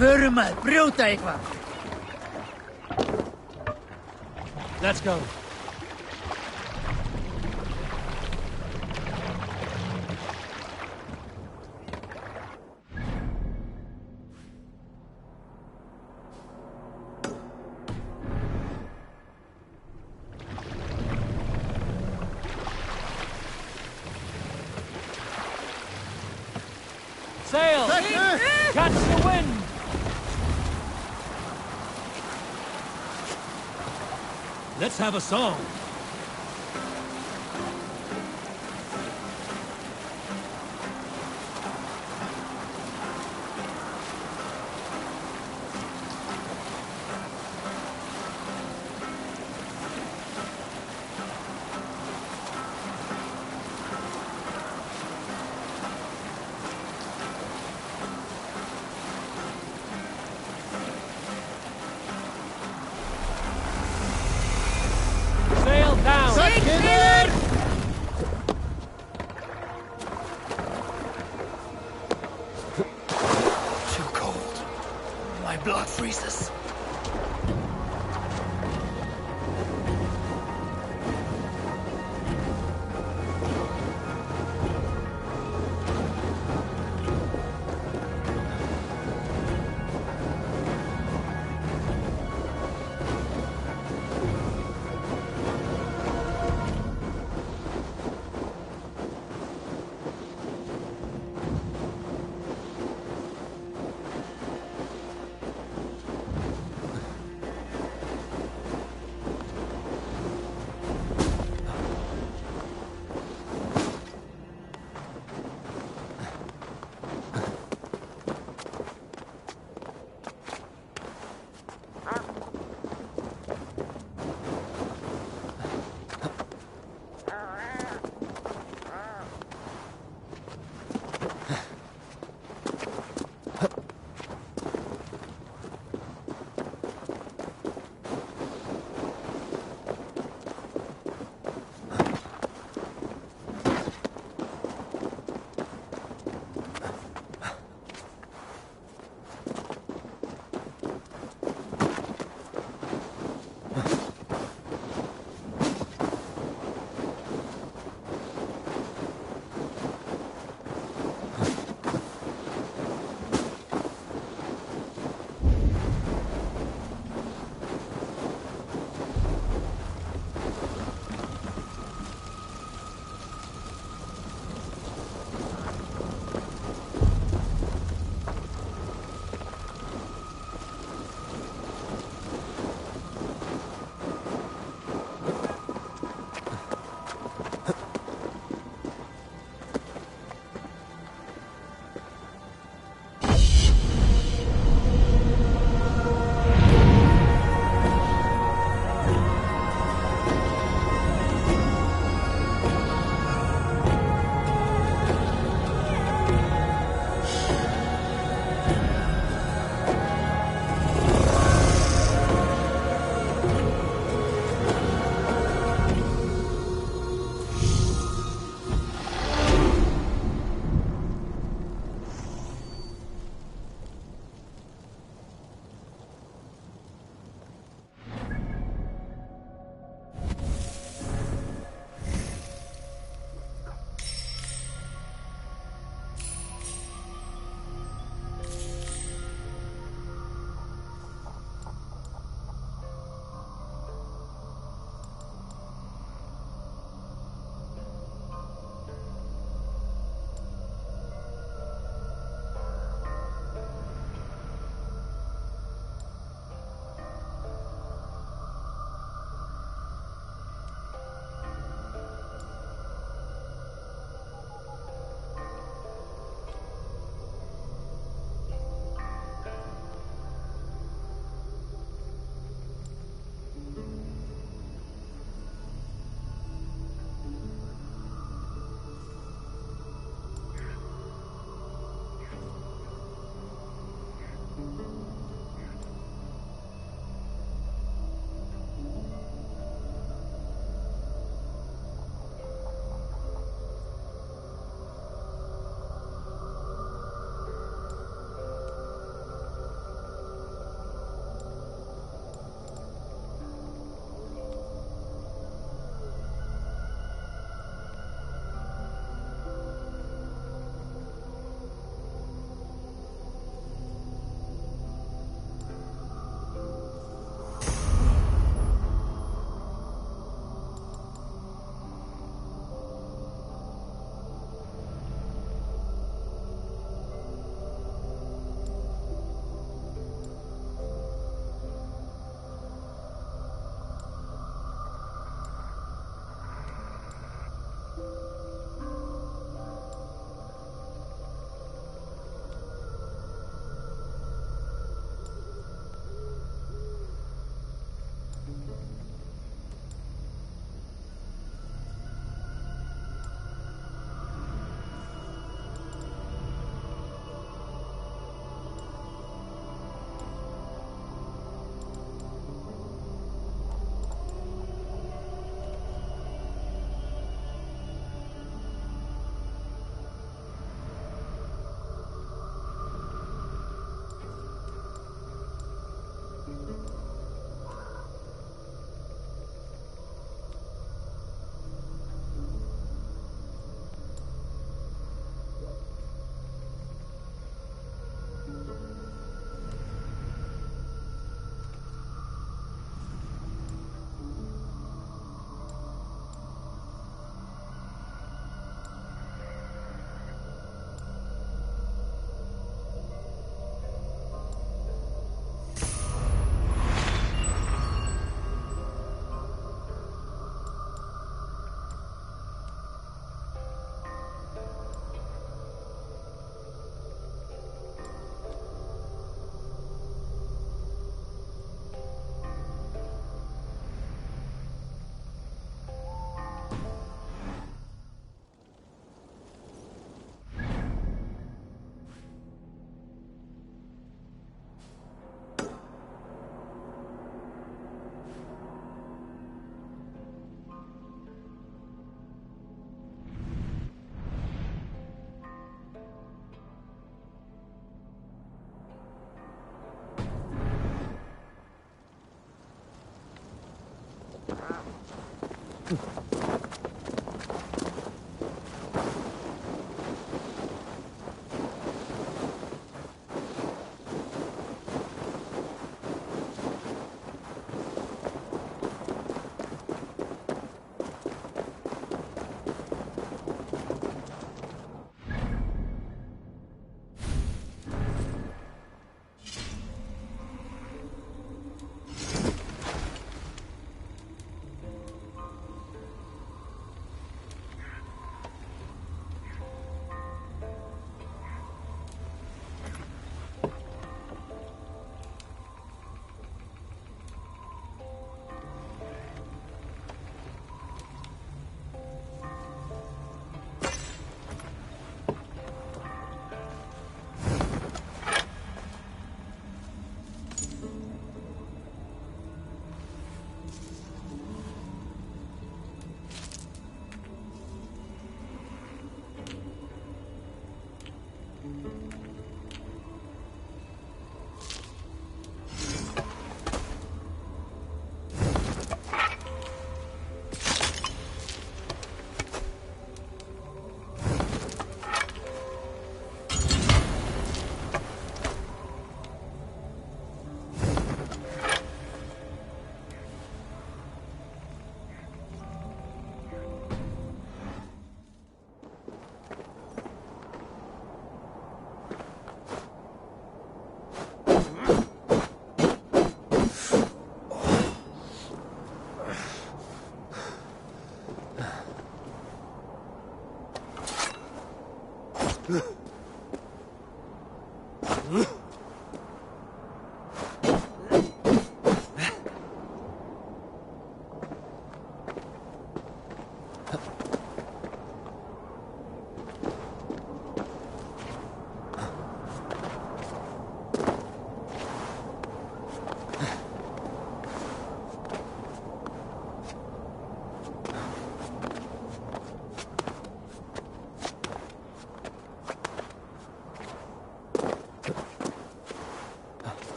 Hurme, brute eitthvað. Let's go. Sail! Catch the wind! Let's have a song. Blood freezes.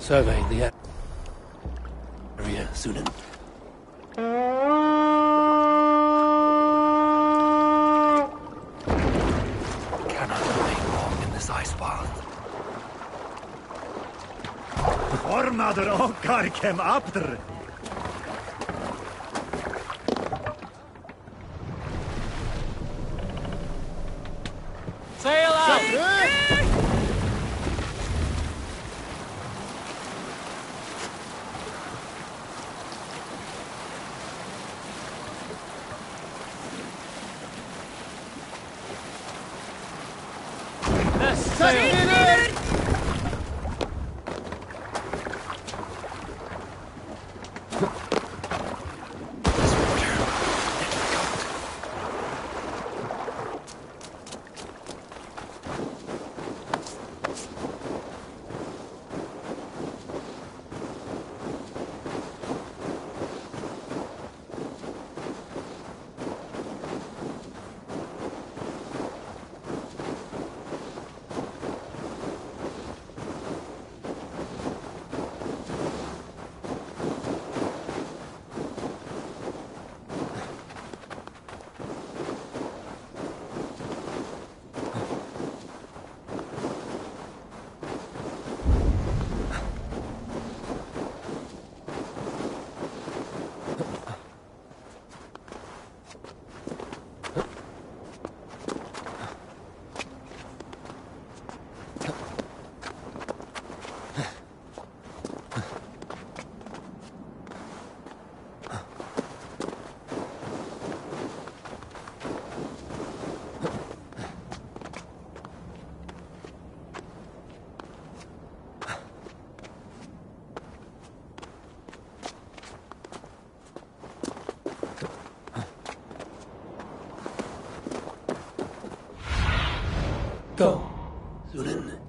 Surveying the area, Sunan. Cannot remain long in this ice path. Ormaður okkar kem aftur. Sail out! Tunen.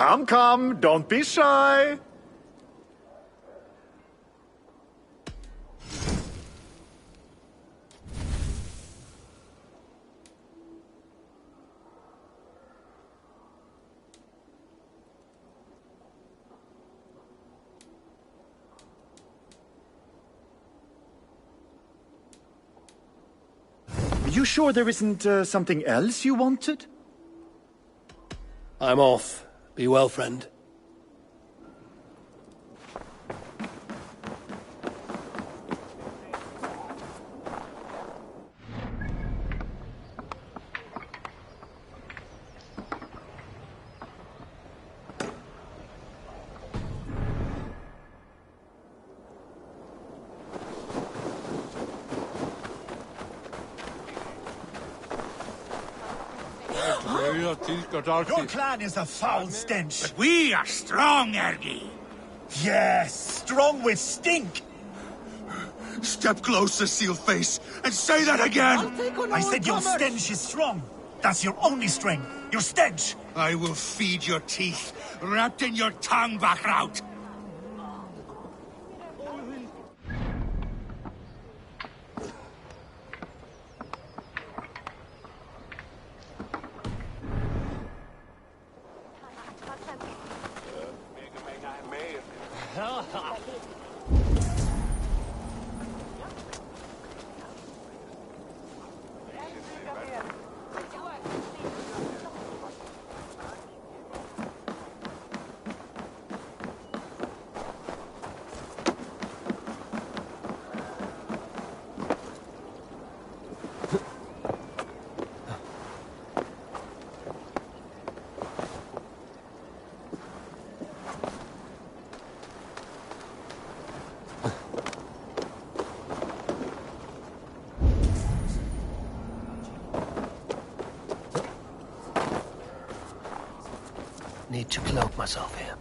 Come, come, don't be shy. You sure there isn't something else you wanted? I'm off. Be well, friend. Your clan is a foul stench. But we are strong, Ergi. Yes, strong with stink. Step closer, Sealface, and say that again. I said your stench is strong. That's your only strength. Your stench. I will feed your teeth, wrapped in your tongue, Bachraut. myself here.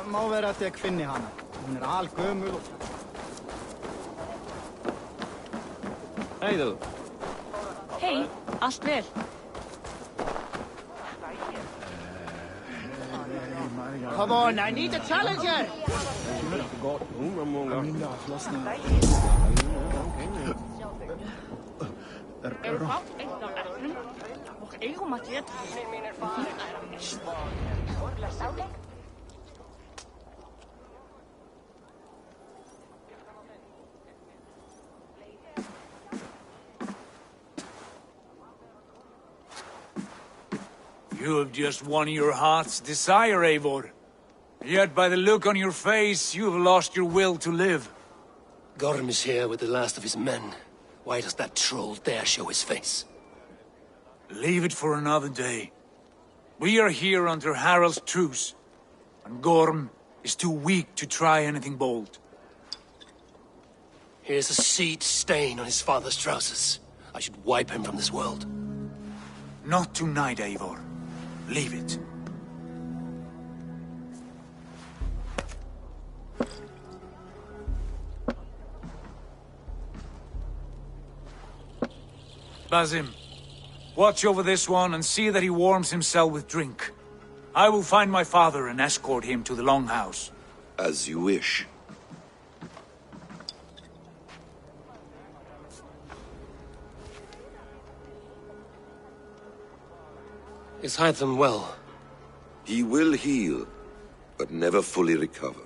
Má vera að ég finni hana. Hún algömul og... Hei þú. Hei, allt vel. Come on, I need a challenger! You have just won your heart's desire, Eivor. Yet by the look on your face, you have lost your will to live. Gorm is here with the last of his men. Why does that troll dare show his face? Leave it for another day. We are here under Harald's truce, and Gorm is too weak to try anything bold. Here's a seed stain on his father's trousers. I should wipe him from this world. Not tonight, Eivor. Leave it. Basim, watch over this one and see that he warms himself with drink. I will find my father and escort him to the Longhouse. As you wish. Is Hytham well? He will heal, but never fully recover.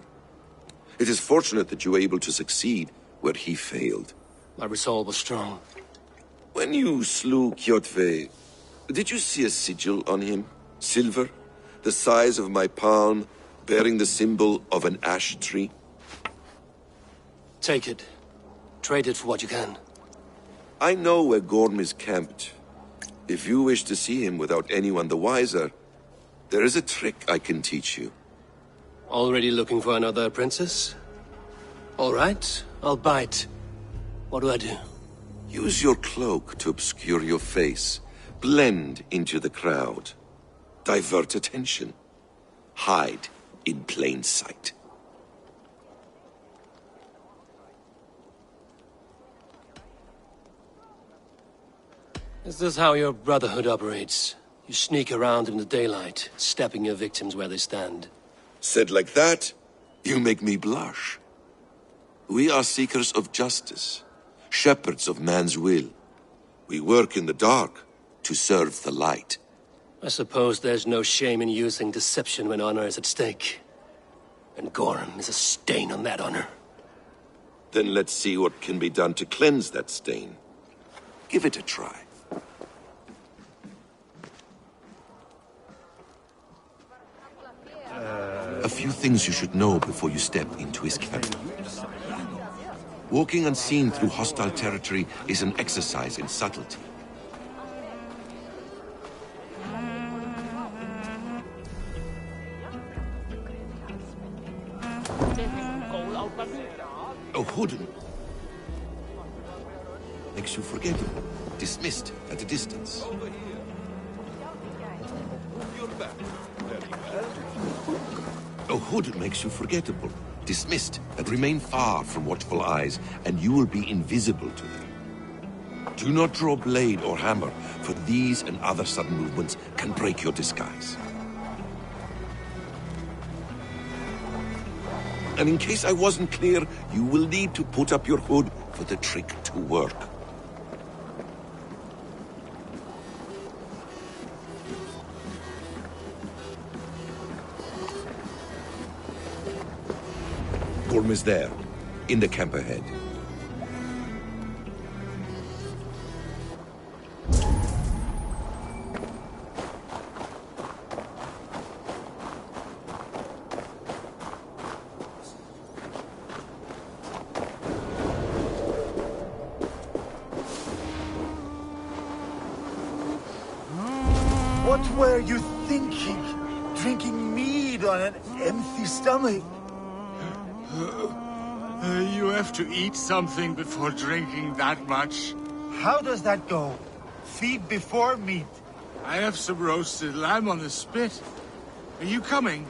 It is fortunate that you were able to succeed where he failed. My resolve was strong. When you slew Kjotve, did you see a sigil on him? Silver, the size of my palm, bearing the symbol of an ash tree? Take it. Trade it for what you can. I know where Gorm is camped. If you wish to see him without anyone the wiser, there is a trick I can teach you. Already looking for another princess? All right, I'll bite. What do I do? Use your cloak to obscure your face. Blend into the crowd. Divert attention. Hide in plain sight. Is this how your Brotherhood operates? You sneak around in the daylight, stepping your victims where they stand. Said like that, you make me blush. We are seekers of justice, shepherds of man's will. We work in the dark to serve the light. I suppose there's no shame in using deception when honor is at stake. And Gorm is a stain on that honor. Then let's see what can be done to cleanse that stain. Give it a try. A few things you should know before you step into his cabin. Walking unseen through hostile territory is an exercise in subtlety. A hood makes you forgettable, dismissed at a distance. A hood makes you forgettable, dismissed, and remain far from watchful eyes, and you will be invisible to them. Do not draw blade or hammer, for these and other sudden movements can break your disguise. And in case I wasn't clear, you will need to put up your hood for the trick to work. Gorm is there, in the camp ahead. What were you thinking? Drinking mead on an empty stomach? You have to eat something before drinking that much. How does that go? Feed before meat. I have some roasted lamb on the spit. Are you coming?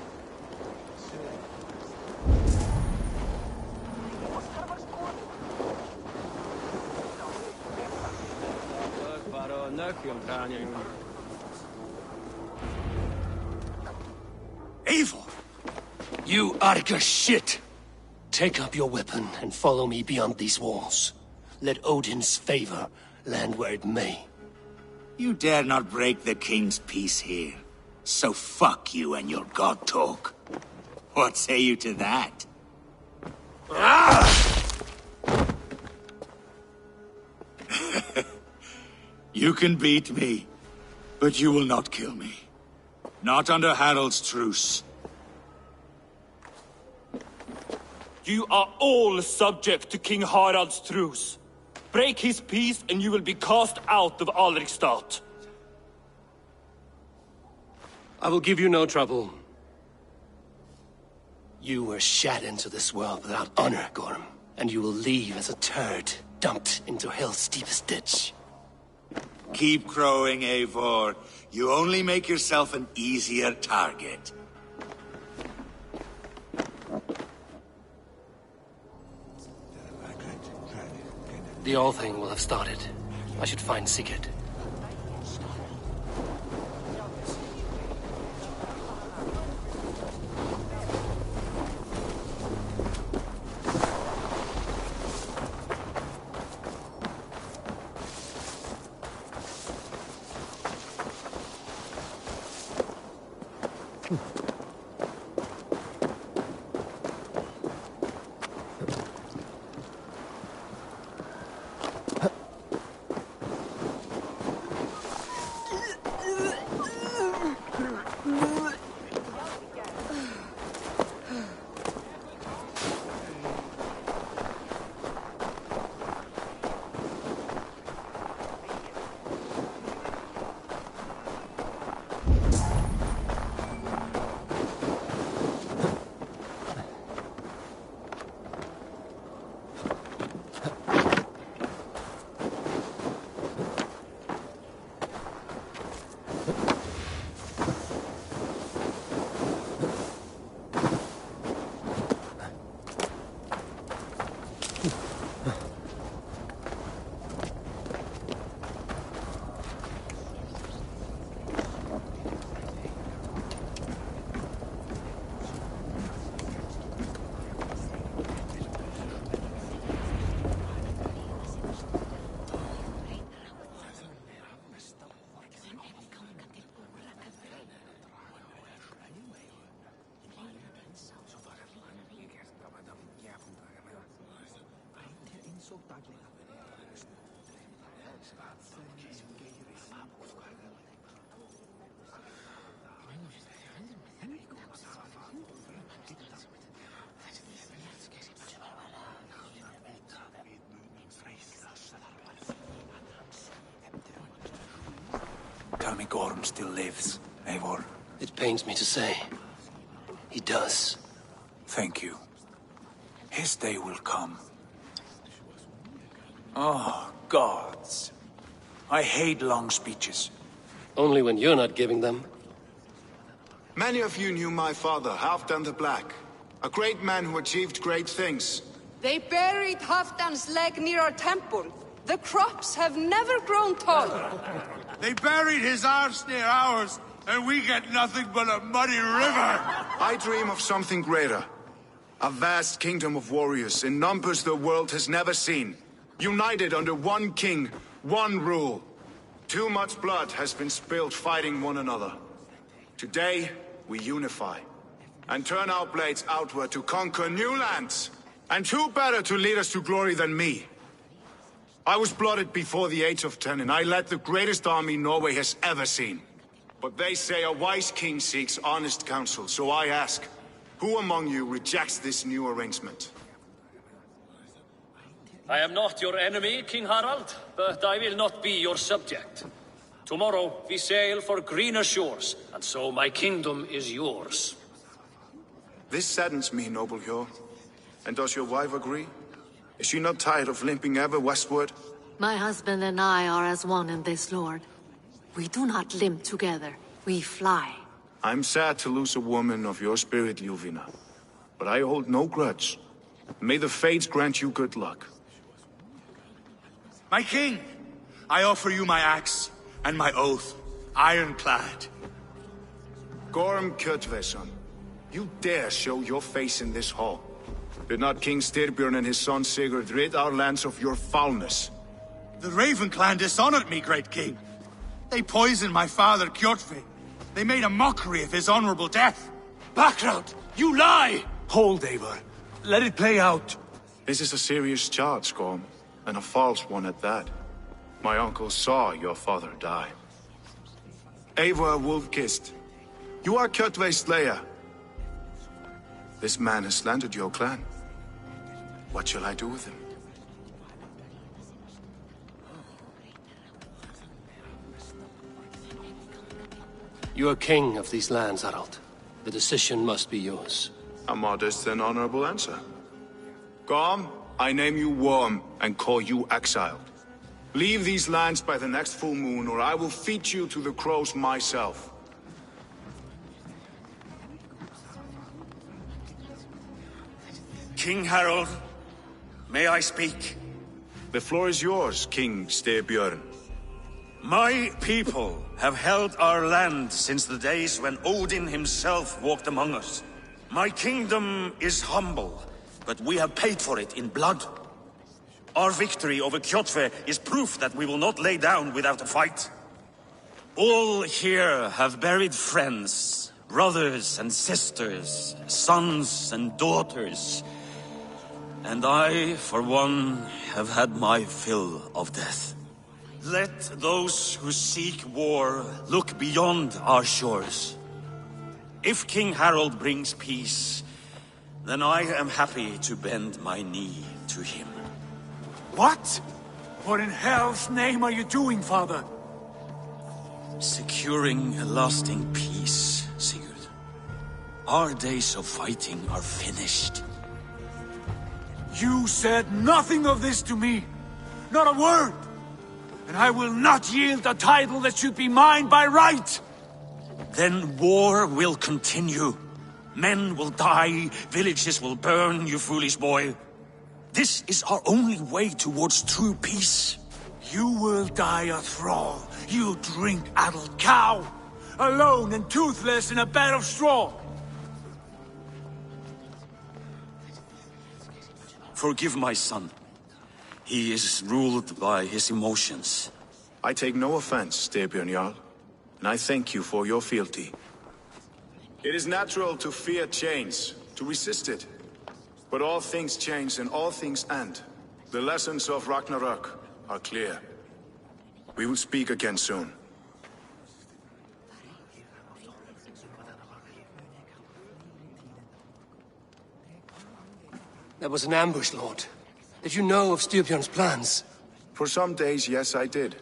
Eivor! You Arga shit! Take up your weapon and follow me beyond these walls. Let Odin's favor land where it may. You dare not break the king's peace here. So fuck you and your god talk. What say you to that? You can beat me, but you will not kill me. Not under Harald's truce. You are all subject to King Harald's truce. Break his peace and you will be cast out of Alrikstad. I will give you no trouble. You were shat into this world without honor, Gorm, and you will leave as a turd dumped into hell's deepest ditch. Keep crowing, Eivor. You only make yourself an easier target. The All-Thing will have started. I should find Sigurd. Tell me Gorm still lives, Eivor. It pains me to say. He does. Thank you. His day will come. Oh, gods. I hate long speeches. Only when you're not giving them. Many of you knew my father, Halfdan the Black. A great man who achieved great things. They buried Halfdan's leg near our temple. The crops have never grown tall. They buried his arse near ours, and we get nothing but a muddy river. I dream of something greater. A vast kingdom of warriors in numbers the world has never seen. United under one king, one rule. Too much blood has been spilled fighting one another. Today, we unify. and turn our blades outward to conquer new lands. And who better to lead us to glory than me? I was blooded before the age of 10, and I led the greatest army Norway has ever seen. But they say a wise king seeks honest counsel, so I ask, who among you rejects this new arrangement? I am not your enemy, King Harald, but I will not be your subject. Tomorrow we sail for greener shores, and so my kingdom is yours. This saddens me, noble Hjor. And does your wife agree? Is she not tired of limping ever westward? My husband and I are as one in this, Lord. We do not limp together, we fly. I'm sad to lose a woman of your spirit, Ljuvina. But I hold no grudge. May the fates grant you good luck. My king, I offer you my axe and my oath, ironclad. Gorm Kjotveson, you dare show your face in this hall. Did not King Styrbjörn and his son Sigurd rid our lands of your foulness? The Raven clan dishonored me, great king. They poisoned my father, Kjotve. They made a mockery of his honorable death. Background! You lie! Hold, Eivor. Let it play out. This is a serious charge, Gorm, and a false one at that. My uncle saw your father die. Eivor Wolf-Kissed, you are Kjotve's slayer. This man has slandered your clan. What shall I do with him? You are king of these lands, Harald. The decision must be yours. A modest and honorable answer. Gorm, I name you Worm and call you exiled. Leave these lands by the next full moon, or I will feed you to the crows myself. King Harald, may I speak? The floor is yours, King Styrbjörn. My people have held our land since the days when Odin himself walked among us. My kingdom is humble, but we have paid for it in blood. Our victory over Kjotve is proof that we will not lay down without a fight. All here have buried friends, brothers and sisters, sons and daughters. And I, for one, have had my fill of death. Let those who seek war look beyond our shores. If King Harald brings peace, then I am happy to bend my knee to him. What? What in hell's name are you doing, father? Securing a lasting peace, Sigurd. Our days of fighting are finished. You said nothing of this to me. Not a word. And I will not yield a title that should be mine by right. Then war will continue. Men will die, villages will burn, you foolish boy. This is our only way towards true peace. You will die a thrall, you drink-addled cow. Alone and toothless in a bed of straw. Forgive my son. He is ruled by his emotions. I take no offense, Styrbjörn Jarl, and I thank you for your fealty. It is natural to fear change, to resist it. But all things change and all things end. The lessons of Ragnarok are clear. We will speak again soon. That was an ambush, Lord. Did you know of Styrbjörn's plans? For some days, yes, I did.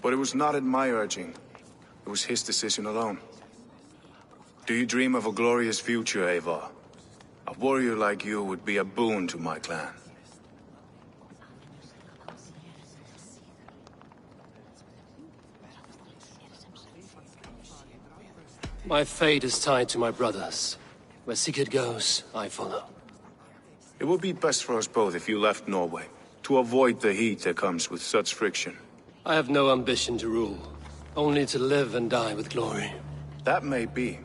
But it was not at my urging. It was his decision alone. Do you dream of a glorious future, Eivor? A warrior like you would be a boon to my clan. My fate is tied to my brothers. Where Sigurd goes, I follow. It would be best for us both if you left Norway, to avoid the heat that comes with such friction. I have no ambition to rule, only to live and die with glory. That may be,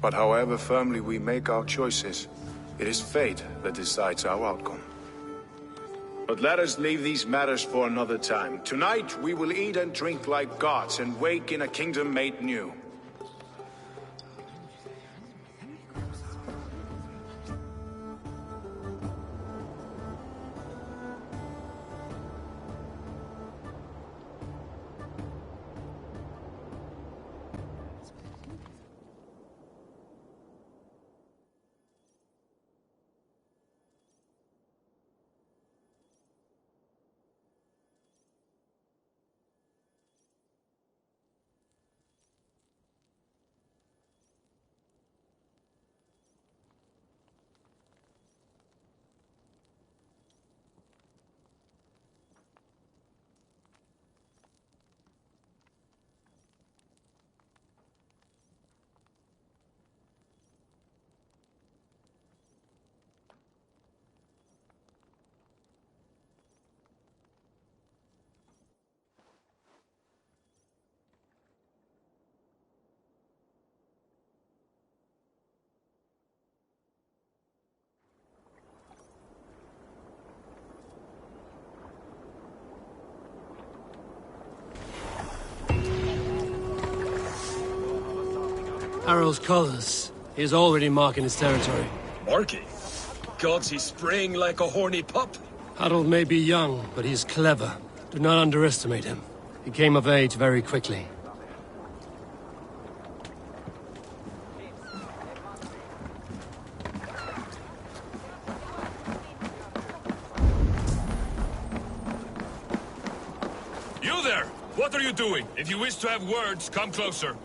but however firmly we make our choices, it is fate that decides our outcome. But let us leave these matters for another time. Tonight we will eat and drink like gods and wake in a kingdom made new. Harald's colors. He is already marking his territory. Marking? Gods, he's spraying like a horny pup. Harald may be young, but he's clever. Do not underestimate him. He came of age very quickly. You there! What are you doing? If you wish to have words, come closer.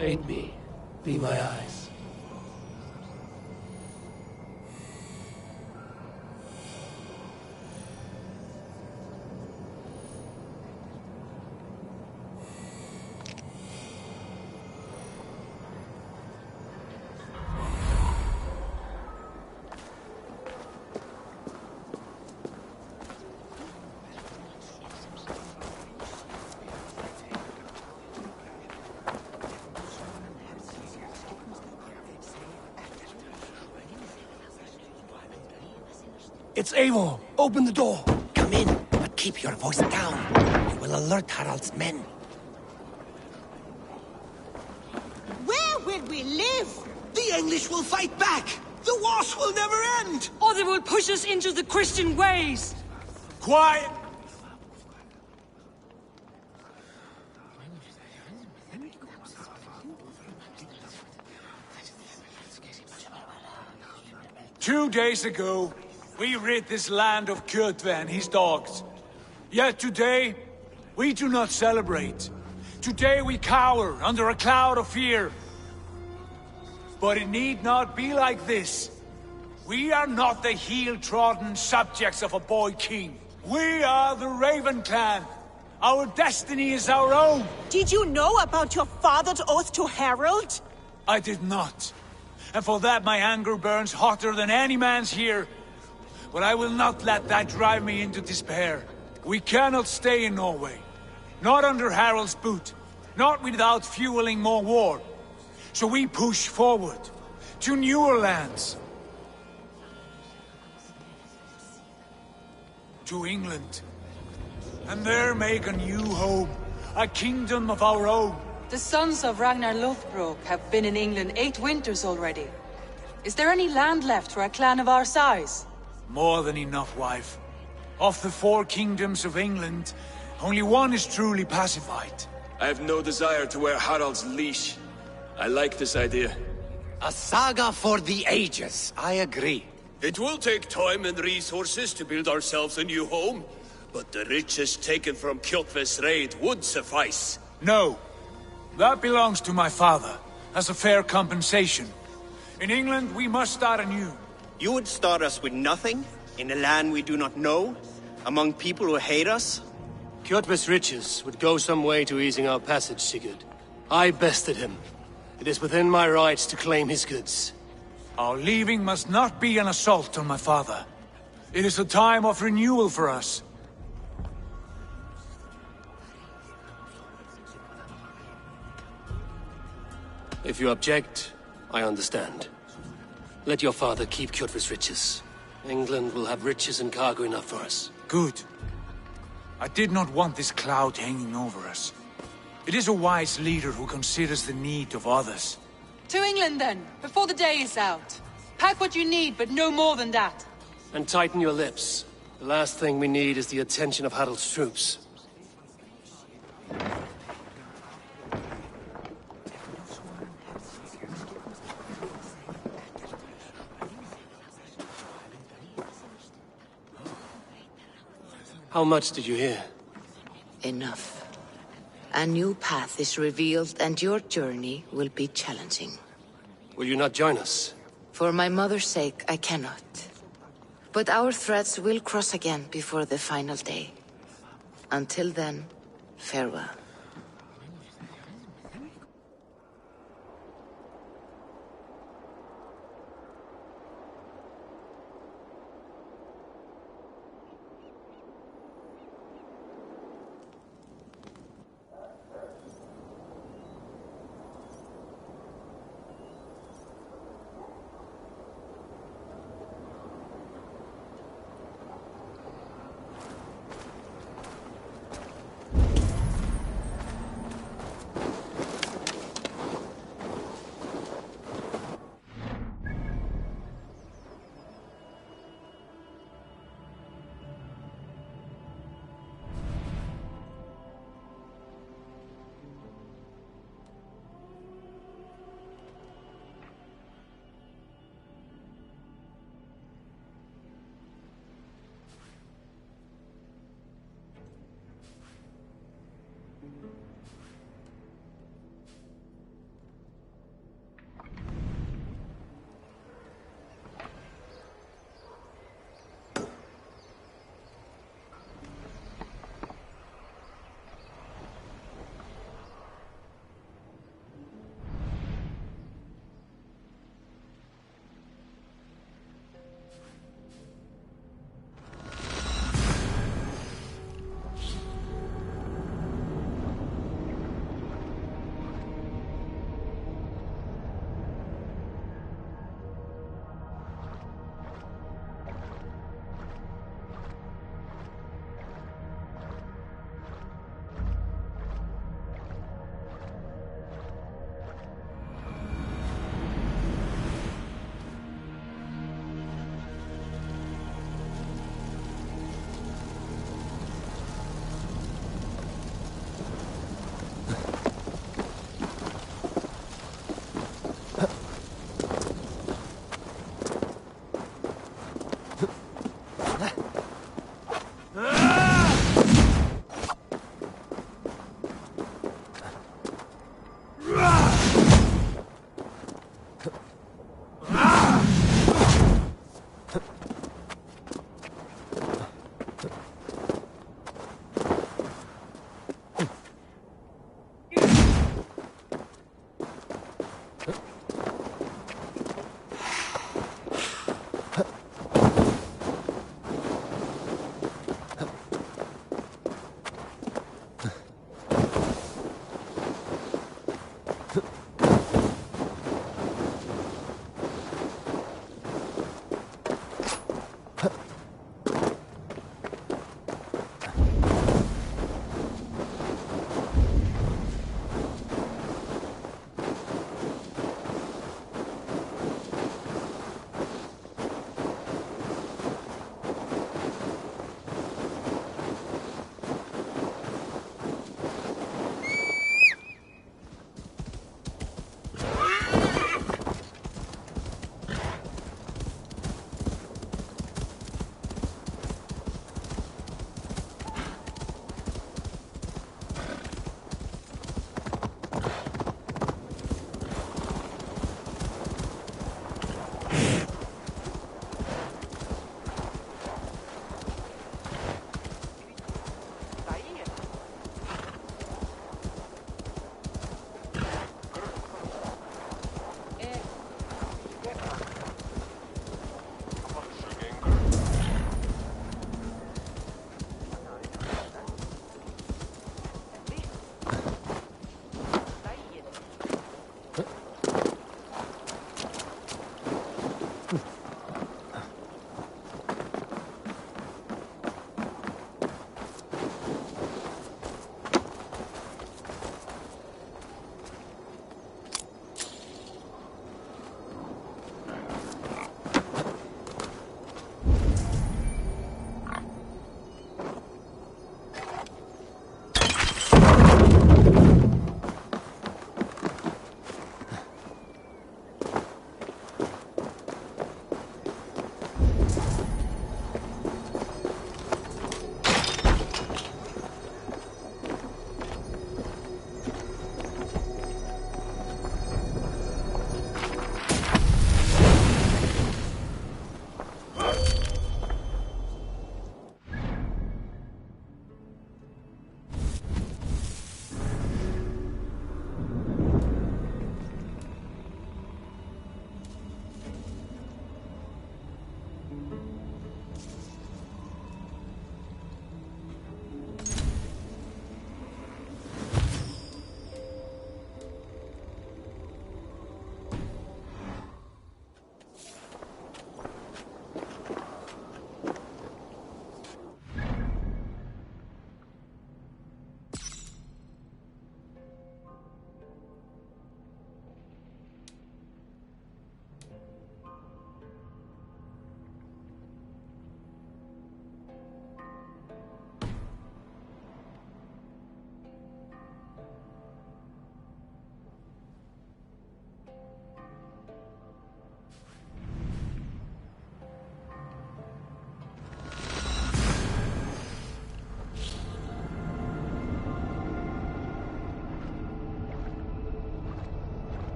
Aid me. Be my eyes. It's Eivor! Open the door! Come in, but keep your voice down. You will alert Harald's men. Where will we live? The English will fight back! The wars will never end! Or they will push us into the Christian ways! Quiet! Two days ago, we rid this land of Kjotve and his dogs. Yet today, we do not celebrate. Today we cower under a cloud of fear. But it need not be like this. We are not the heel-trodden subjects of a boy king. We are the Raven clan. Our destiny is our own. Did you know about your father's oath to Harald? I did not. And for that my anger burns hotter than any man's here. But I will not let that drive me into despair. We cannot stay in Norway. Not under Harald's boot. Not without fueling more war. So we push forward. To newer lands. To England. And there make a new home. A kingdom of our own. The sons of Ragnar Lothbrok have been in England 8 winters already. Is there any land left for a clan of our size? More than enough, wife. Of the 4 kingdoms of England, only one is truly pacified. I have no desire to wear Harald's leash. I like this idea. A saga for the ages, I agree. It will take time and resources to build ourselves a new home, but the riches taken from Kjotve's raid would suffice. No. That belongs to my father, as a fair compensation. In England, we must start anew. You would start us with nothing? In a land we do not know? Among people who hate us? Kjotve's riches would go some way to easing our passage, Sigurd. I bested him. It is within my rights to claim his goods. Our leaving must not be an assault on my father. It is a time of renewal for us. If you object, I understand. Let your father keep Kjotve's riches. England will have riches and cargo enough for us. Good. I did not want this cloud hanging over us. It is a wise leader who considers the need of others. To England then, before the day is out. Pack what you need, but no more than that. And tighten your lips. The last thing we need is the attention of Harald's troops. How much did you hear? Enough. A new path is revealed, and your journey will be challenging. Will you not join us? For my mother's sake, I cannot. But our threads will cross again before the final day. Until then, farewell.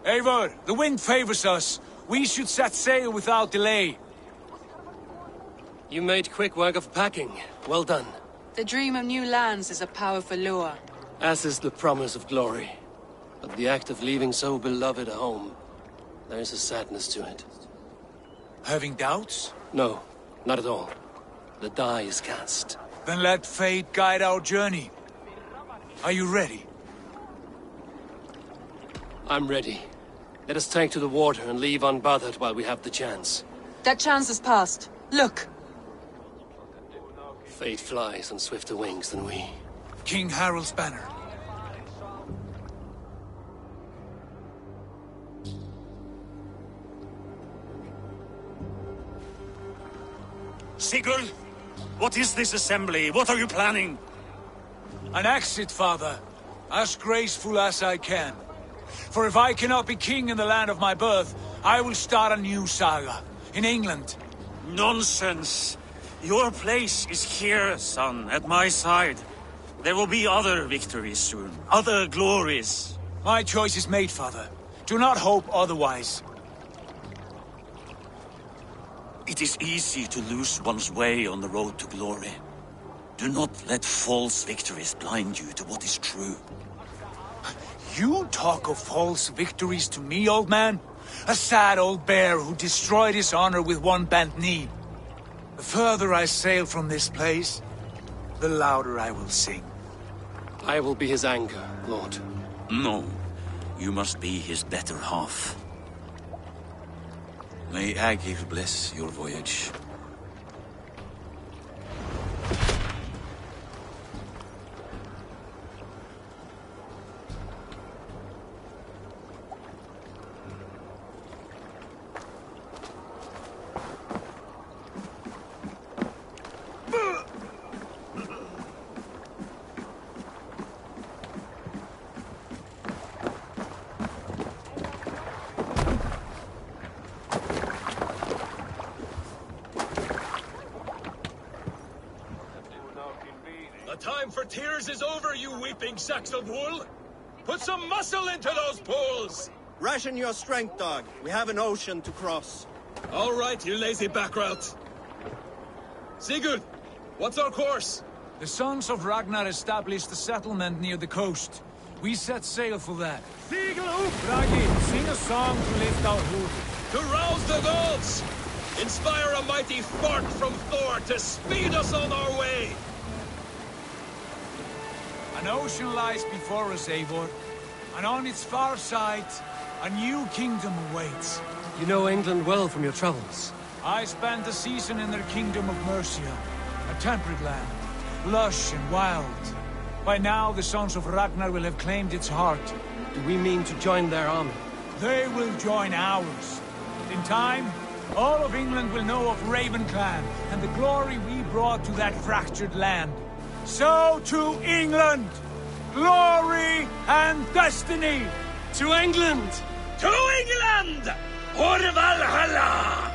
Eivor, the wind favors us. We should set sail without delay. You made quick work of packing. Well done. The dream of new lands is a powerful lure. As is the promise of glory. But the act of leaving so beloved a home, there is a sadness to it. Having doubts? No, not at all. The die is cast. Then let fate guide our journey. Are you ready? I'm ready. Let us take to the water and leave unbothered while we have the chance. That chance is past. Look! Fate flies on swifter wings than we. King Harald's banner. Sigurd, what is this assembly? What are you planning? An exit, father. As graceful as I can. For if I cannot be king in the land of my birth, I will start a new saga. In England. Nonsense. Your place is here, son, at my side. There will be other victories soon. Other glories. My choice is made, father. Do not hope otherwise. It is easy to lose one's way on the road to glory. Do not let false victories blind you to what is true. You talk of false victories to me, old man? A sad old bear who destroyed his honor with one bent knee. The further I sail from this place, the louder I will sing. I will be his anchor, Lord. No, you must be his better half. May Agir bless your voyage. The time for tears is over, you weeping sacks of wool! Put some muscle into those pulls! Ration your strength, dog. We have an ocean to cross. All right, you lazy backrout. Sigurd, what's our course? The sons of Ragnar established a settlement near the coast. We set sail for that. Sigel up, Raggi! Sing a song to lift our hood. To rouse the gods! Inspire a mighty fart from Thor to speed us on our way! An ocean lies before us, Eivor. And on its far side, a new kingdom awaits. You know England well from your travels. I spent a season in their kingdom of Mercia. A temperate land, lush and wild. By now, the sons of Ragnar will have claimed its heart. Do we mean to join their army? They will join ours. In time, all of England will know of Raven Clan and the glory we brought to that fractured land. So to England! Glory and destiny! To England! To England! Or Valhalla!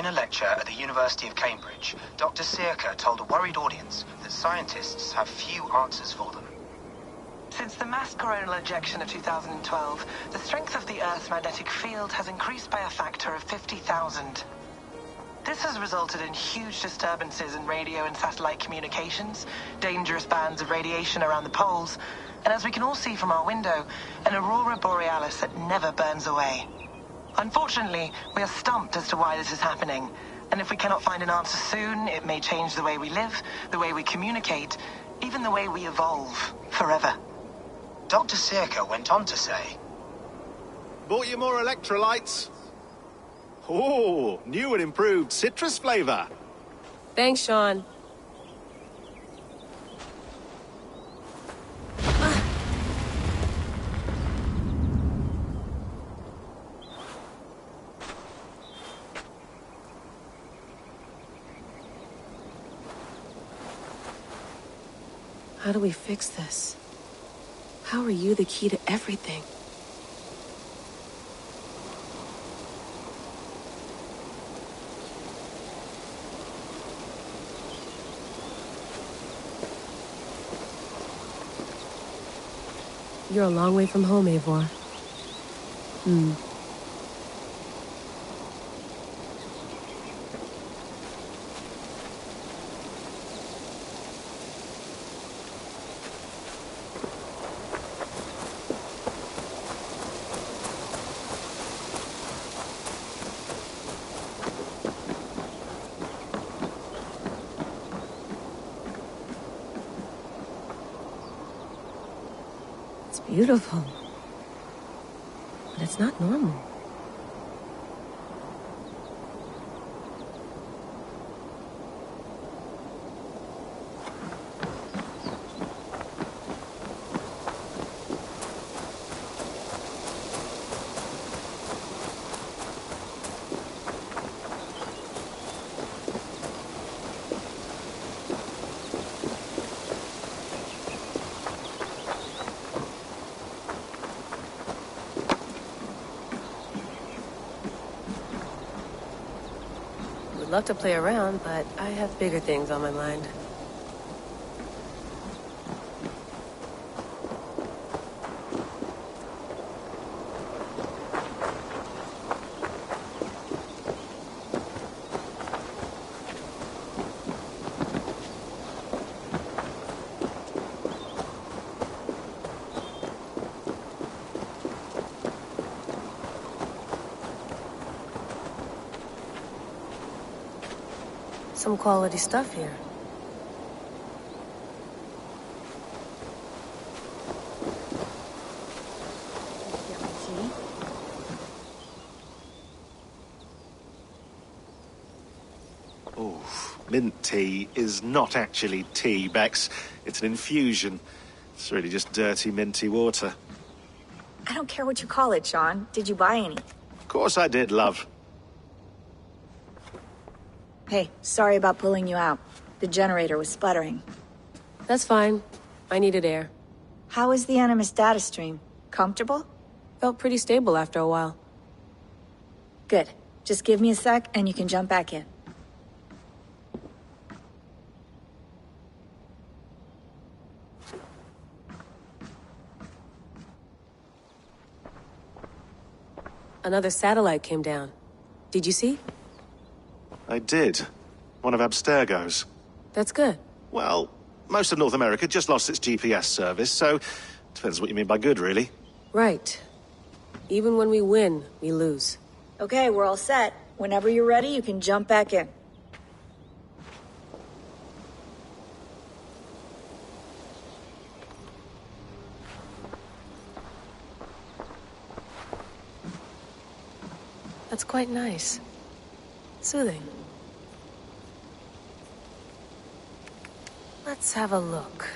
In a lecture at the University of Cambridge, Dr. Circa told a worried audience that scientists have few answers for them. Since the mass coronal ejection of 2012, the strength of the Earth's magnetic field has increased by a factor of 50,000. This has resulted in huge disturbances in radio and satellite communications, dangerous bands of radiation around the poles, and as we can all see from our window, an aurora borealis that never burns away. Unfortunately, we are stumped as to why this is happening, and if we cannot find an answer soon, it may change the way we live, the way we communicate, even the way we evolve, forever. Dr. Circa went on to say, Bought you more electrolytes? Oh, new and improved citrus flavor. Thanks, Sean. How do we fix this? How are you the key to everything? You're a long way from home, Eivor. Beautiful. But it's not normal. Love to play around, but I have bigger things on my mind. Some quality stuff here. Oh, mint tea is not actually tea, Bex. It's an infusion. It's really just dirty, minty water. I don't care what you call it, Sean. Did you buy any? Of course I did, love. Hey, sorry about pulling you out. The generator was sputtering. That's fine. I needed air. How is the Animus data stream? Comfortable? Felt pretty stable after a while. Good. Just give me a sec and you can jump back in. Another satellite came down. Did you see? I did. One of Abstergo's. That's good. Well, most of North America just lost its GPS service, so depends what you mean by good, really. Right. Even when we win, we lose. Okay, we're all set. Whenever you're ready, you can jump back in. That's quite nice. Soothing. Let's have a look.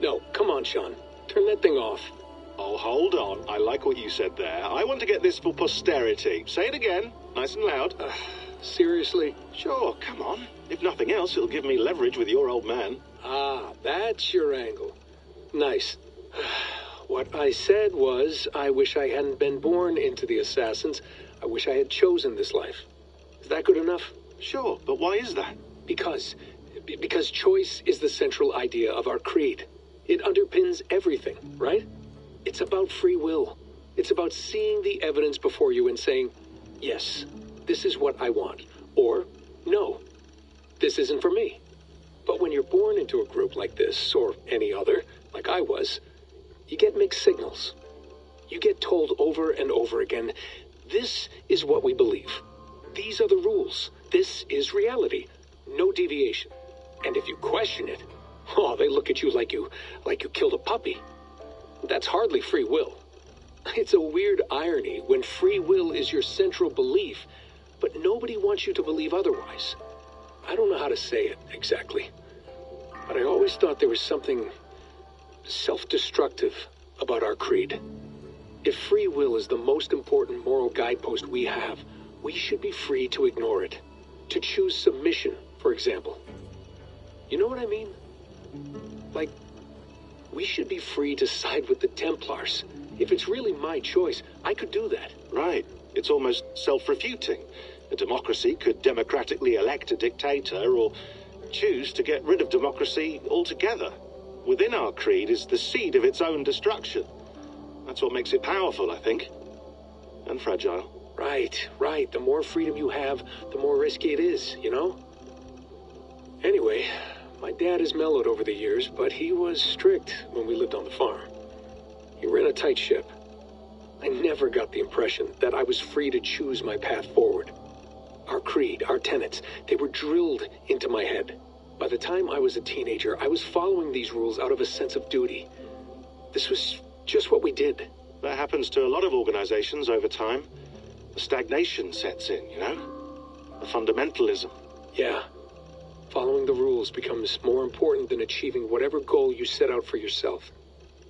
No, come on, Sean. Turn that thing off. Oh, hold on. I like what you said there. I want to get this for posterity. Say it again, nice and loud. Seriously? Sure, come on. If nothing else, it'll give me leverage with your old man. Ah, that's your angle. Nice. What I said was, I wish I hadn't been born into the Assassins. I wish I had chosen this life. Is that good enough? Sure, but why is that? Because choice is the central idea of our creed. It underpins everything, right? It's about free will. It's about seeing the evidence before you and saying, yes, this is what I want. Or, no, this isn't for me. But when you're born into a group like this, or any other, like I was, you get mixed signals. You get told over and over again, this is what we believe. These are the rules. This is reality. No deviation. And if you question it, oh, they look at you like you killed a puppy. That's hardly free will. It's a weird irony when free will is your central belief, but nobody wants you to believe otherwise. I don't know how to say it exactly, but I always thought there was something self-destructive about our creed. If free will is the most important moral guidepost we have, we should be free to ignore it. To choose submission, for example. You know what I mean? Like, we should be free to side with the Templars. If it's really my choice, I could do that. Right. It's almost self-refuting. A democracy could democratically elect a dictator or choose to get rid of democracy altogether. Within our creed is the seed of its own destruction. That's what makes it powerful, I think. And fragile. Right. The more freedom you have, the more risky it is, you know? Anyway, my dad has mellowed over the years, but he was strict when we lived on the farm. He ran a tight ship. I never got the impression that I was free to choose my path forward. Our creed, our tenets, they were drilled into my head. By the time I was a teenager, I was following these rules out of a sense of duty. This was just what we did. That happens to a lot of organizations over time. The stagnation sets in, you know? The fundamentalism. Yeah. Following the rules becomes more important than achieving whatever goal you set out for yourself.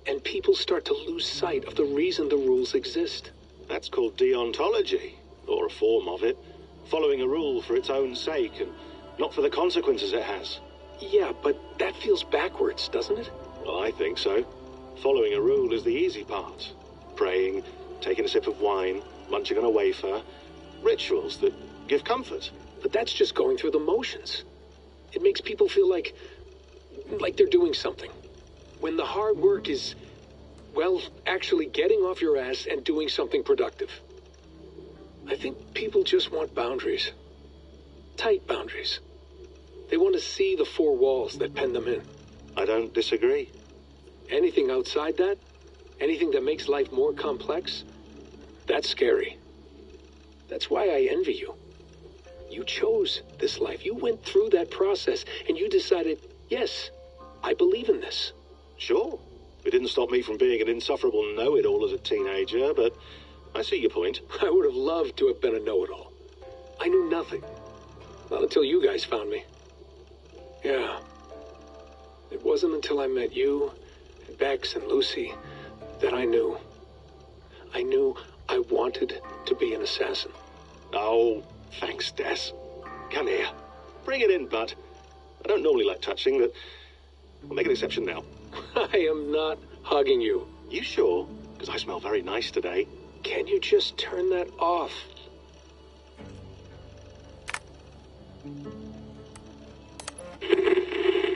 And people start to lose sight of the reason the rules exist. That's called deontology, or a form of it. Following a rule for its own sake and not for the consequences it has. Yeah, but that feels backwards, doesn't it? Well, I think so. Following a rule is the easy part. Praying, taking a sip of wine, munching on a wafer. Rituals that give comfort. But that's just going through the motions. It makes people feel like they're doing something. When the hard work is, well, actually getting off your ass and doing something productive. I think people just want boundaries. Tight boundaries. They want to see the four walls that pen them in. I don't disagree. Anything outside that, anything that makes life more complex, that's scary. That's why I envy you. You chose this life. You went through that process, and you decided, yes, I believe in this. Sure. It didn't stop me from being an insufferable know-it-all as a teenager, but I see your point. I would have loved to have been a know-it-all. I knew nothing. Not until you guys found me. Yeah. It wasn't until I met you, and Bex, and Lucy, that I knew. I knew I wanted to be an assassin. Oh, thanks, Des. Come here. Bring it in, bud. I don't normally like touching, but I'll make an exception now. I am not hugging you. You sure? Because I smell very nice today. Can you just turn that off?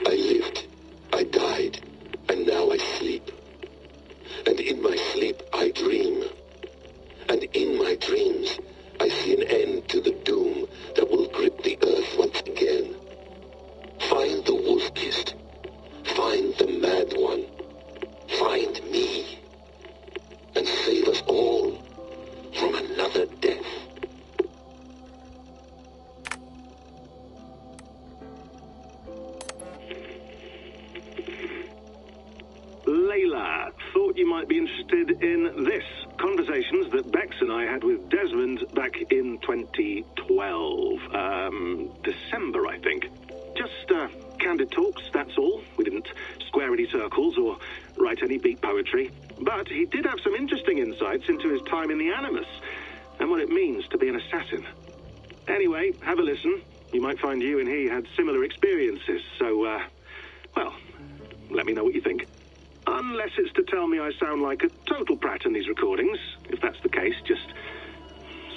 I lived, I died, and now I sleep. And in my sleep I dream. And in my dreams I see an end to the doom that will grip the earth once again. Find the wolf-kissed. Find the mad one. Find me. And save us all from another death. Layla, thought you might be interested in this. Conversations that Bex and I had with Desmond back in 2012. December, I think. Just, candid talks, that's all. We didn't square any circles or write any beat poetry. But he did have some interesting insights into his time in the Animus and what it means to be an assassin. Anyway, have a listen. You might find you and he had similar experiences, so, well, let me know what you think. Unless it's to tell me I sound like a total prat in these recordings. If that's the case, just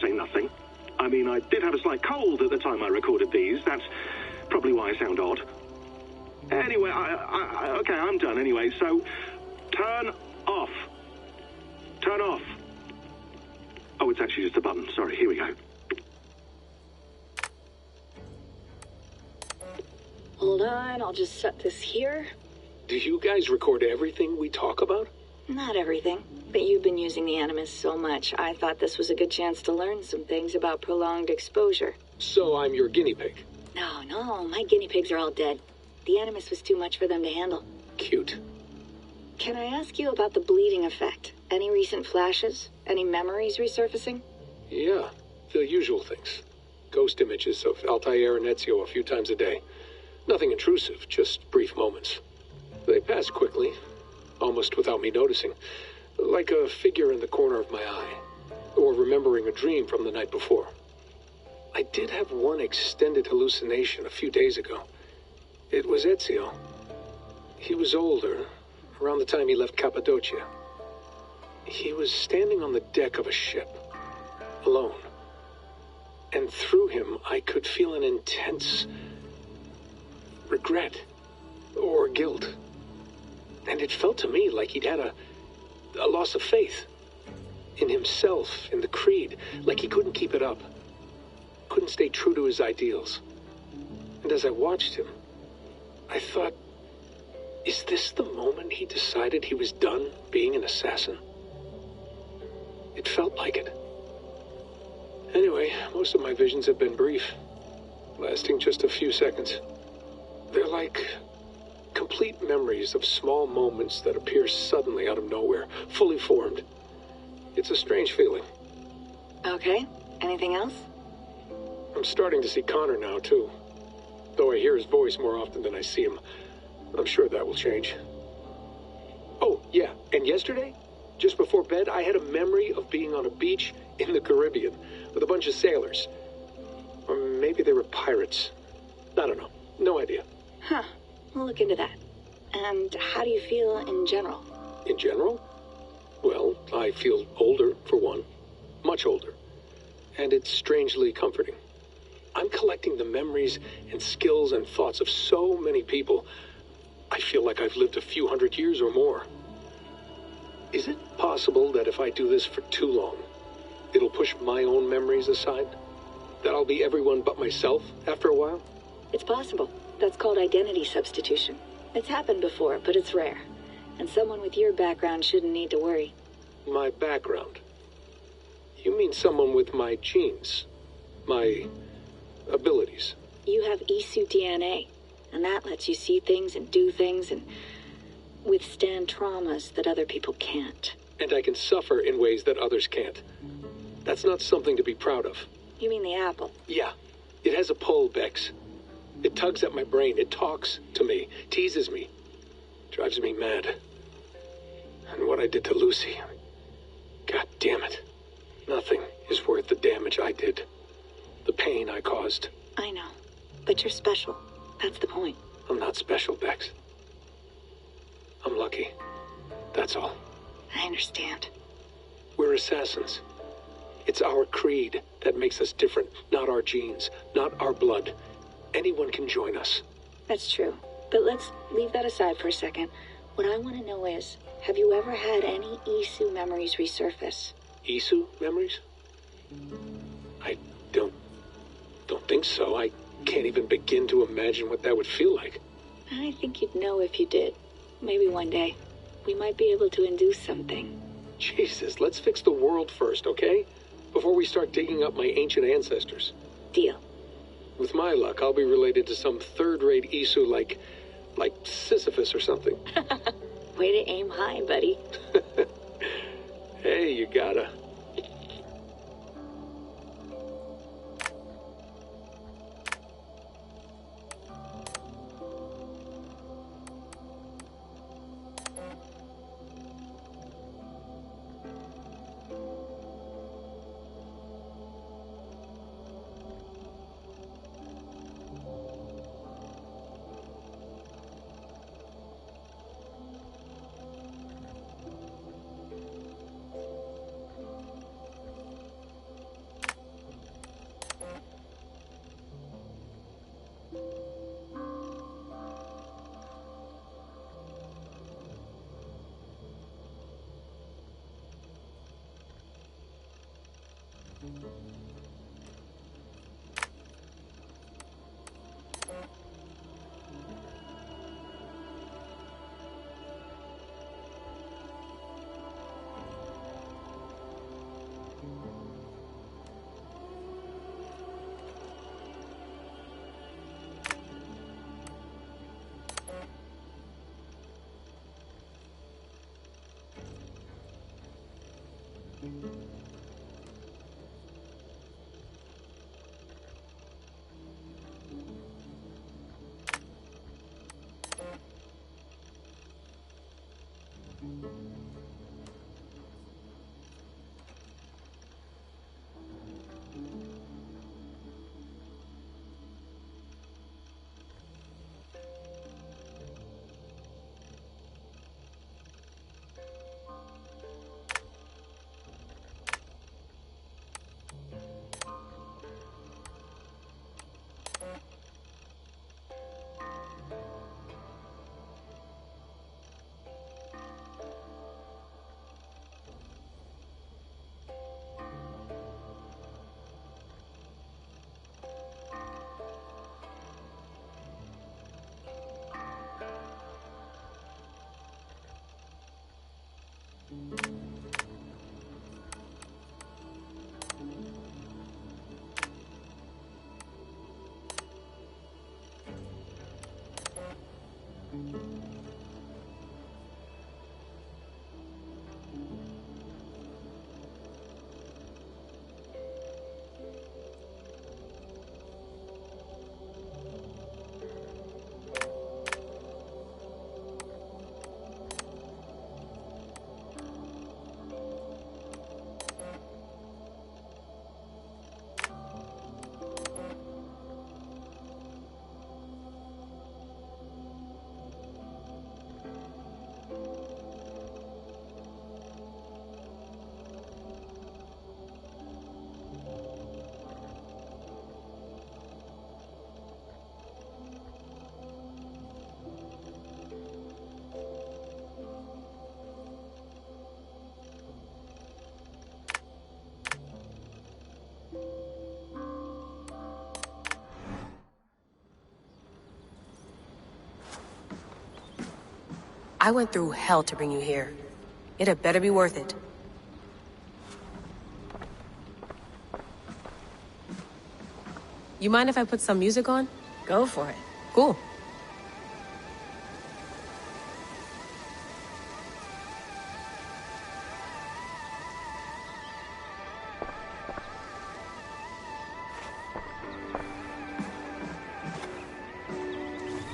say nothing. I mean, I did have a slight cold at the time I recorded these. That's probably why I sound odd. Anyway, okay, I'm done anyway, so turn off. Turn off. Oh, it's actually just a button. Sorry, here we go. Hold on, I'll just set this here. Do you guys record everything we talk about? Not everything, but you've been using the Animus so much, I thought this was a good chance to learn some things about prolonged exposure. So I'm your guinea pig? No, my guinea pigs are all dead. The Animus was too much for them to handle. Cute. Can I ask you about the bleeding effect? Any recent flashes? Any memories resurfacing? Yeah, the usual things. Ghost images of Altair and Ezio a few times a day. Nothing intrusive, just brief moments. They pass quickly, almost without me noticing, like a figure in the corner of my eye, or remembering a dream from the night before. I did have one extended hallucination a few days ago. It was Ezio. He was older, around the time he left Cappadocia. He was standing on the deck of a ship, alone. And through him, I could feel an intense regret or guilt. And it felt to me like he'd had a loss of faith in himself, in the creed, like he couldn't keep it up, couldn't stay true to his ideals. And as I watched him, I thought, is this the moment he decided he was done being an assassin? It felt like it. Anyway, most of my visions have been brief, lasting just a few seconds. They're like complete memories of small moments that appear suddenly out of nowhere, fully formed. It's a strange feeling. Okay, anything else? I'm starting to see Connor now, too. Though I hear his voice more often than I see him. I'm sure that will change. Oh, yeah, and yesterday, just before bed, I had a memory of being on a beach in the Caribbean with a bunch of sailors. Or maybe they were pirates. I don't know. No idea. Huh. We'll look into that. And how do you feel in general? In general? Well, I feel older, for one. Much older. And it's strangely comforting. I'm collecting the memories and skills and thoughts of so many people. I feel like I've lived a few hundred years or more. Is it possible that if I do this for too long, it'll push my own memories aside? That I'll be everyone but myself after a while? It's possible. That's called identity substitution. It's happened before, but it's rare. And someone with your background shouldn't need to worry. My background? You mean someone with my genes? My abilities? You have Isu DNA, and that lets you see things and do things and withstand traumas that other people can't. And I can suffer in ways that others can't. That's not something to be proud of. You mean the apple? Yeah. It has a pull, Bex. It tugs at my brain. It talks to me. Teases me. Drives me mad. And what I did to Lucy. God damn it. Nothing is worth the damage I did. The pain I caused. I know. But you're special. That's the point. I'm not special, Bex. I'm lucky. That's all. I understand. We're assassins. It's our creed that makes us different, not our genes, not our blood. Anyone can join us. That's true. But let's leave that aside for a second. What I want to know is, have you ever had any Isu memories resurface? Isu memories? I don't think so. I can't even begin to imagine what that would feel like. I think you'd know if you did. Maybe one day. We might be able to induce something. Jesus, let's fix the world first, okay? Before we start digging up my ancient ancestors. Deal. With my luck, I'll be related to some third-rate Isu like Sisyphus or something. Way to aim high, buddy. Hey, you gotta. I went through hell to bring you here. It had better be worth it. You mind if I put some music on? Go for it. Cool.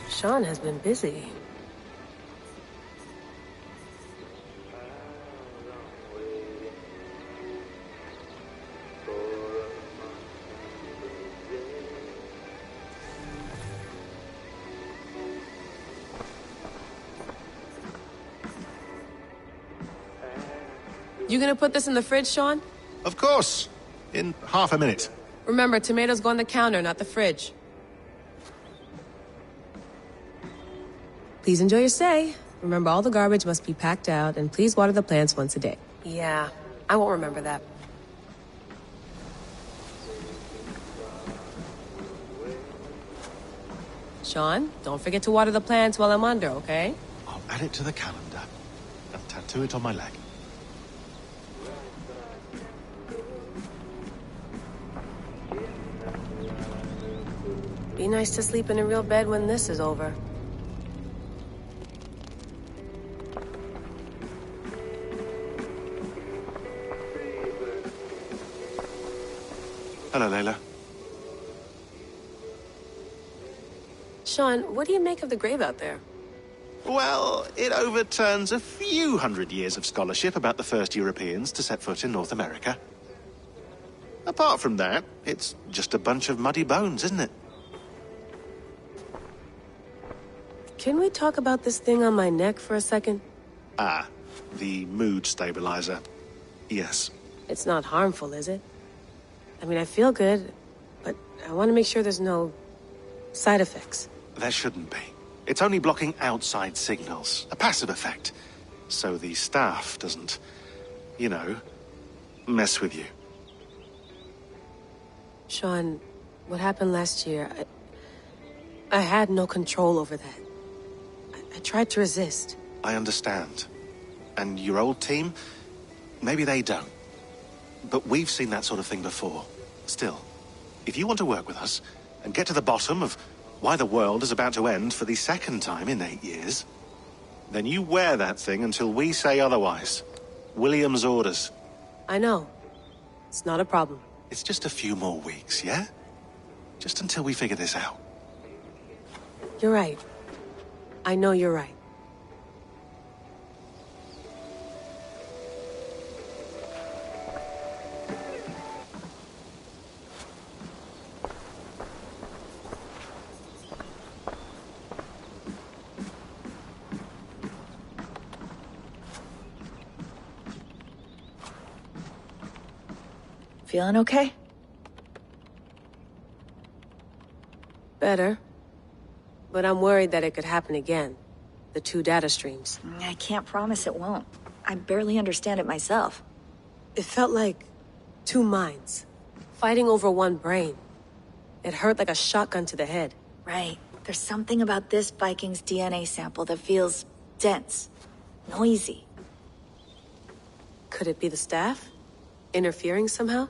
Sean has been busy. You gonna put this in the fridge, Sean? Of course. In half a minute. Remember, tomatoes go on the counter, not the fridge. Please enjoy your stay. Remember, all the garbage must be packed out, and please water the plants once a day. Yeah, I won't remember that. Sean, don't forget to water the plants while I'm under, okay? I'll add it to the calendar and tattoo it on my leg. Be nice to sleep in a real bed when this is over. Hello, Layla. Sean, what do you make of the grave out there? Well, it overturns a few hundred years of scholarship about the first Europeans to set foot in North America. Apart from that, it's just a bunch of muddy bones, isn't it? Can we talk about this thing on my neck for a second? Ah, the mood stabilizer. Yes. It's not harmful, is it? I mean, I feel good, but I want to make sure there's no side effects. There shouldn't be. It's only blocking outside signals, a passive effect. So the staff doesn't, you know, mess with you. Sean, what happened last year, I had no control over that. I tried to resist. I understand. And your old team, maybe they don't. But we've seen that sort of thing before. Still, if you want to work with us and get to the bottom of why the world is about to end for the second time in 8 years, then you wear that thing until we say otherwise. William's orders. I know. It's not a problem. It's just a few more weeks, yeah? Just until we figure this out. You're right. I know you're right. Feeling okay? Better. But I'm worried that it could happen again. The 2 data streams. I can't promise it won't. I barely understand it myself. It felt like 2 minds, fighting over 1 brain. It hurt like a shotgun to the head. Right. There's something about this Viking's DNA sample that feels dense, noisy. Could it be the staff? Interfering somehow?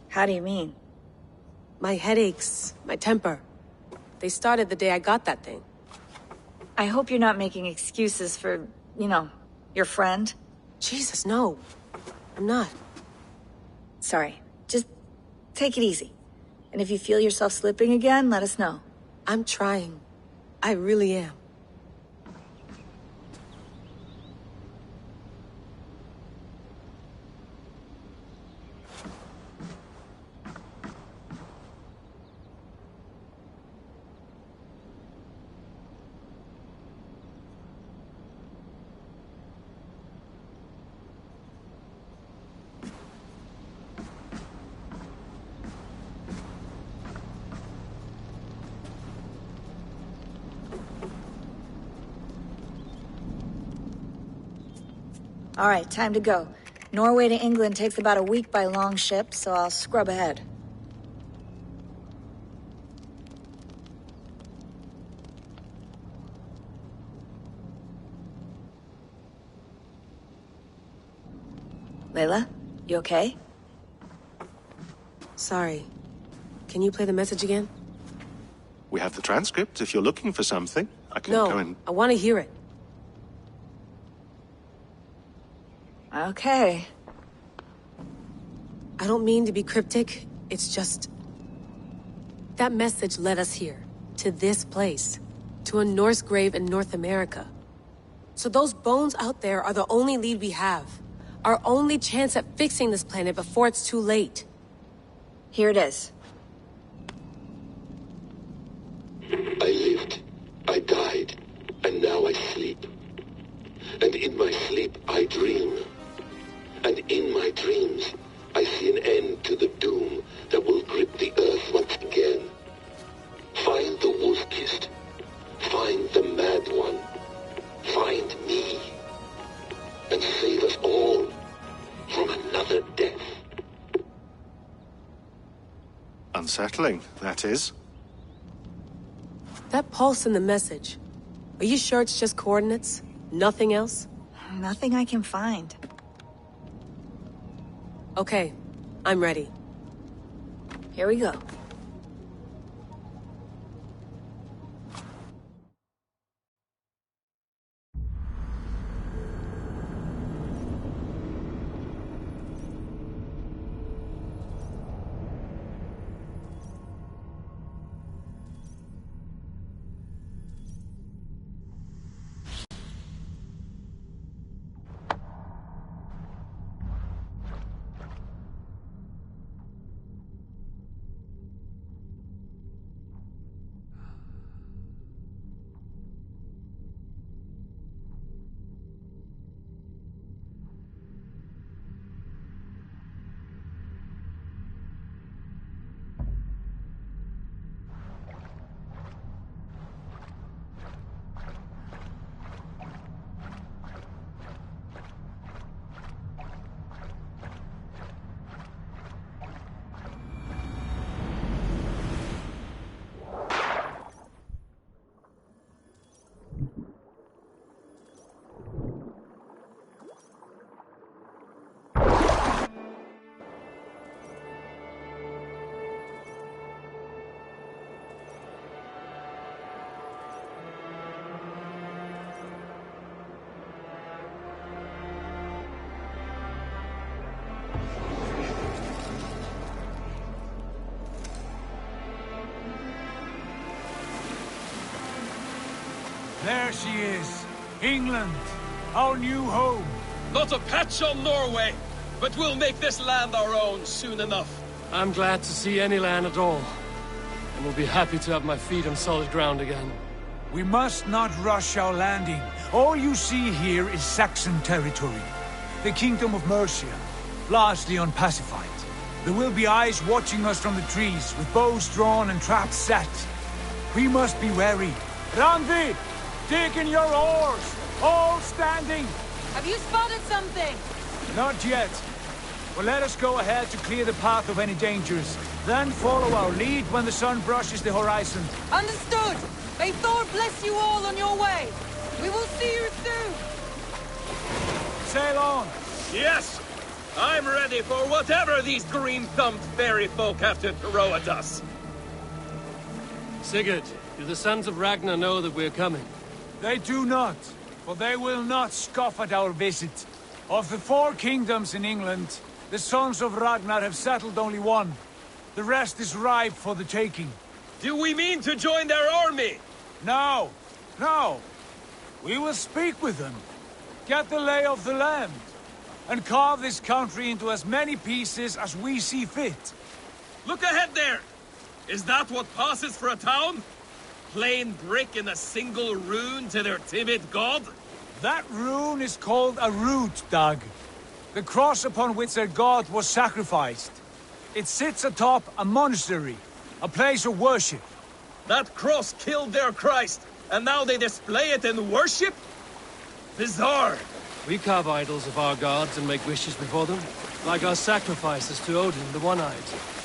How do you mean? My headaches, my temper. They started the day I got that thing. I hope you're not making excuses for, you know, your friend. Jesus, no. I'm not. Sorry. Just take it easy. And if you feel yourself slipping again, let us know. I'm trying. I really am. All right, time to go. Norway to England takes about a week by long ship, so I'll scrub ahead. Layla, you okay? Sorry. Can you play the message again? We have the transcript. If you're looking for something, I can go and... No, I want to hear it. Okay. I don't mean to be cryptic. It's just... that message led us here. To this place. To a Norse grave in North America. So those bones out there are the only lead we have. Our only chance at fixing this planet before it's too late. Here it is. I lived, I died, and now I sleep. And in my sleep I dream. And in my dreams, I see an end to the doom that will grip the earth once again. Find the wolf-kissed. Find the mad one. Find me. And save us all from another death. Unsettling, that is. That pulse in the message. Are you sure it's just coordinates? Nothing else? Nothing I can find. Okay, I'm ready. Here we go. There she is. England, our new home. Not a patch on Norway, but we'll make this land our own soon enough. I'm glad to see any land at all, and will be happy to have my feet on solid ground again. We must not rush our landing. All you see here is Saxon territory. The Kingdom of Mercia, largely unpacified. There will be eyes watching us from the trees, with bows drawn and traps set. We must be wary. Randvi! Dig in your oars! All standing! Have you spotted something? Not yet. Well, let us go ahead to clear the path of any dangers. Then follow our lead when the sun brushes the horizon. Understood! May Thor bless you all on your way! We will see you soon! Sail on! Yes! I'm ready for whatever these green-thumbed fairy folk have to throw at us. Sigurd, do the sons of Ragnar know that we're coming? They do not, for they will not scoff at our visit. Of the 4 kingdoms in England, the sons of Ragnar have settled only one. The rest is ripe for the taking. Do we mean to join their army? No, no. We will speak with them, get the lay of the land, and carve this country into as many pieces as we see fit. Look ahead there! Is that what passes for a town? Plain brick in a single rune to their timid god? That rune is called a root, Dag. The cross upon which their god was sacrificed. It sits atop a monastery, a place of worship. That cross killed their Christ, and now they display it in worship? Bizarre. We carve idols of our gods and make wishes before them, like our sacrifices to Odin, the One-Eyed.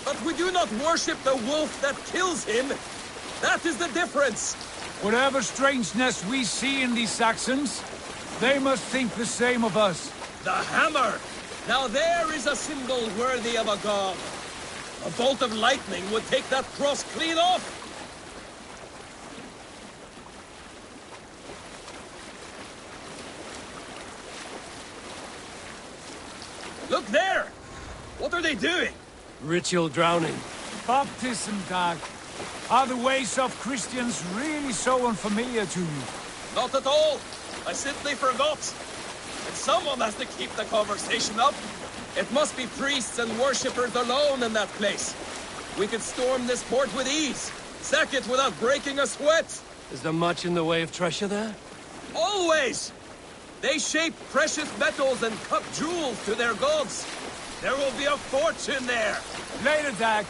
But we do not worship the wolf that kills him. That is the difference. Whatever strangeness we see in these Saxons, they must think the same of us. The hammer! Now there is a symbol worthy of a god. A bolt of lightning would take that cross clean off. Look there! What are they doing? Ritual drowning. Baptism, Dag. Are the ways of Christians really so unfamiliar to you? Not at all. I simply forgot. And someone has to keep the conversation up. It must be priests and worshippers alone in that place. We could storm this port with ease. Sack it without breaking a sweat. Is there much in the way of treasure there? Always! They shape precious metals and cut jewels to their gods. There will be a fortune there. Later, Dag.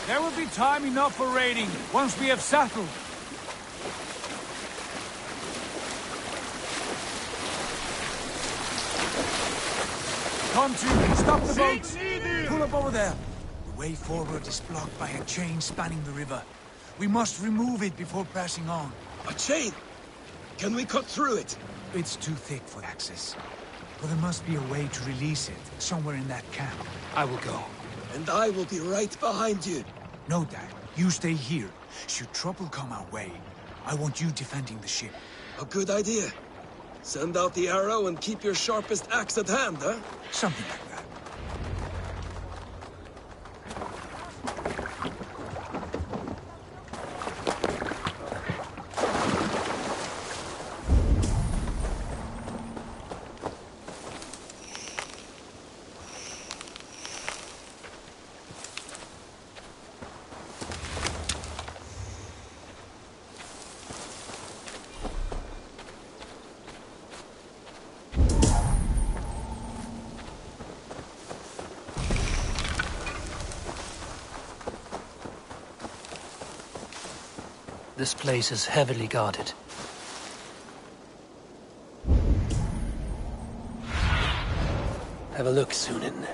There will be time enough for raiding once we have settled. Come to, stop the boats. Pull up over there. The way forward is blocked by a chain spanning the river. We must remove it before pressing on. A chain? Can we cut through it? It's too thick for access. But there must be a way to release it, somewhere in that camp. I will go. And I will be right behind you. No, Dad. You stay here. Should trouble come our way, I want you defending the ship. A good idea. Send out the arrow and keep your sharpest axe at hand, huh? Something like that. This place is heavily guarded. Have a look, Sunan.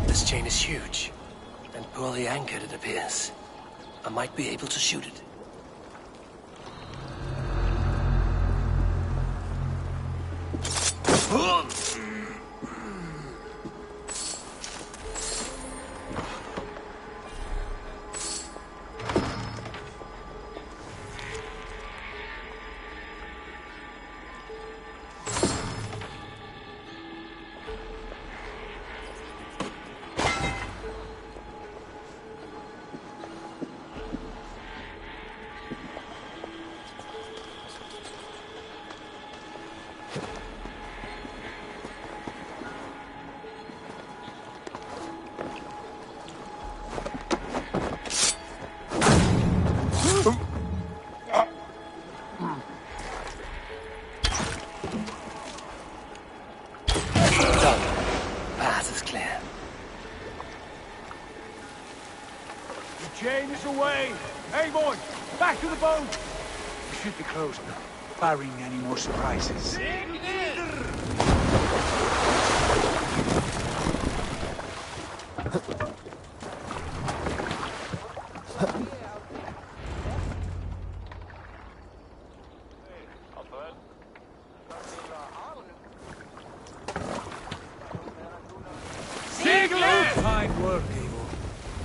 This chain is huge, and poorly anchored, it appears. I might be able to shoot it. Chain is away! Hey, boy! Back to the boat! We should be close now, barring any more surprises. Fine work, Abel.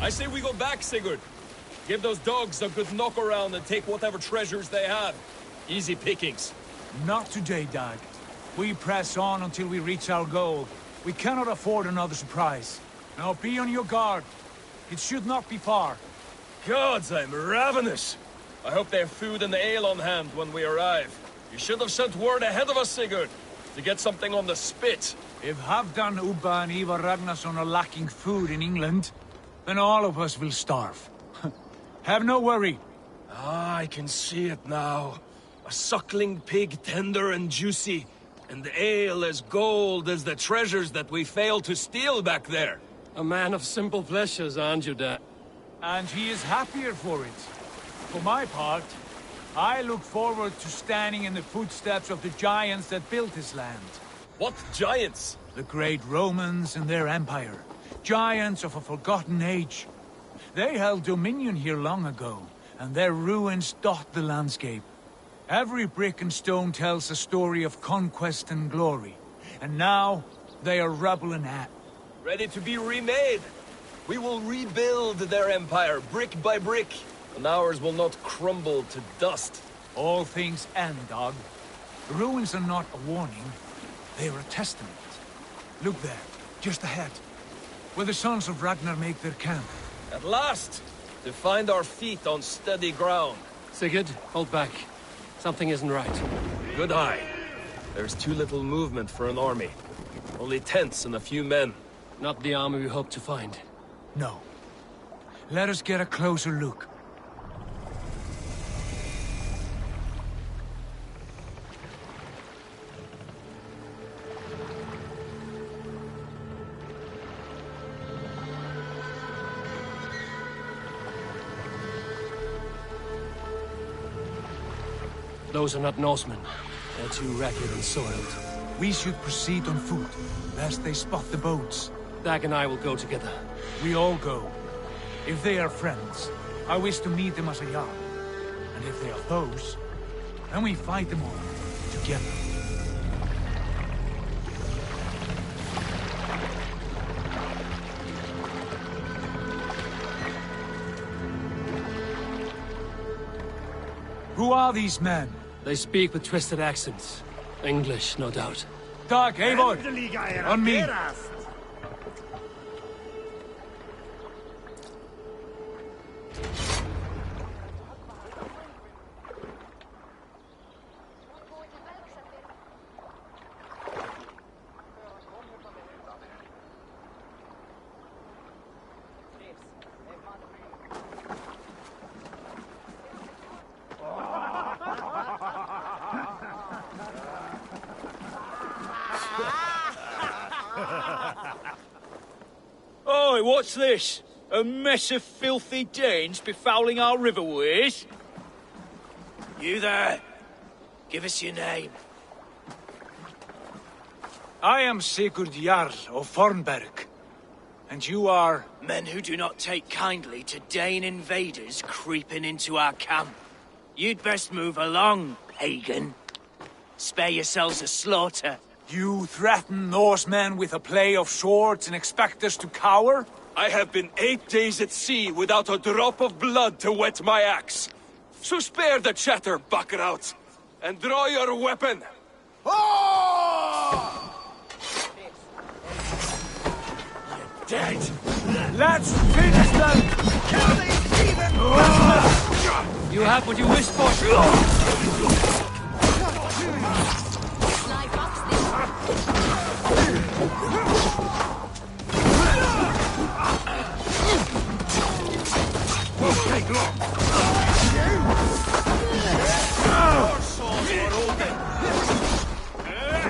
I say we go back, Sigurd. Give those dogs a good knock around and take whatever treasures they have. Easy pickings. Not today, Dag. We press on until we reach our goal. We cannot afford another surprise. Now be on your guard. It should not be far. Gods, I'm ravenous. I hope they have food and ale on hand when we arrive. You should have sent word ahead of us, Sigurd, to get something on the spit. If Halfdan, Ubba and Ivar Ragnarsson are lacking food in England, then all of us will starve. Have no worry. Ah, I can see it now. A suckling pig, tender and juicy, and the ale as gold as the treasures that we failed to steal back there. A man of simple pleasures, aren't you, Dad? And he is happier for it. For my part, I look forward to standing in the footsteps of the giants that built this land. What giants? The great Romans and their empire. Giants of a forgotten age. They held dominion here long ago, and their ruins dot the landscape. Every brick and stone tells a story of conquest and glory. And now, they are rubble and ash. Ready to be remade. We will rebuild their empire, brick by brick, and ours will not crumble to dust. All things end, dog. The ruins are not a warning, they are a testament. Look there, just ahead, where the sons of Ragnar make their camp. At last, to find our feet on steady ground. Sigurd, hold back. Something isn't right. Good eye. There's too little movement for an army. Only tents and a few men. Not the army we hope to find. No. Let us get a closer look. Those are not Norsemen. They're too ragged and soiled. We should proceed on foot, lest they spot the boats. Dag and I will go together. We all go. If they are friends, I wish to meet them as a yard. And if they are foes, then we fight them all, together. Who are these men? They speak with twisted accents. English, no doubt. Dag, Eivor! On me! Oi, what's this? A mess of filthy Danes befouling our riverways? You there. Give us your name. I am Sigurd Jarl of Fornberg. And you are... Men who do not take kindly to Dane invaders creeping into our camp. You'd best move along, pagan. Spare yourselves a slaughter. You threaten Norsemen with a play of swords and expect us to cower? I have been 8 days at sea without a drop of blood to wet my axe. So spare the chatter, Buckerout, and draw your weapon. Oh! You're dead. Let's finish them! Kill these heathen! You have what you wished for.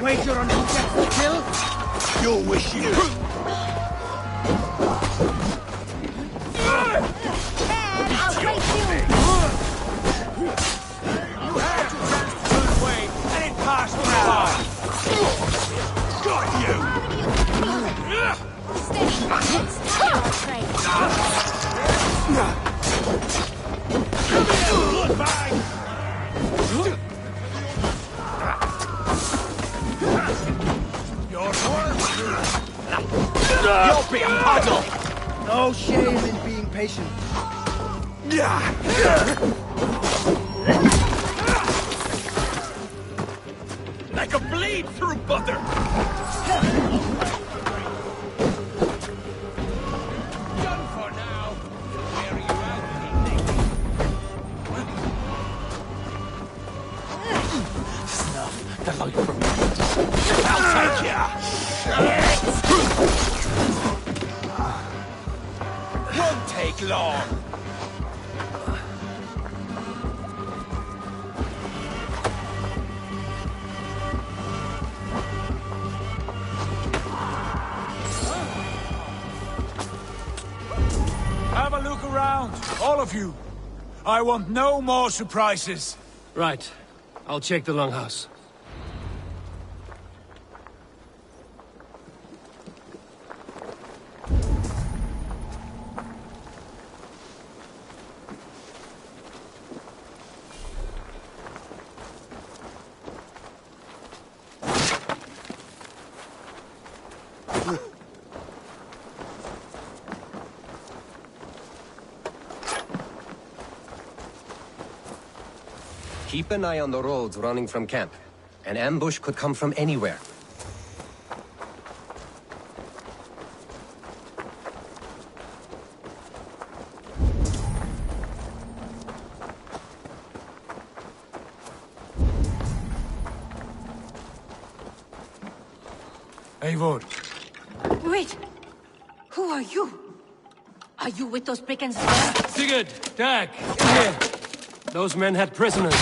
Wager on who gets the kill? You'll wish you. I'll take you. You had to turn way, and it passed me by. Got you! Steady, let's tie our train. Blood bag! You'll be a puddle! No shame in being patient. Like a blade through butter. Done for now. Where are you at? Take the light from me. I'll take ya! Won't take long. Have a look around, all of you. I want no more surprises. Right. I'll check the longhouse. Keep an eye on the roads running from camp. An ambush could come from anywhere. Eivor. Wait! Who are you? Are you with those brigands? Sigurd! Dag! Here! Those men had prisoners.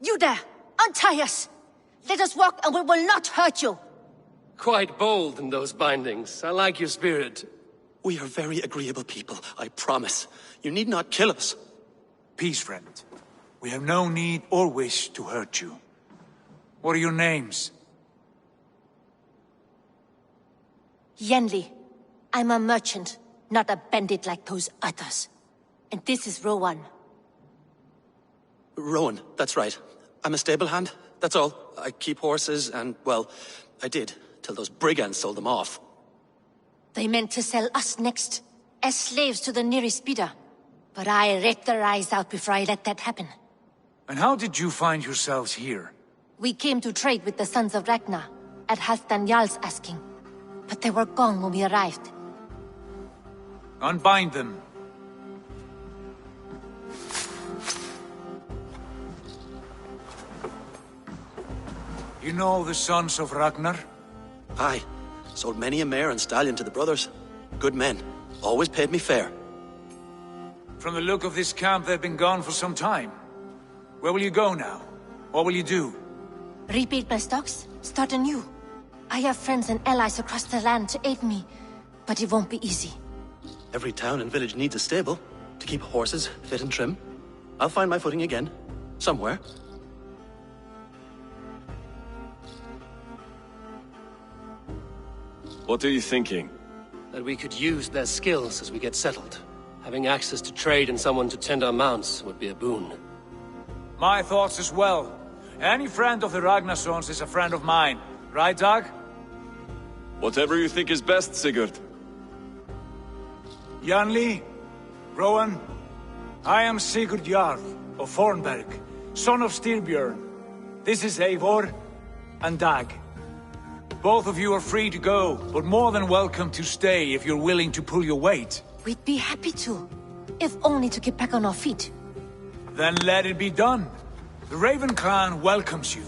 You there! Untie us! Let us walk and we will not hurt you! Quite bold in those bindings. I like your spirit. We are very agreeable people, I promise. You need not kill us. Peace, friend. We have no need or wish to hurt you. What are your names? Yenli. I'm a merchant, not a bandit like those others. And this is Rowan. Rowan, that's right. I'm a stable hand, that's all. I keep horses and, well, I did, till those brigands sold them off. They meant to sell us next, as slaves to the nearest bidder. But I ripped their eyes out before I let that happen. And how did you find yourselves here? We came to trade with the Sons of Ragnar, at Halfdan Jarl's asking. But they were gone when we arrived. Unbind them. You know the Sons of Ragnar? Aye. Sold many a mare and stallion to the brothers. Good men. Always paid me fair. From the look of this camp, they've been gone for some time. Where will you go now? What will you do? Rebuild my stocks, start anew. I have friends and allies across the land to aid me, but it won't be easy. Every town and village needs a stable to keep horses fit and trim. I'll find my footing again. Somewhere. What are you thinking? That we could use their skills as we get settled. Having access to trade and someone to tend our mounts would be a boon. My thoughts as well. Any friend of the Ragnarsons is a friend of mine. Right, Dag? Whatever you think is best, Sigurd. Janli, Rowan, I am Sigurd Jarl of Fornberg, son of Styrbjörn. This is Eivor and Dag. Both of you are free to go, but more than welcome to stay if you're willing to pull your weight. We'd be happy to, if only to get back on our feet. Then let it be done. The Raven Clan welcomes you.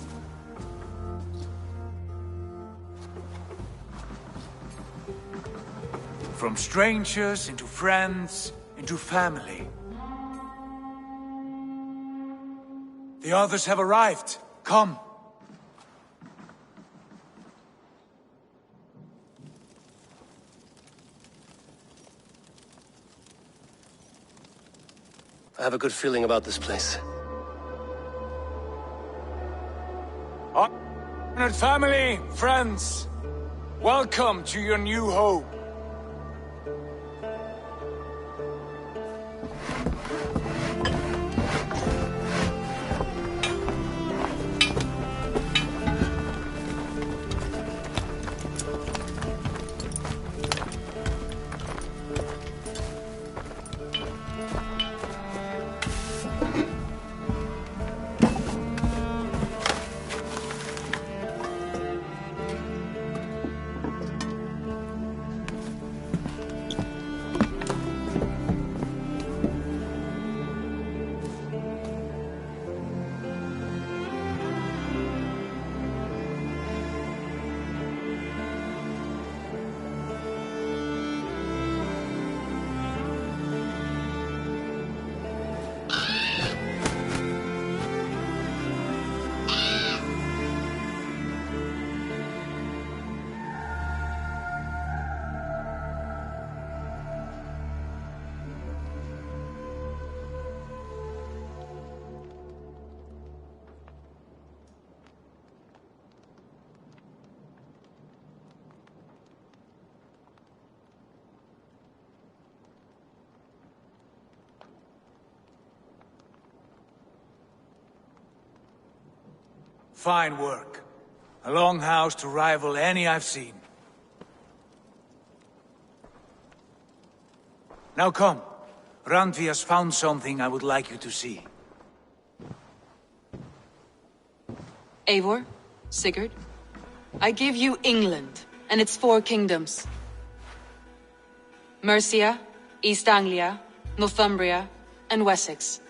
From strangers into friends, into family. The others have arrived. Come. I have a good feeling about this place. Honored family, friends, welcome to your new home. Fine work. A longhouse to rival any I've seen. Now come. Randvi has found something I would like you to see. Eivor, Sigurd, I give you England and its 4 kingdoms. Mercia, East Anglia, Northumbria, and Wessex.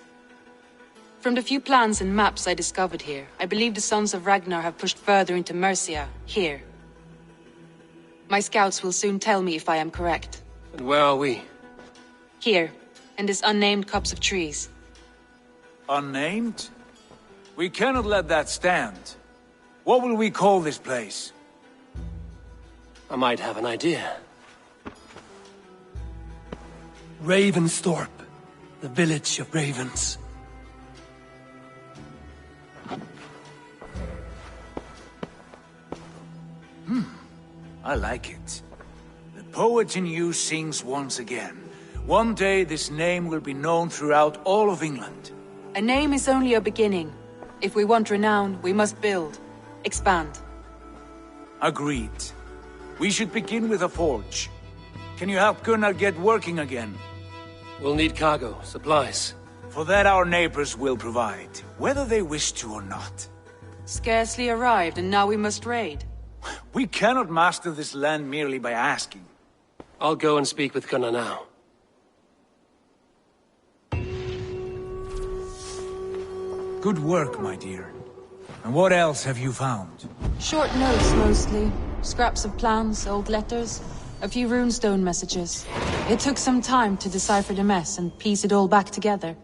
From the few plans and maps I discovered here, I believe the Sons of Ragnar have pushed further into Mercia, here. My scouts will soon tell me if I am correct. And where are we? Here, in this unnamed copse of trees. Unnamed? We cannot let that stand. What will we call this place? I might have an idea. Ravensthorpe, the village of ravens. I like it. The poet in you sings once again. One day this name will be known throughout all of England. A name is only a beginning. If we want renown, we must build. Expand. Agreed. We should begin with a forge. Can you help Gunnar get working again? We'll need cargo, supplies. For that our neighbors will provide, whether they wish to or not. Scarcely arrived, and now we must raid. We cannot master this land merely by asking. I'll go and speak with Gunnar now. Good work, my dear. And what else have you found? Short notes, mostly. Scraps of plans, old letters, a few runestone messages. It took some time to decipher the mess and piece it all back together.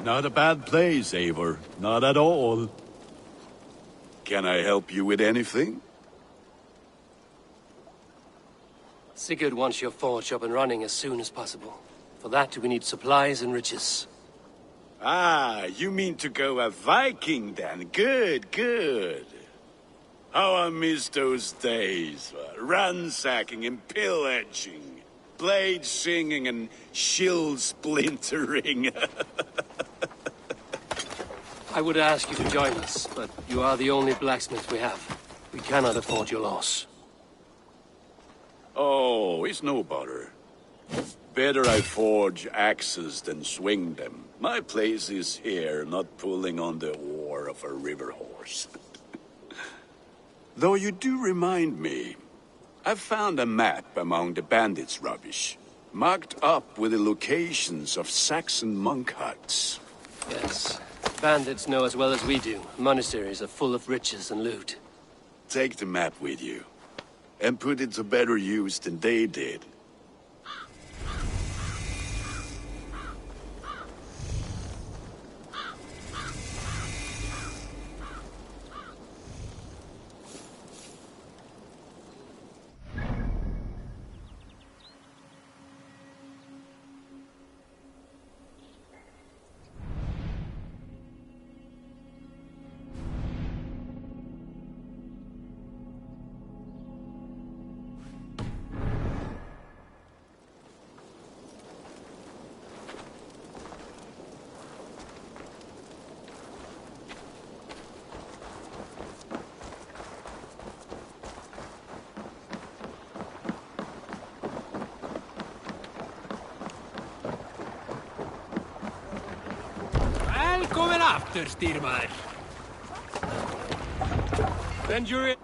Not a bad place, Eivor. Not at all. Can I help you with anything? Sigurd wants your forge up and running as soon as possible. For that, we need supplies and riches. Ah, you mean to go a Viking then? Good, good. How I miss those days. Ransacking and pillaging. Blade singing and shield splintering. I would ask you to join us, but you are the only blacksmith we have. We cannot afford your loss. Oh, it's no bother. Better I forge axes than swing them. My place is here, not pulling on the oar of a river horse. Though you do remind me, I found a map among the bandits' rubbish, marked up with the locations of Saxon monk huts. Yes. Bandits know as well as we do. Monasteries are full of riches and loot. Take the map with you, and put it to better use than they did. Velkomin aftur, stýrimaður. Bend your ear.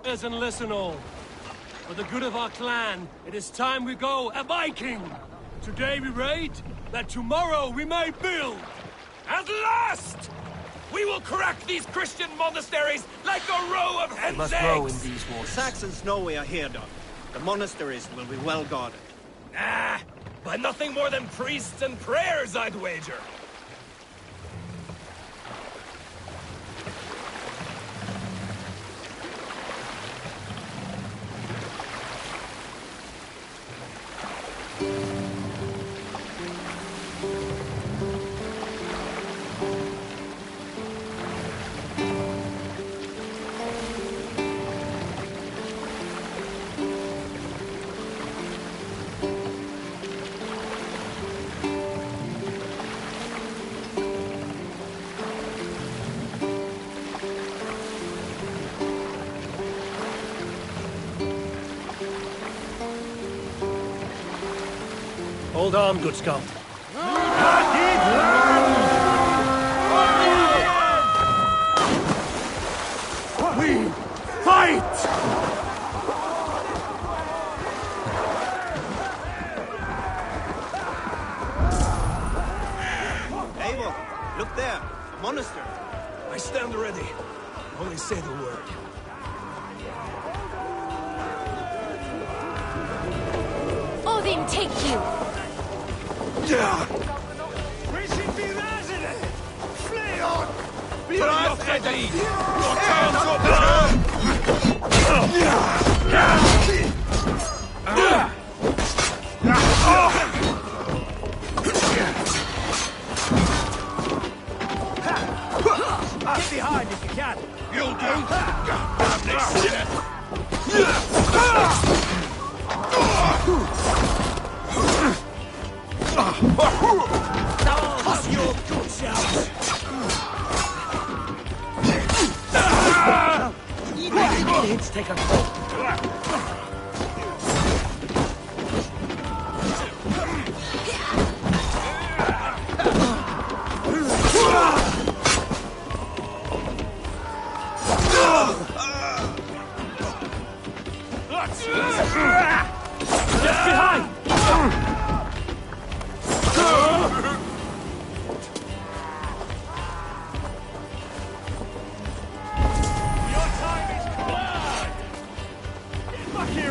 And listen all. For the good of our clan, it is time we go a Viking. Today we raid, that tomorrow we may build. At last! We will crack these Christian monasteries like a row of hen's must eggs! grow in these The waters. Saxons know we are here, Doc. The monasteries will be well guarded. Ah, by nothing more than priests and prayers, I'd wager. Hold on, good scout. We fight! Eivor, look there. A monastery. I stand ready. Only say the word. Odin take you! We should be resident! Flee on! Be ready! Your time's Get behind if you can! You'll do! Damn this shit! Your good shout! Let's take a call. Get behind! Your time is blood! Get back here!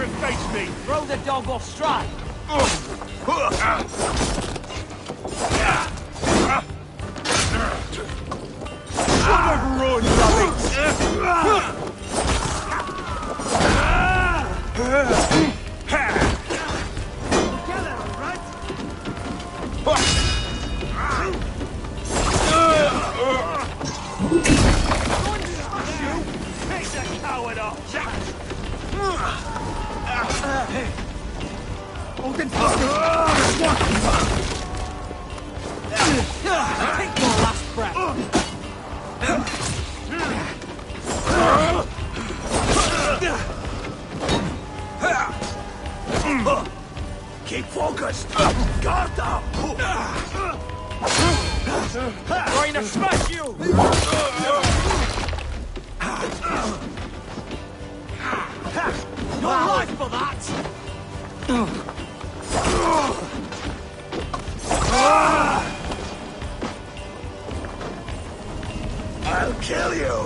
Take your last breath. Keep focused! Guard up! Going to smash you! Your life for that! I'll kill you!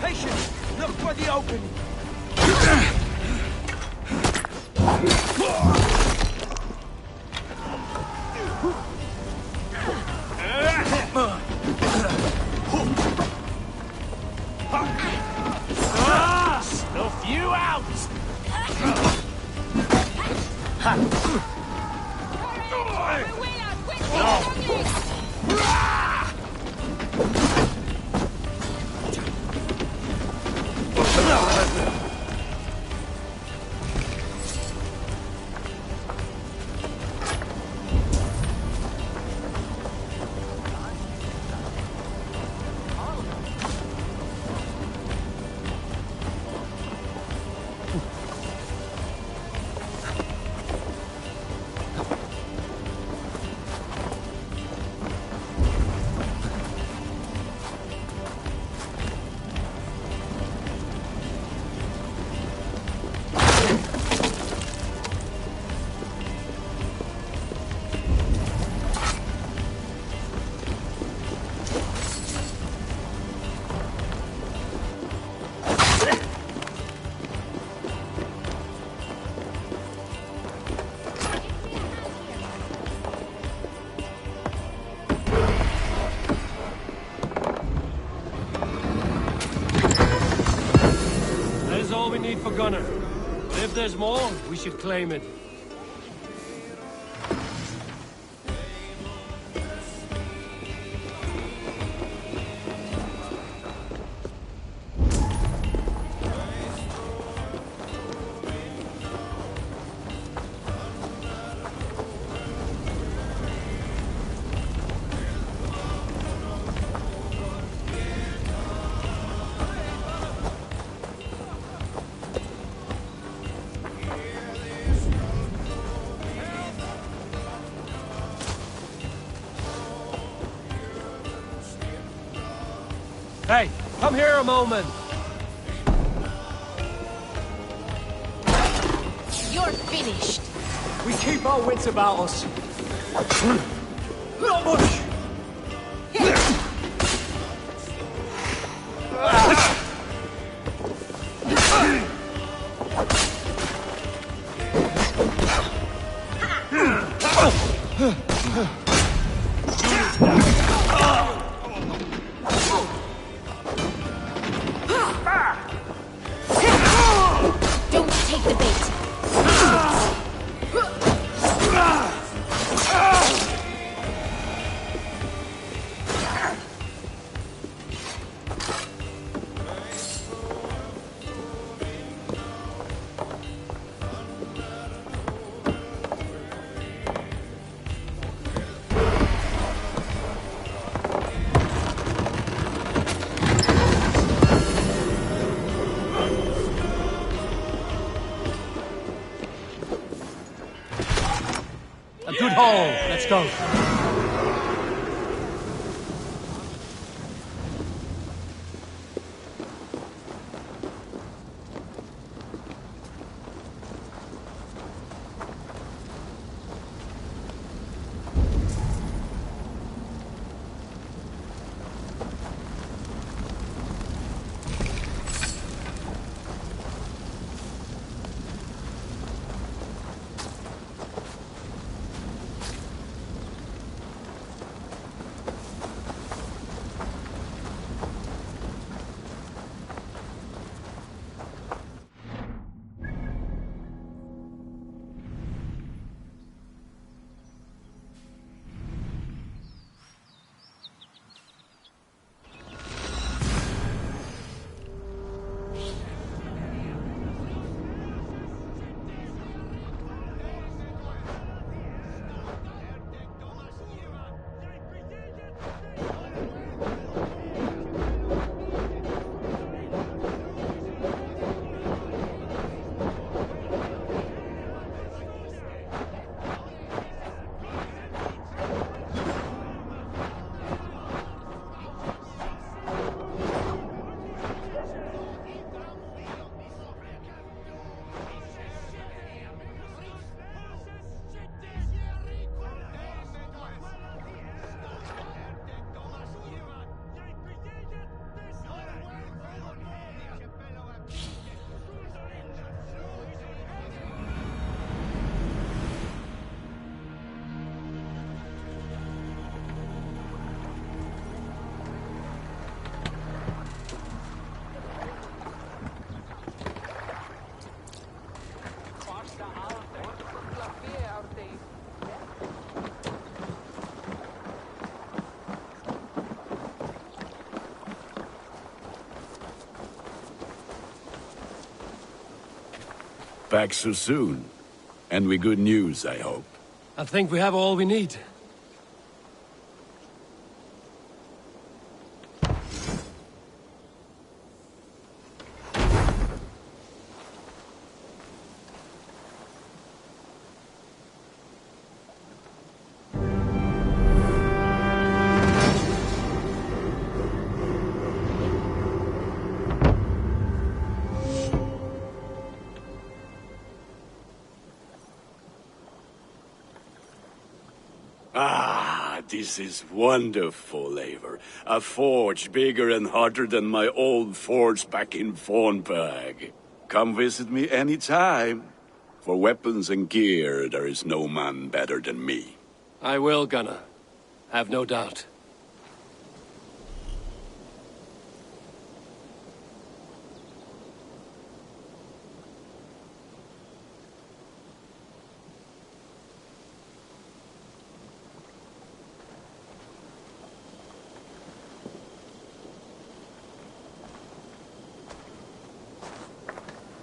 Patience! Look for the opening! Snuff you out! For Gunner. But if there's more, we should claim it. Hey, come here a moment. You're finished. We keep our wits about us. Not much. Don't take the bait. A good haul. Let's go. back so soon. And with good news, I hope. I think we have all we need. This is wonderful, Eivor. A forge bigger and hotter than my old forge back in Fornberg. Come visit me any time. For weapons and gear, there is no man better than me. I will, Gunnar. Have no doubt.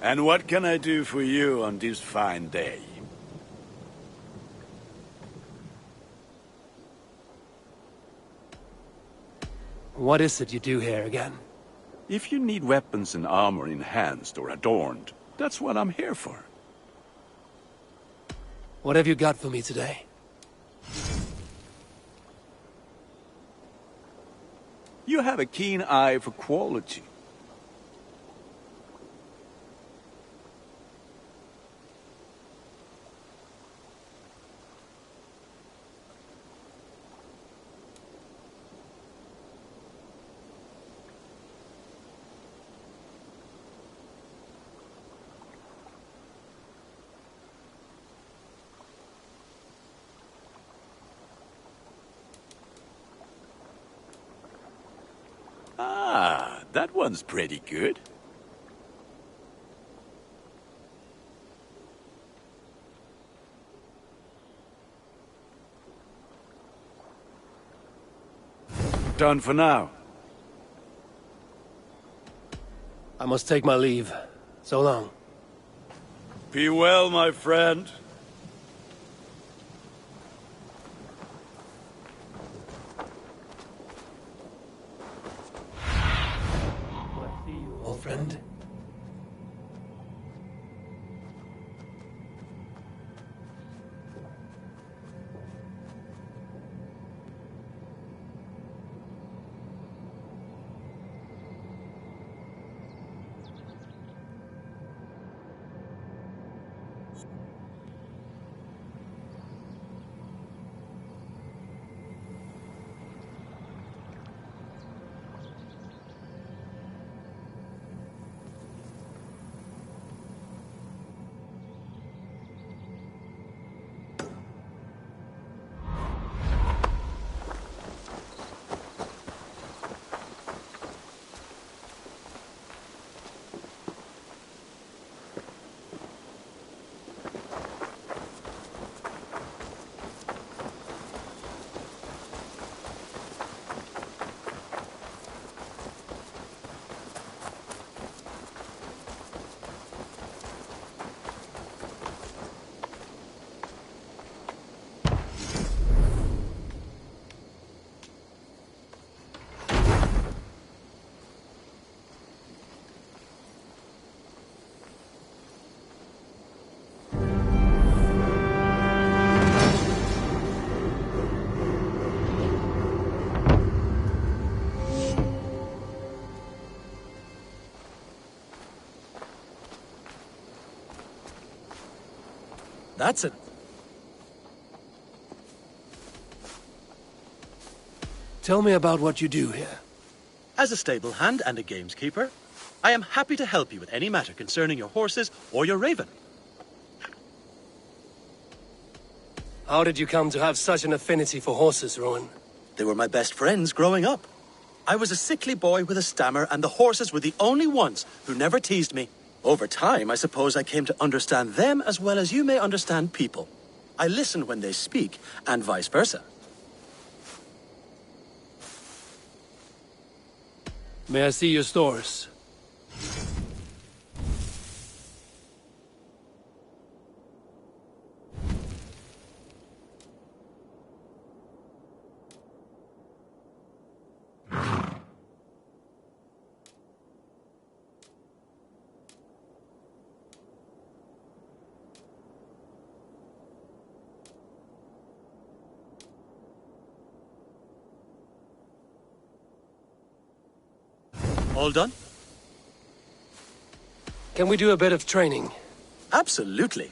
And what can I do for you on this fine day? What is it you do here again? If you need weapons and armor enhanced or adorned, that's what I'm here for. What have you got for me today? You have a keen eye for quality. That one's pretty good. Done for now. I must take my leave. So long. Be well, my friend. Old friend. That's it. Tell me about what you do here. As a stable hand and a gameskeeper, I am happy to help you with any matter concerning your horses or your raven. How did you come to have such an affinity for horses, Rowan? They were my best friends growing up. I was a sickly boy with a stammer, and the horses were the only ones who never teased me. Over time, I suppose I came to understand them as well as you may understand people. I listen when they speak, and vice versa. May I see your stores? All done? Can we do a bit of training? Absolutely.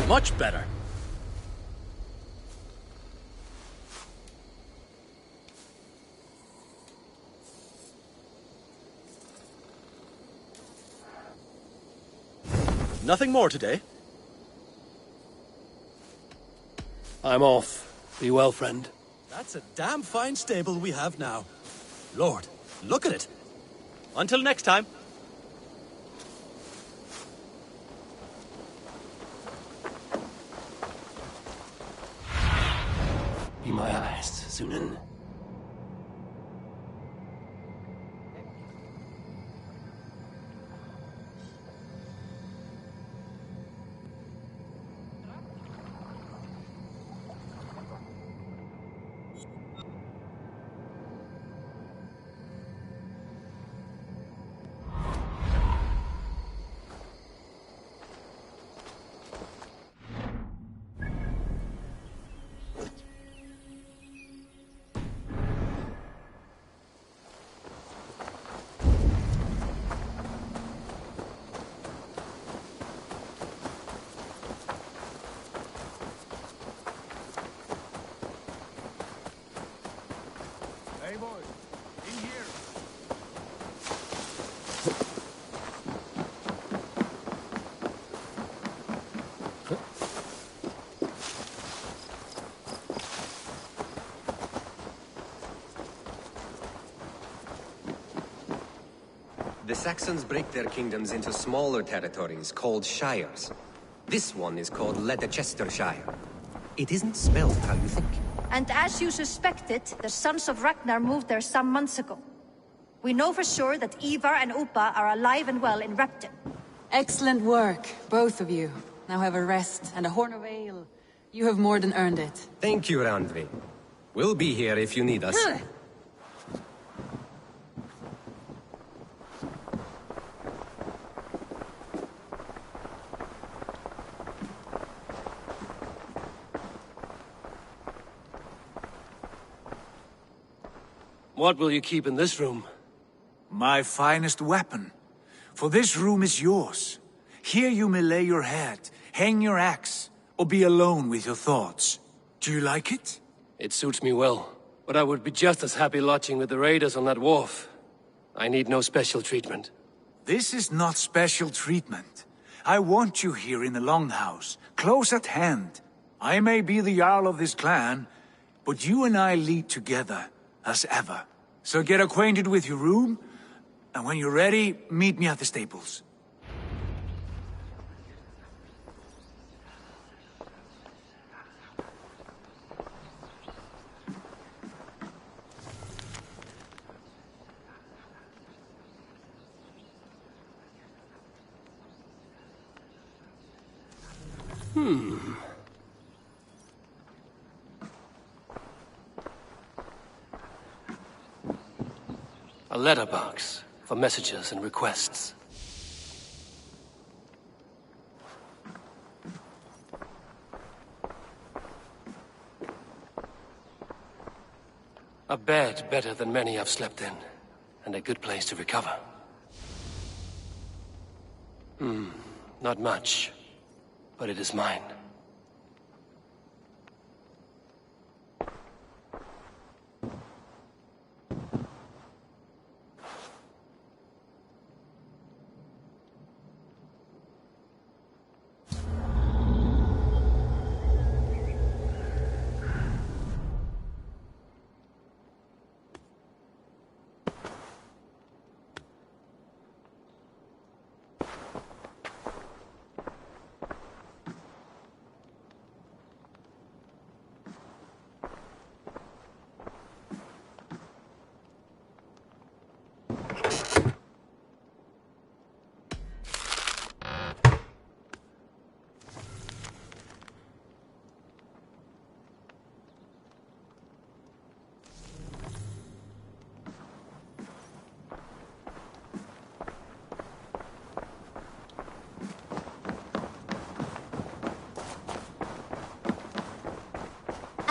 Much better. Nothing more today? I'm off. Be well, friend. That's a damn fine stable we have now. Lord, look at it. Until next time. Be my eyes, Sunan. Hey boys, in here. The Saxons break their kingdoms into smaller territories called shires. This one is called Leicestershire. It isn't spelled how you think. And as you suspected, the Sons of Ragnar moved there some months ago. We know for sure that Ivar and Upa are alive and well in Repton. Excellent work, both of you. Now have a rest and a horn of ale. You have more than earned it. Thank you, Randvi. We'll be here if you need us. What will you keep in this room? My finest weapon. For this room is yours. Here you may lay your head, hang your axe, or be alone with your thoughts. Do you like it? It suits me well, but I would be just as happy lodging with the raiders on that wharf. I need no special treatment. This is not special treatment. I want you here in the Longhouse, close at hand. I may be the Jarl of this clan, but you and I lead together, as ever. So get acquainted with your room, and when you're ready, meet me at the stables. A letterbox for messages and requests. A bed better than many I've slept in, and a good place to recover. Not much, but it is mine.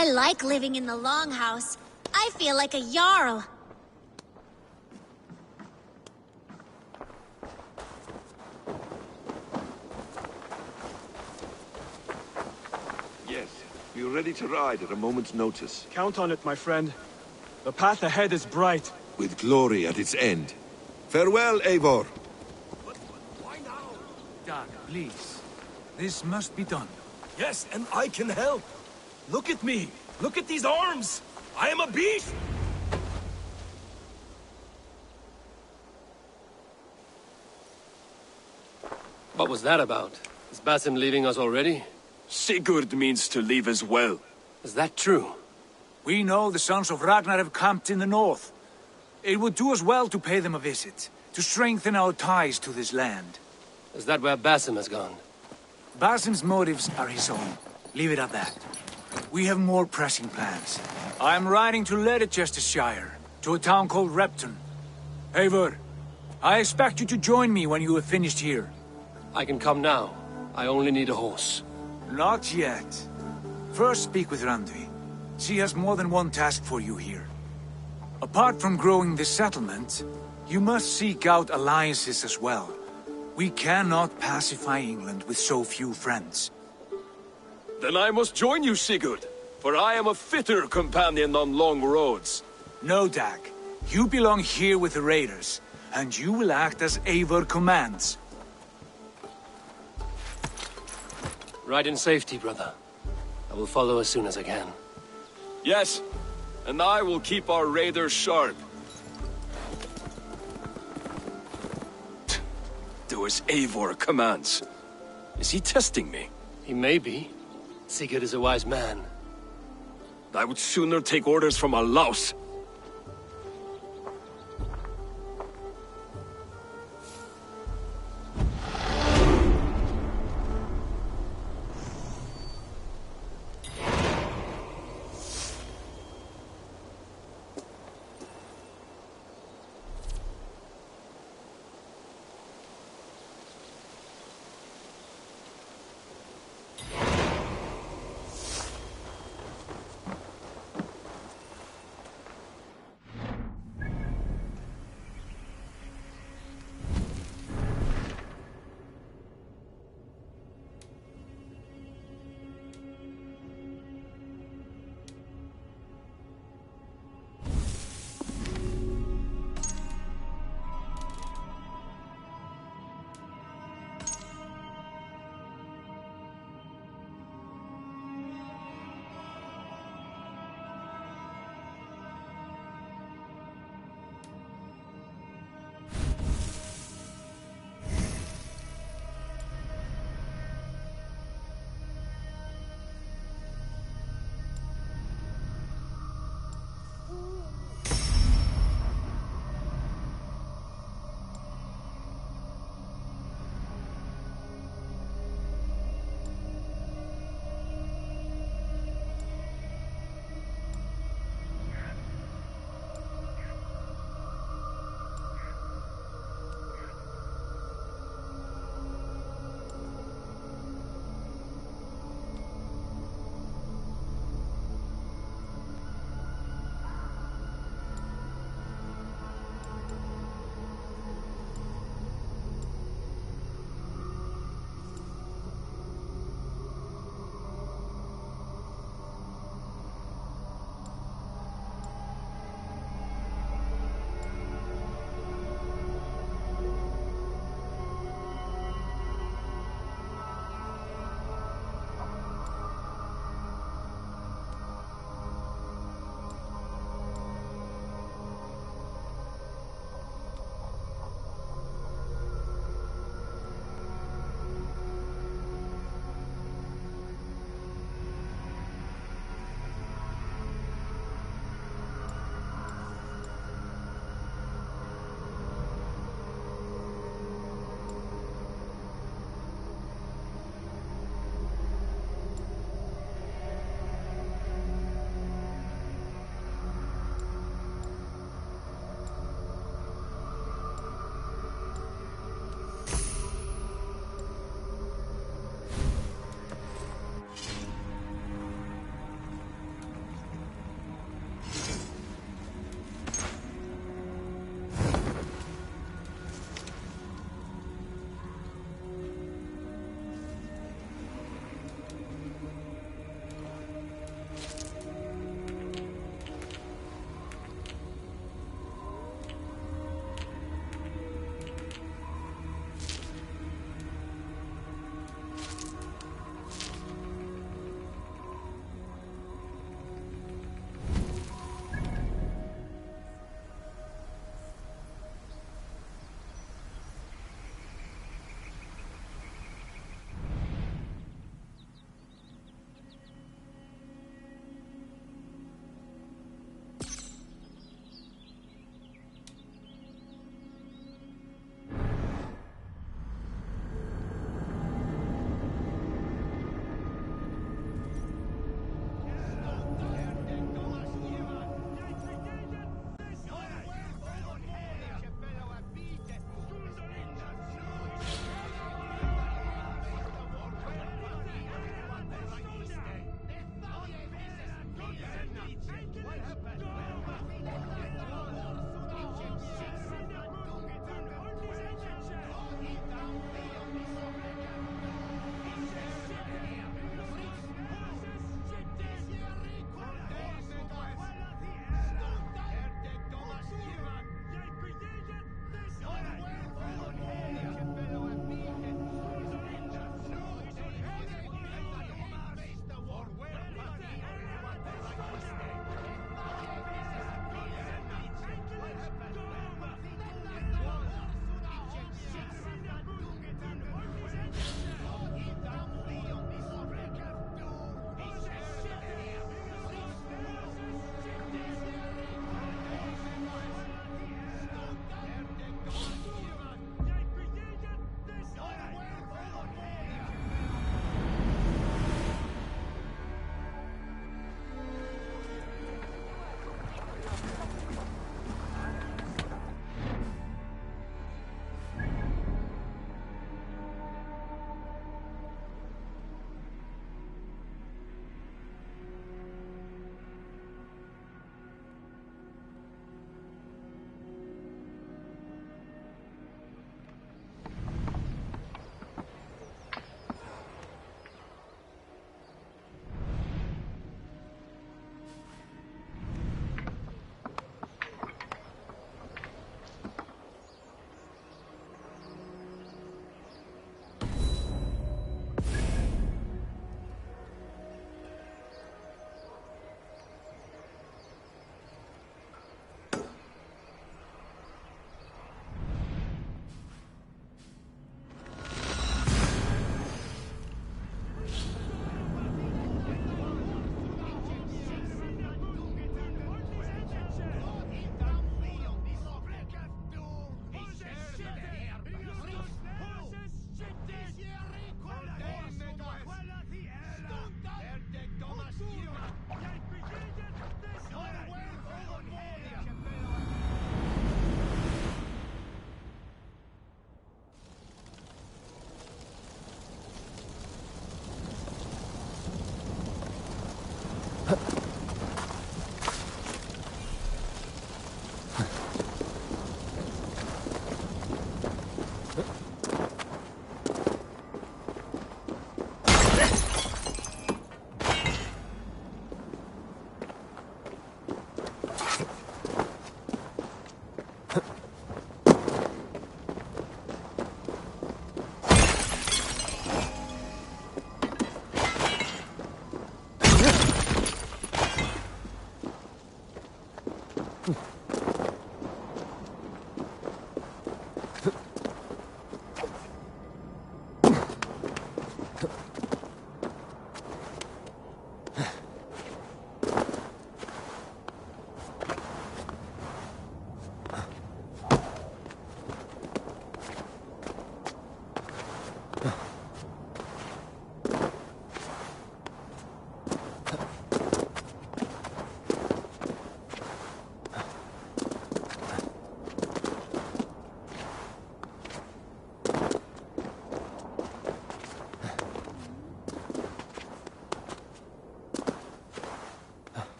I like living in the Longhouse. I feel like a Jarl. Yes, we're ready to ride at a moment's notice. Count on it, my friend. The path ahead is bright. With glory at its end. Farewell, Eivor. Dag, please. This must be done. Yes, and I can help. Look at me. Look at these arms. I am a beast. What was that about? Is Basim leaving us already? Sigurd means to leave as well. Is that true? We know the sons of Ragnar have camped in the north. It would do us well to pay them a visit, to strengthen our ties to this land. Is that where Basim has gone? Basim's motives are his own. Leave it at that. We have more pressing plans. I am riding to Leicestershire, to a town called Repton. Eivor, I expect you to join me when you have finished here. I can come now. I only need a horse. Not yet. First speak with Randvi. She has more than one task for you here. Apart from growing this settlement, you must seek out alliances as well. We cannot pacify England with so few friends. Then I must join you, Sigurd, for I am a fitter companion on long roads. No, Dag. You belong here with the raiders, and you will act as Eivor commands. Ride in safety, brother. I will follow as soon as I can. Yes, and I will keep our raiders sharp. Do as Eivor commands. Is he testing me? He may be. Sigurd is a wise man. I would sooner take orders from a louse.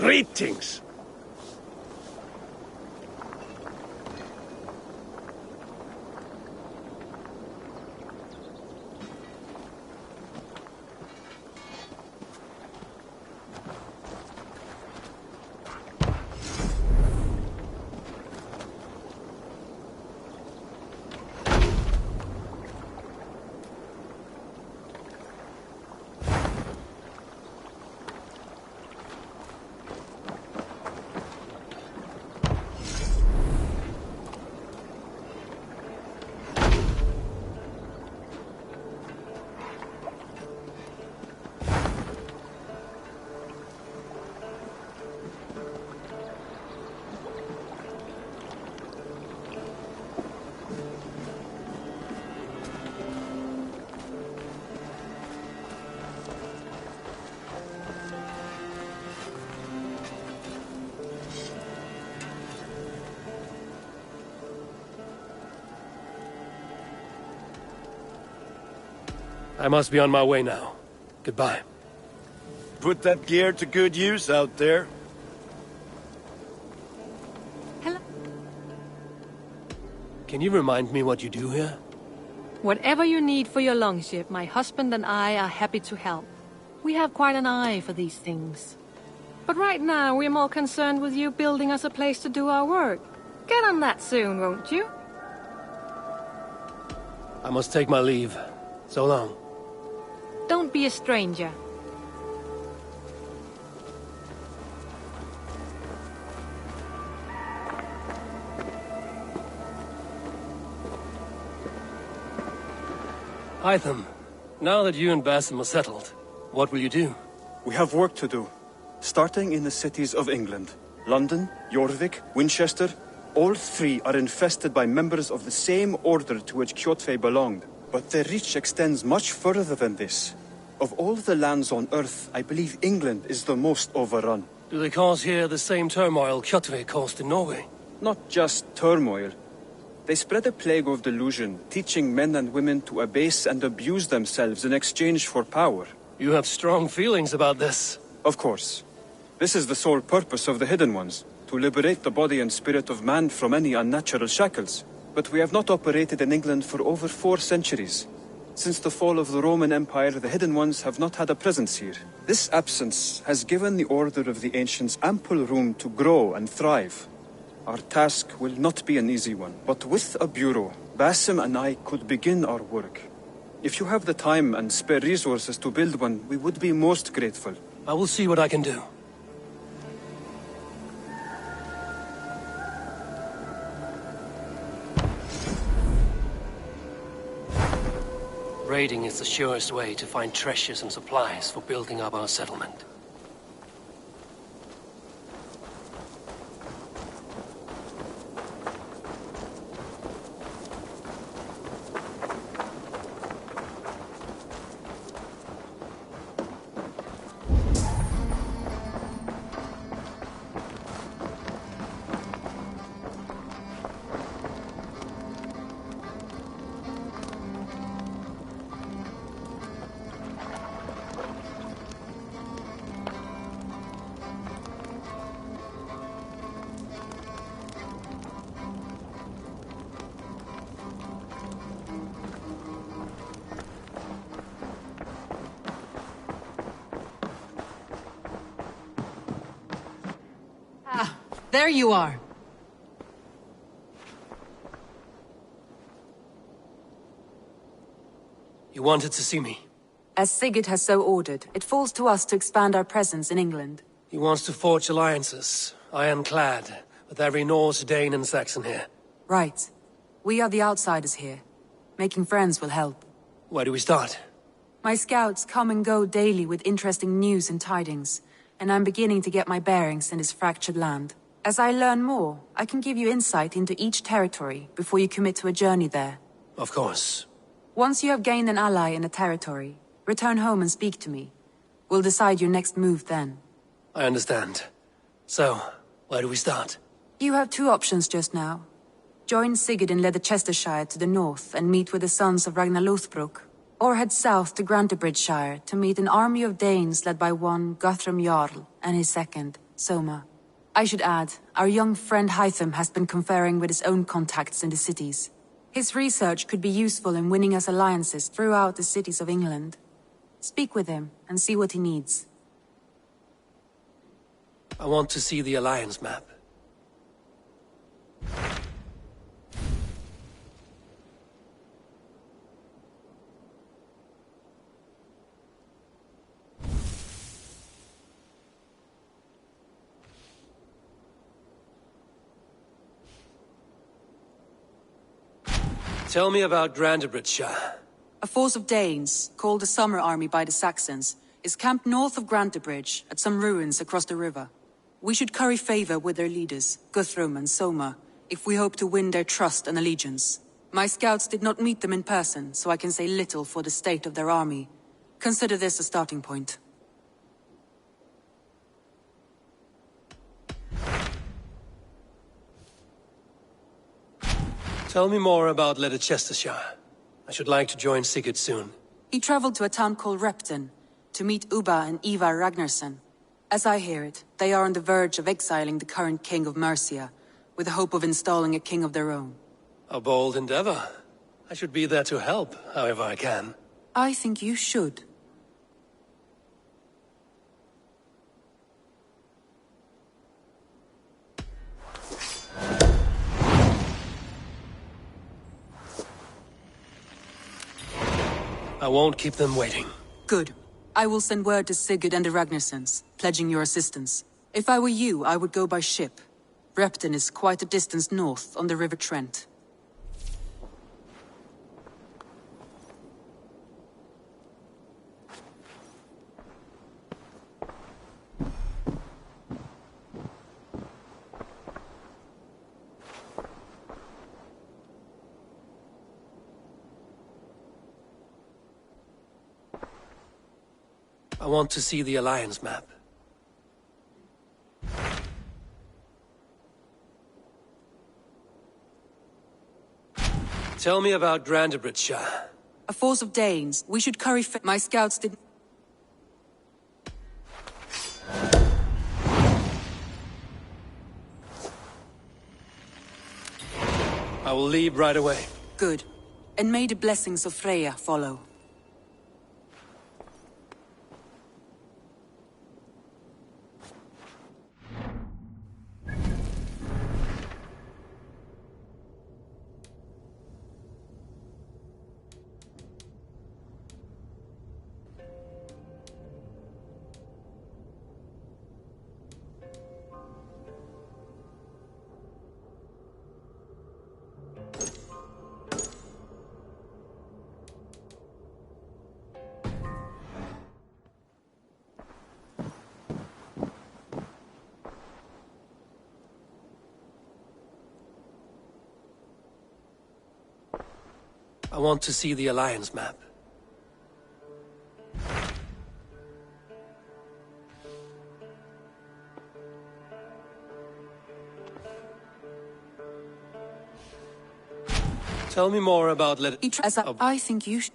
Greetings. I must be on my way now. Goodbye. Put that gear to good use out there. Hello. Can you remind me what you do here? Whatever you need for your longship, my husband and I are happy to help. We have quite an eye for these things. But right now, we're more concerned with you building us a place to do our work. Get on that soon, won't you? I must take my leave. So long. Don't be a stranger. Hytham, now that you and Basim are settled, what will you do? We have work to do. Starting in the cities of England. London, Jorvik, Winchester, all three are infested by members of the same order to which Kjotve belonged. But their reach extends much further than this. Of all the lands on Earth, I believe England is the most overrun. Do they cause here the same turmoil Kjotve caused in Norway? Not just turmoil. They spread a plague of delusion, teaching men and women to abase and abuse themselves in exchange for power. You have strong feelings about this. Of course. This is the sole purpose of the Hidden Ones, to liberate the body and spirit of man from any unnatural shackles. But we have not operated in England for over 4 centuries. Since the fall of the Roman Empire, the Hidden Ones have not had a presence here. This absence has given the Order of the Ancients ample room to grow and thrive. Our task will not be an easy one, but with a bureau, Basim and I could begin our work. If you have the time and spare resources to build one, we would be most grateful. I will see what I can do. Raiding is the surest way to find treasures and supplies for building up our settlement. There you are. You wanted to see me? As Sigurd has so ordered, it falls to us to expand our presence in England. He wants to forge alliances, ironclad, with every Norse, Dane and Saxon here. Right. We are the outsiders here. Making friends will help. Where do we start? My scouts come and go daily with interesting news and tidings, and I'm beginning to get my bearings in this fractured land. As I learn more, I can give you insight into each territory before you commit to a journey there. Of course. Once you have gained an ally in a territory, return home and speak to me. We'll decide your next move then. I understand. So, where do we start? You have 2 options just now. Join Sigurd in Leicestershire to the north and meet with the sons of Ragnar Lothbrok, or head south to Grantebridgeshire to meet an army of Danes led by one Guthrum Jarl and his second, Soma. I should add, our young friend Hytham has been conferring with his own contacts in the cities. His research could be useful in winning us alliances throughout the cities of England. Speak with him and see what he needs. I want to see the Alliance map. Tell me about Grantebridgeshire. A force of Danes, called the Summer Army by the Saxons, is camped north of Grantebridge at some ruins across the river. We should curry favor with their leaders, Guthrum and Soma, if we hope to win their trust and allegiance. My scouts did not meet them in person, so I can say little for the state of their army. Consider this a starting point. Tell me more about Leicestershire. I should like to join Sigurd soon. He traveled to a town called Repton to meet Ubba and Ivar Ragnarsson. As I hear it, they are on the verge of exiling the current king of Mercia, with the hope of installing a king of their own. A bold endeavor. I should be there to help, however I can. I think you should. I won't keep them waiting. Good. I will send word to Sigurd and the Ragnarssons, pledging your assistance. If I were you, I would go by ship. Repton is quite a distance north on the River Trent. I want to see the Alliance map. Tell me about Grantebridgeshire. A force of Danes. We should curry my scouts did... I will leave right away. Good. And may the blessings of Freya follow. I want to see the Alliance map. Tell me more about I think you should...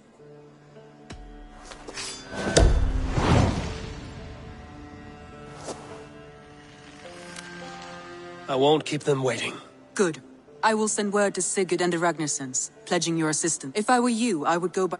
I won't keep them waiting. Good. I will send word to Sigurd and the Ragnarssons, pledging your assistance. If I were you, I would go by...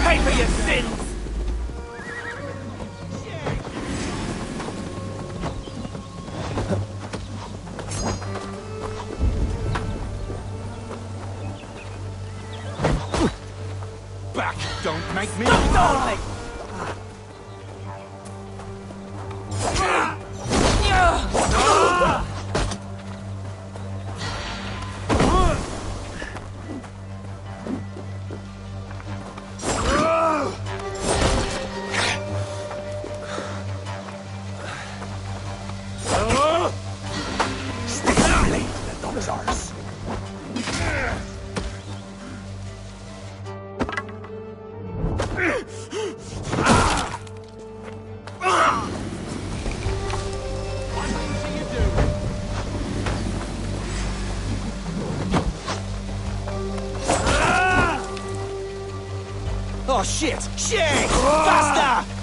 Pay for your sins! Back! Don't make me... Stop stalling! Oh shit! Shit! Faster!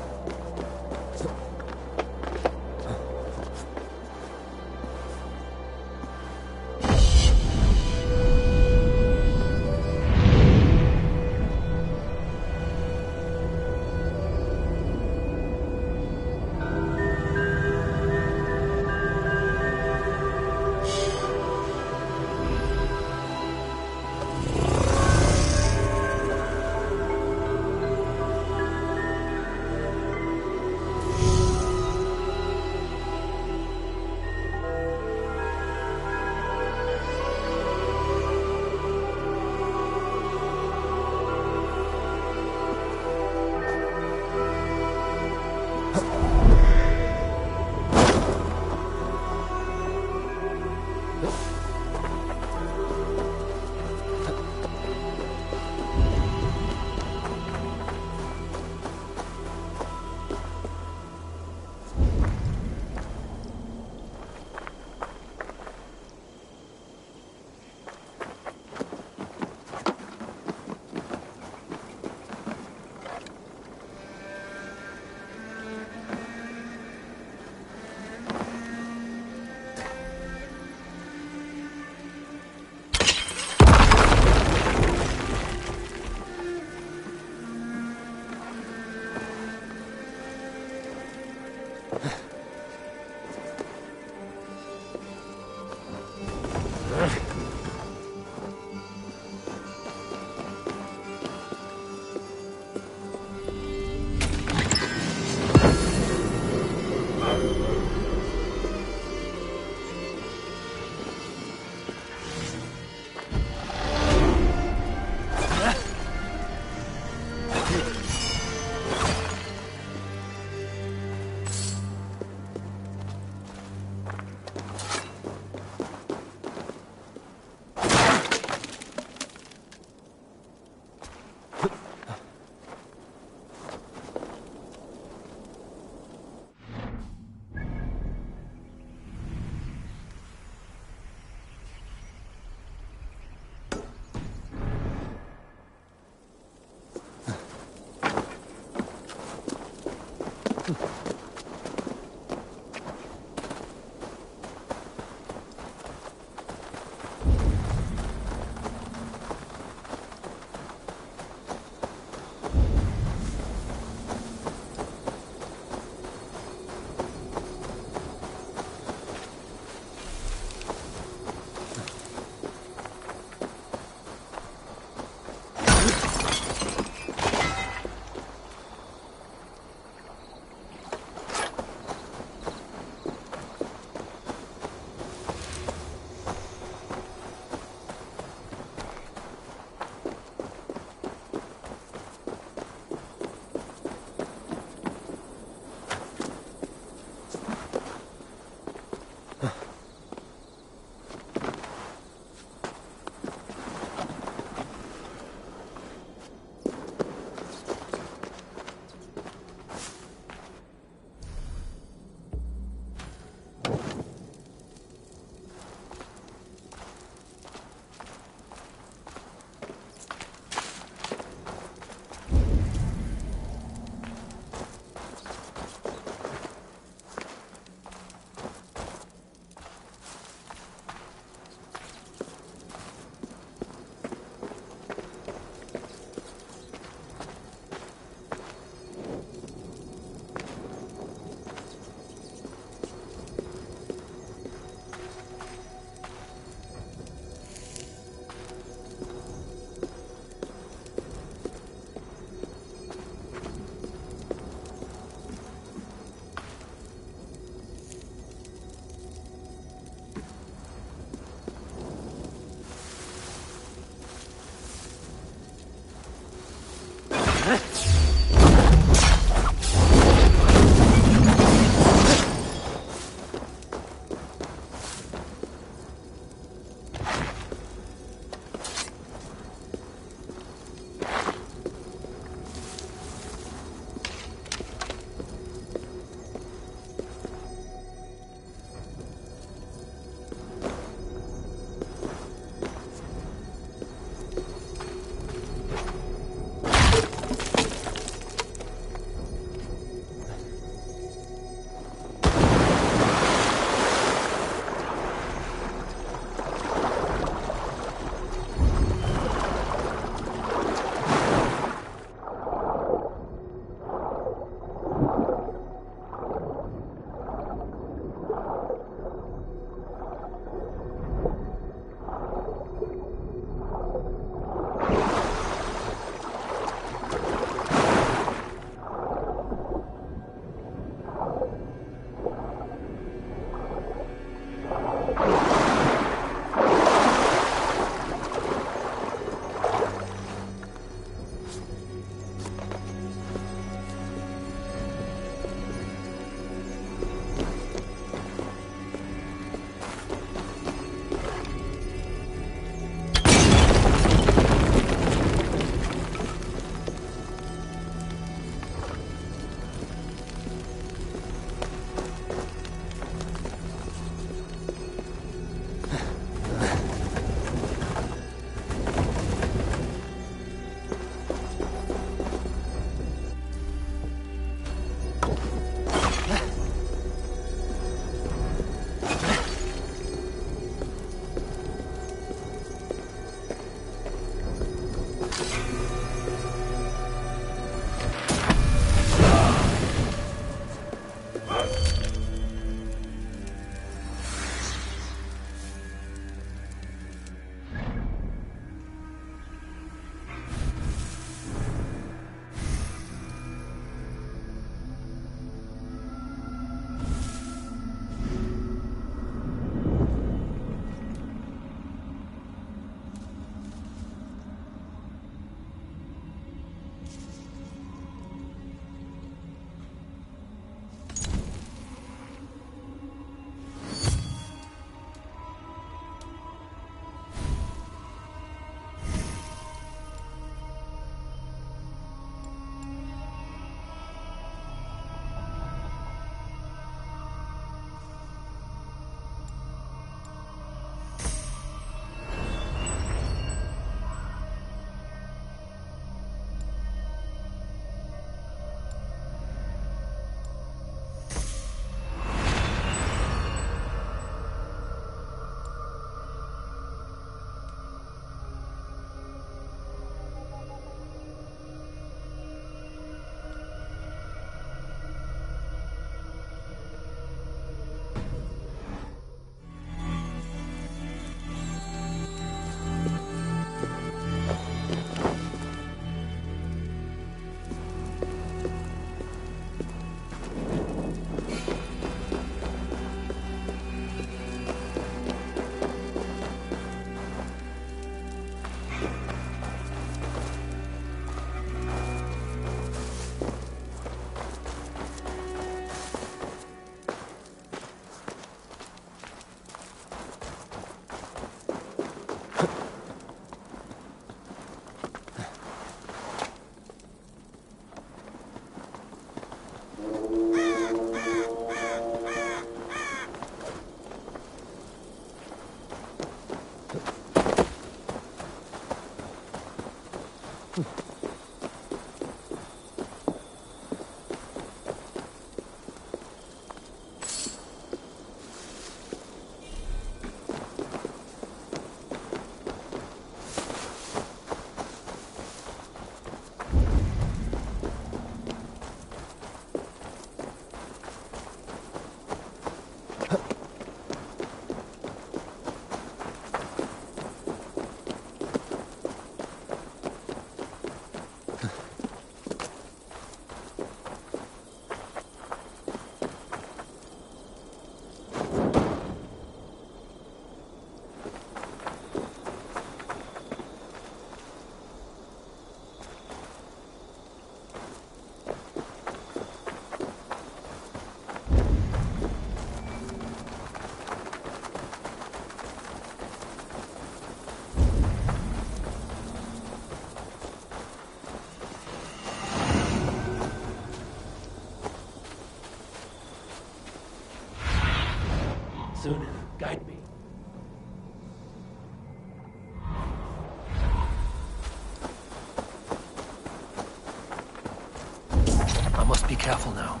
must be careful now.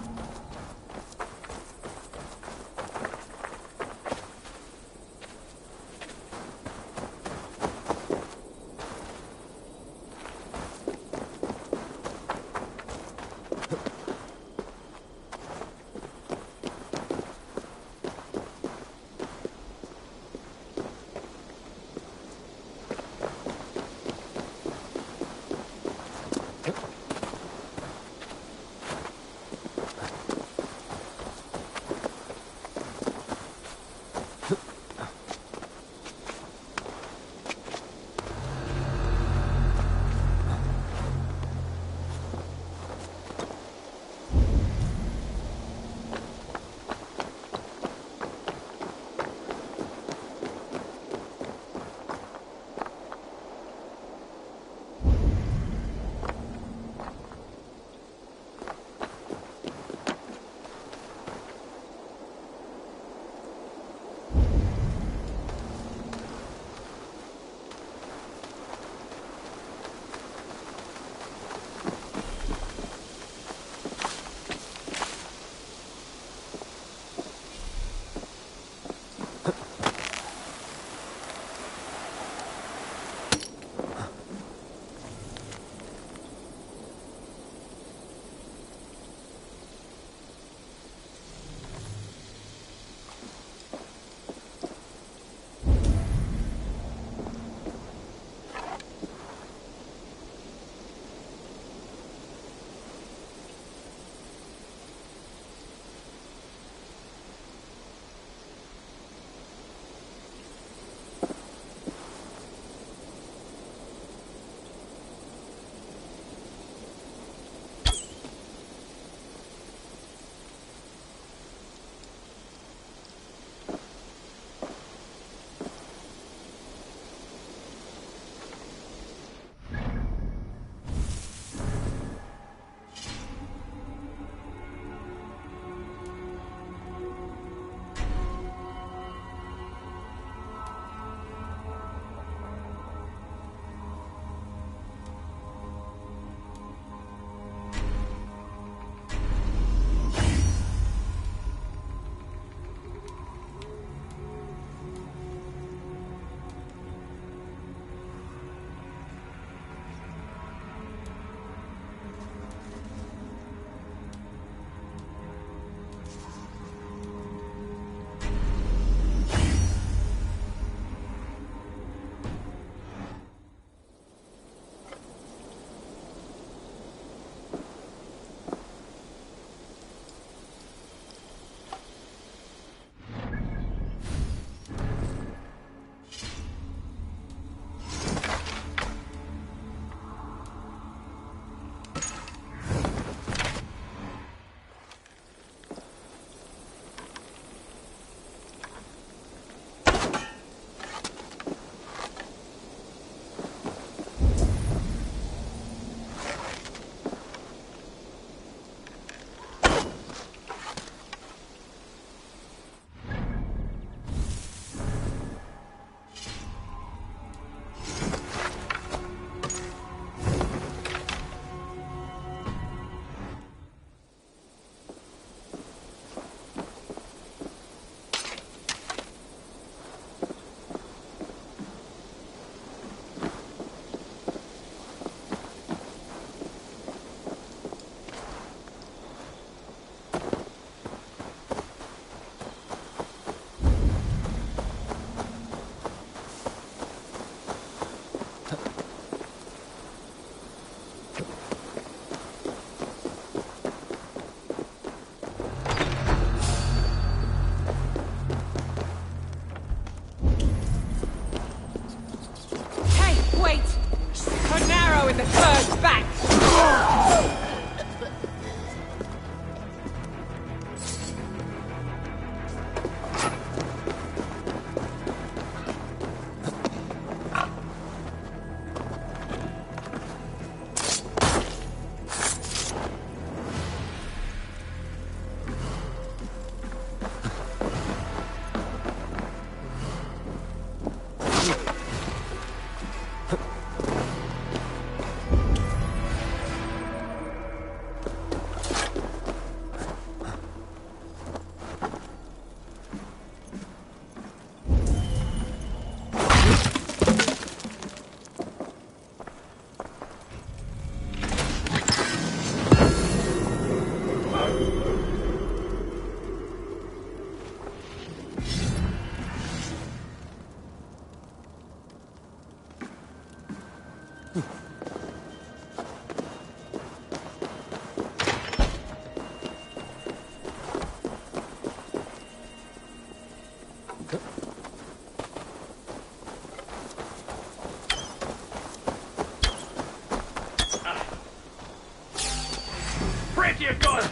Back your gun!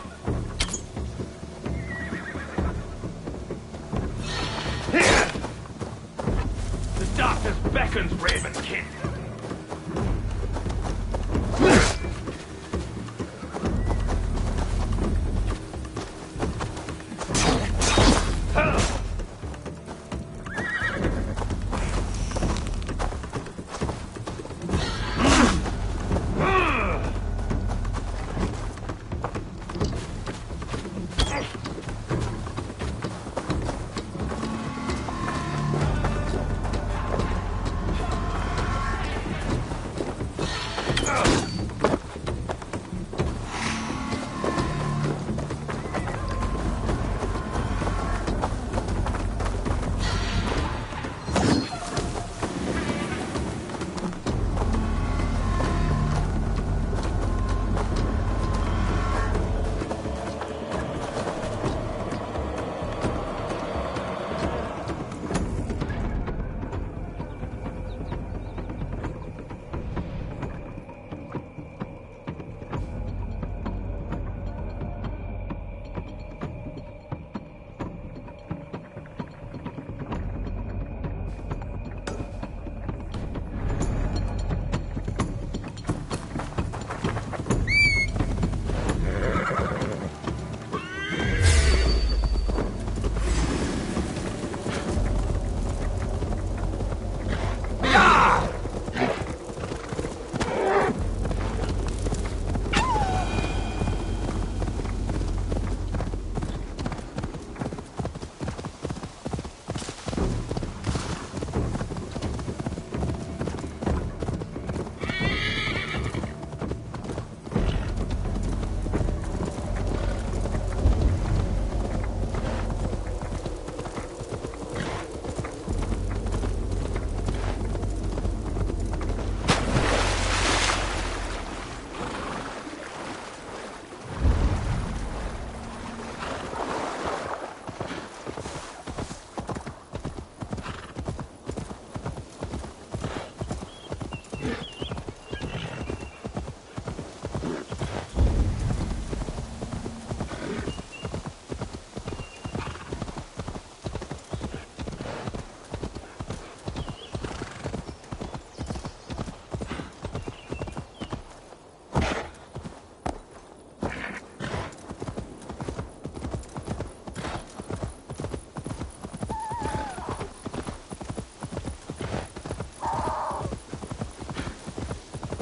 Here! The darkness beckons, Raven Kid.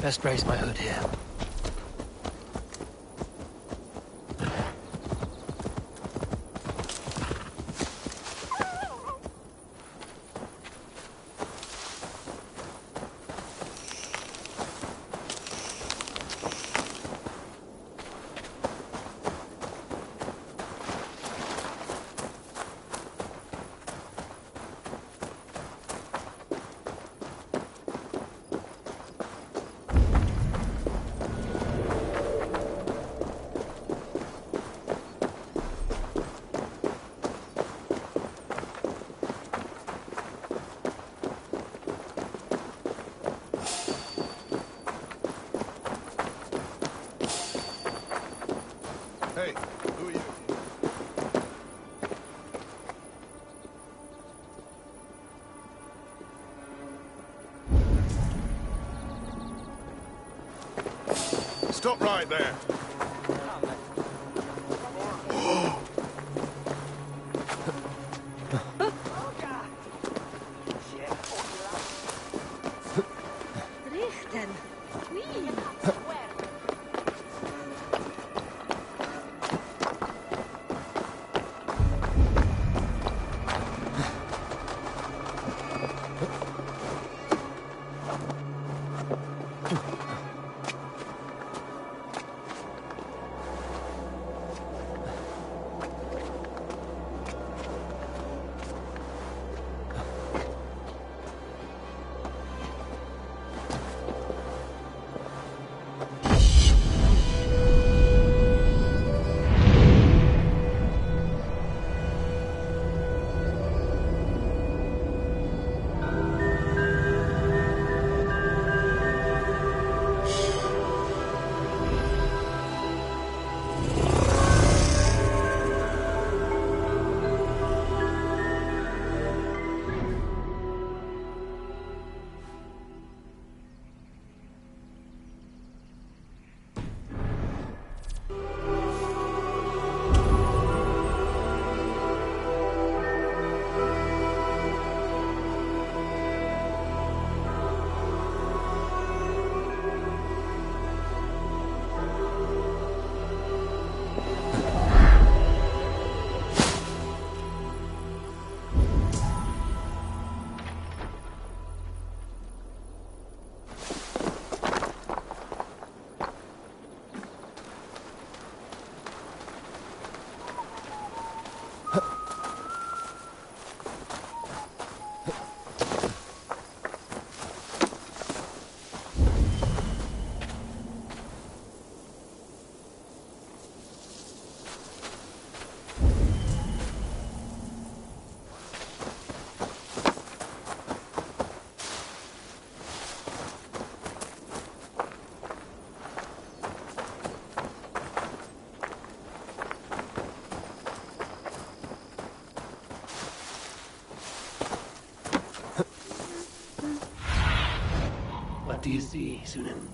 Best raise my hood here. Hey, who are you? Stop right there. you see, Sunan?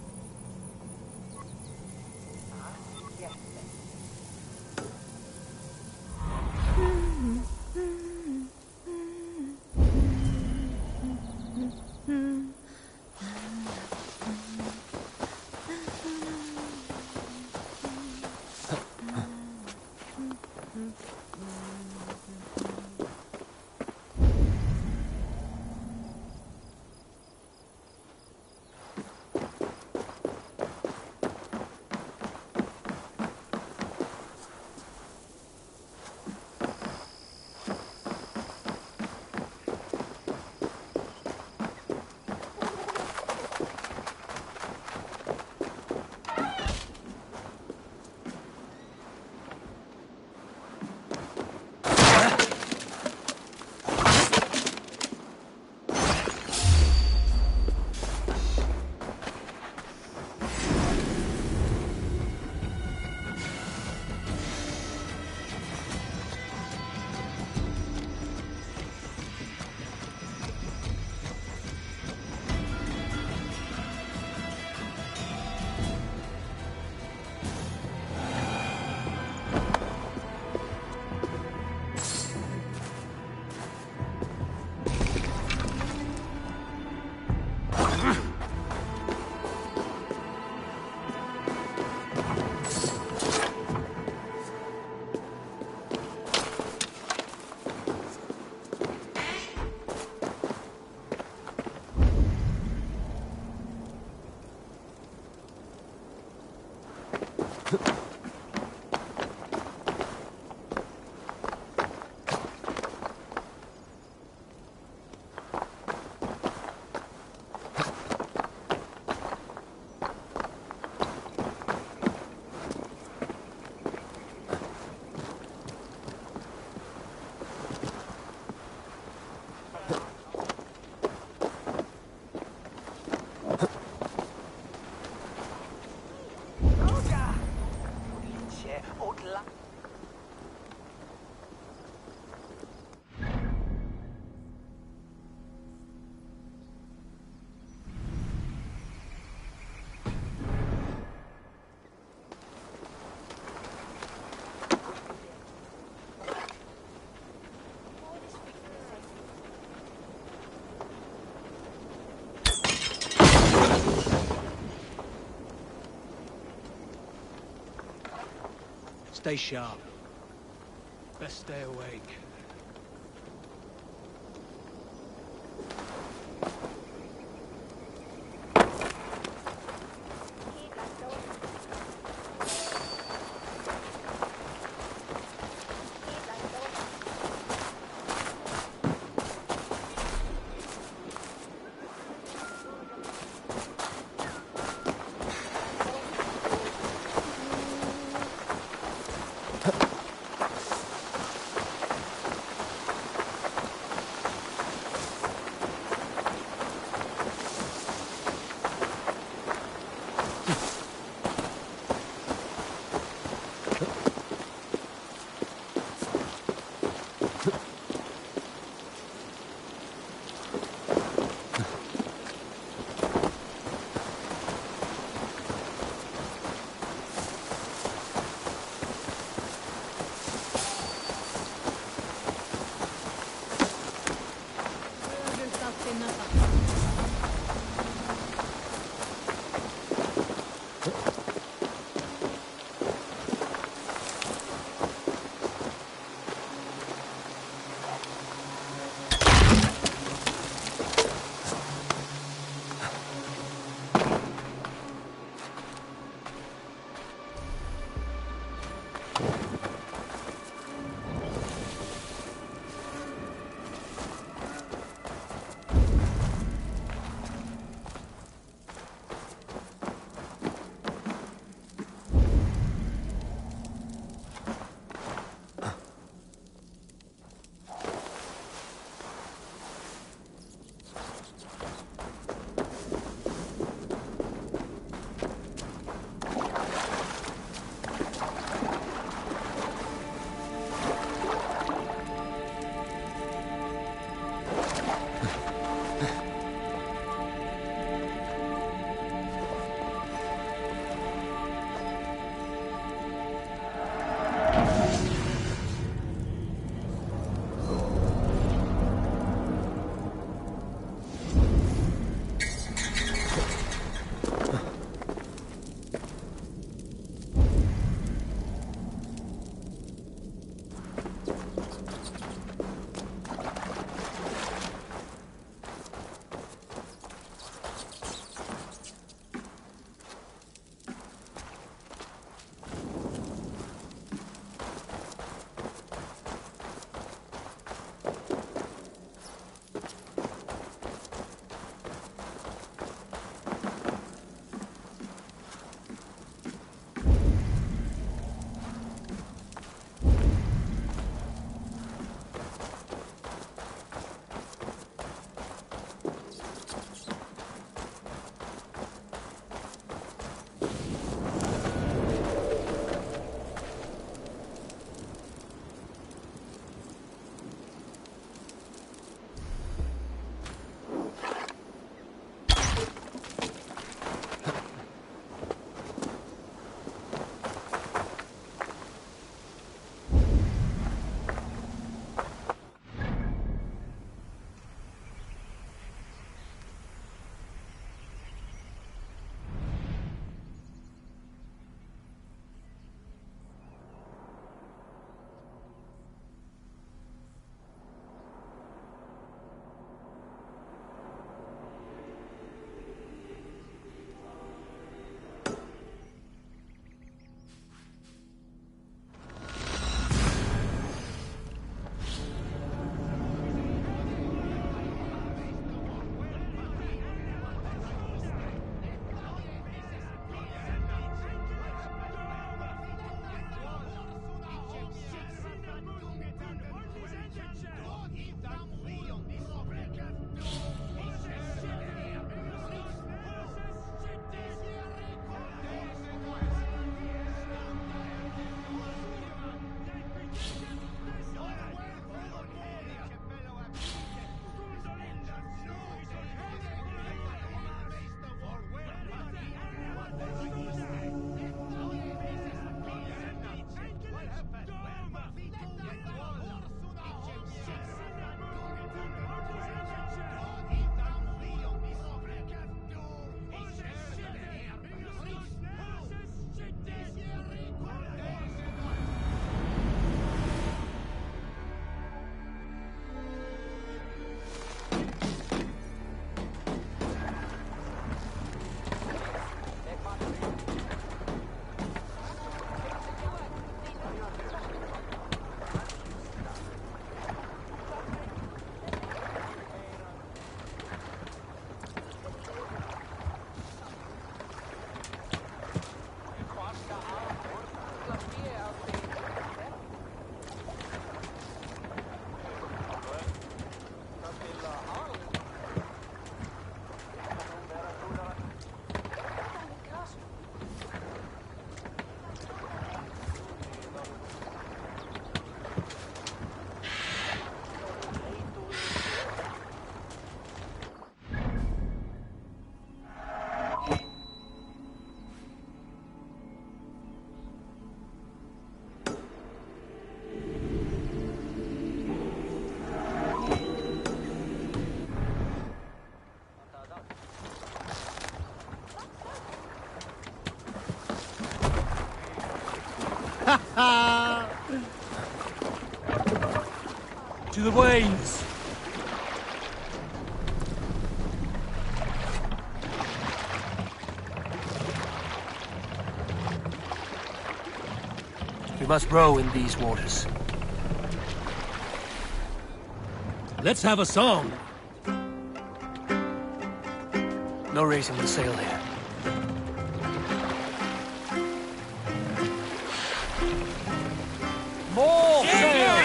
Stay sharp. Best stay awake. To the waves! We must row in these waters. Let's have a song. No raising the sail here. More sail!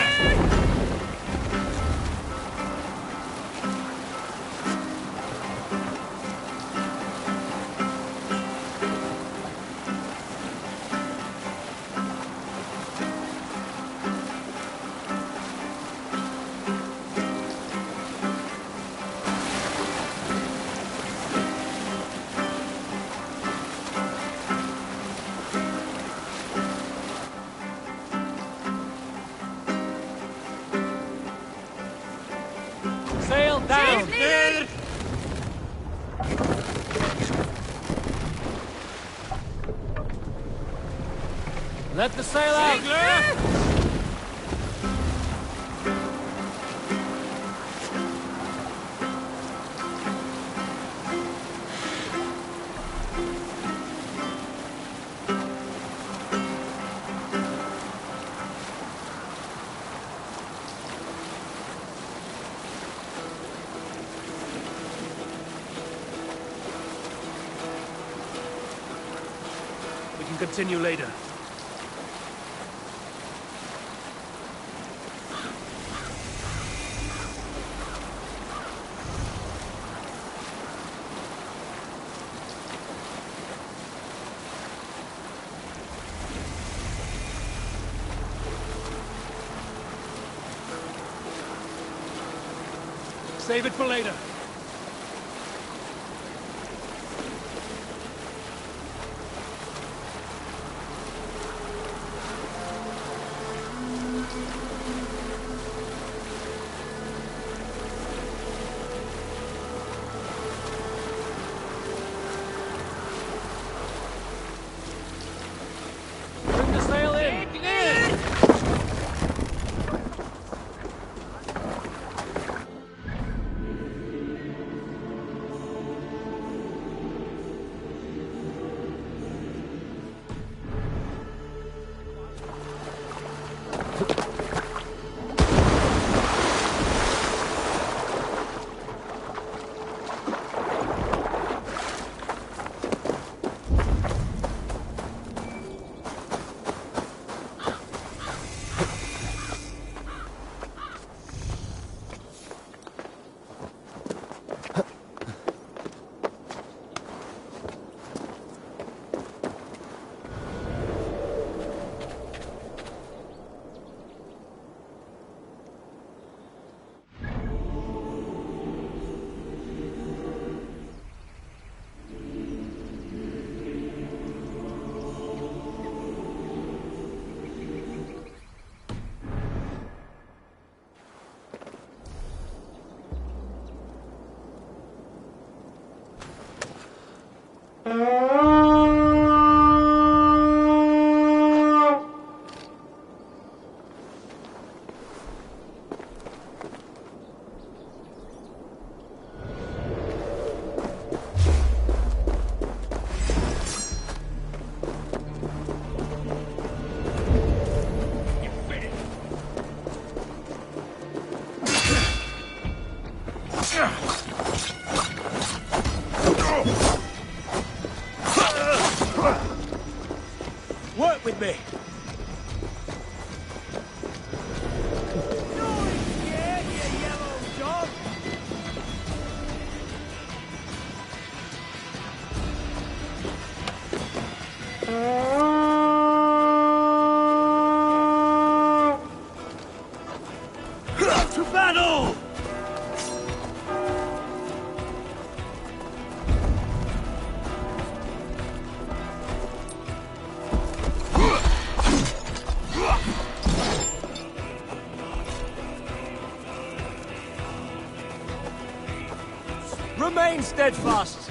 Sail down! Let the sail out! We can continue later. Save it for later. Bring the sail in! Work with me. To battle! Remain steadfast.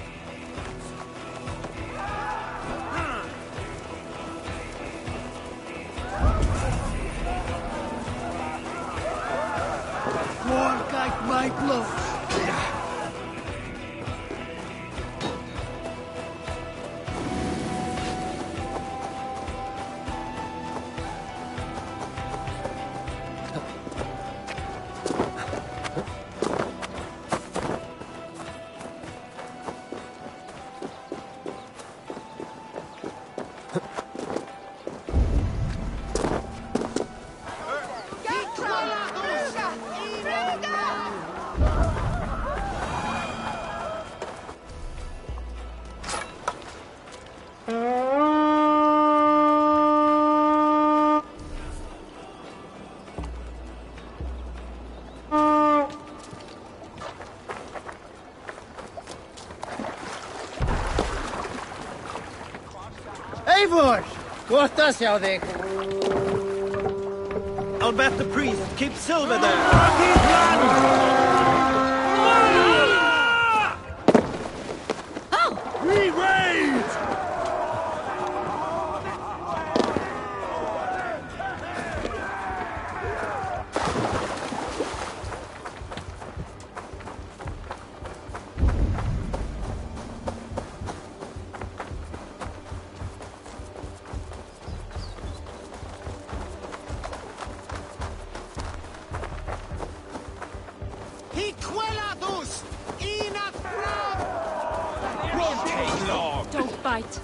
Like my blood. I'll bet the priest keeps silver there. Don't bite.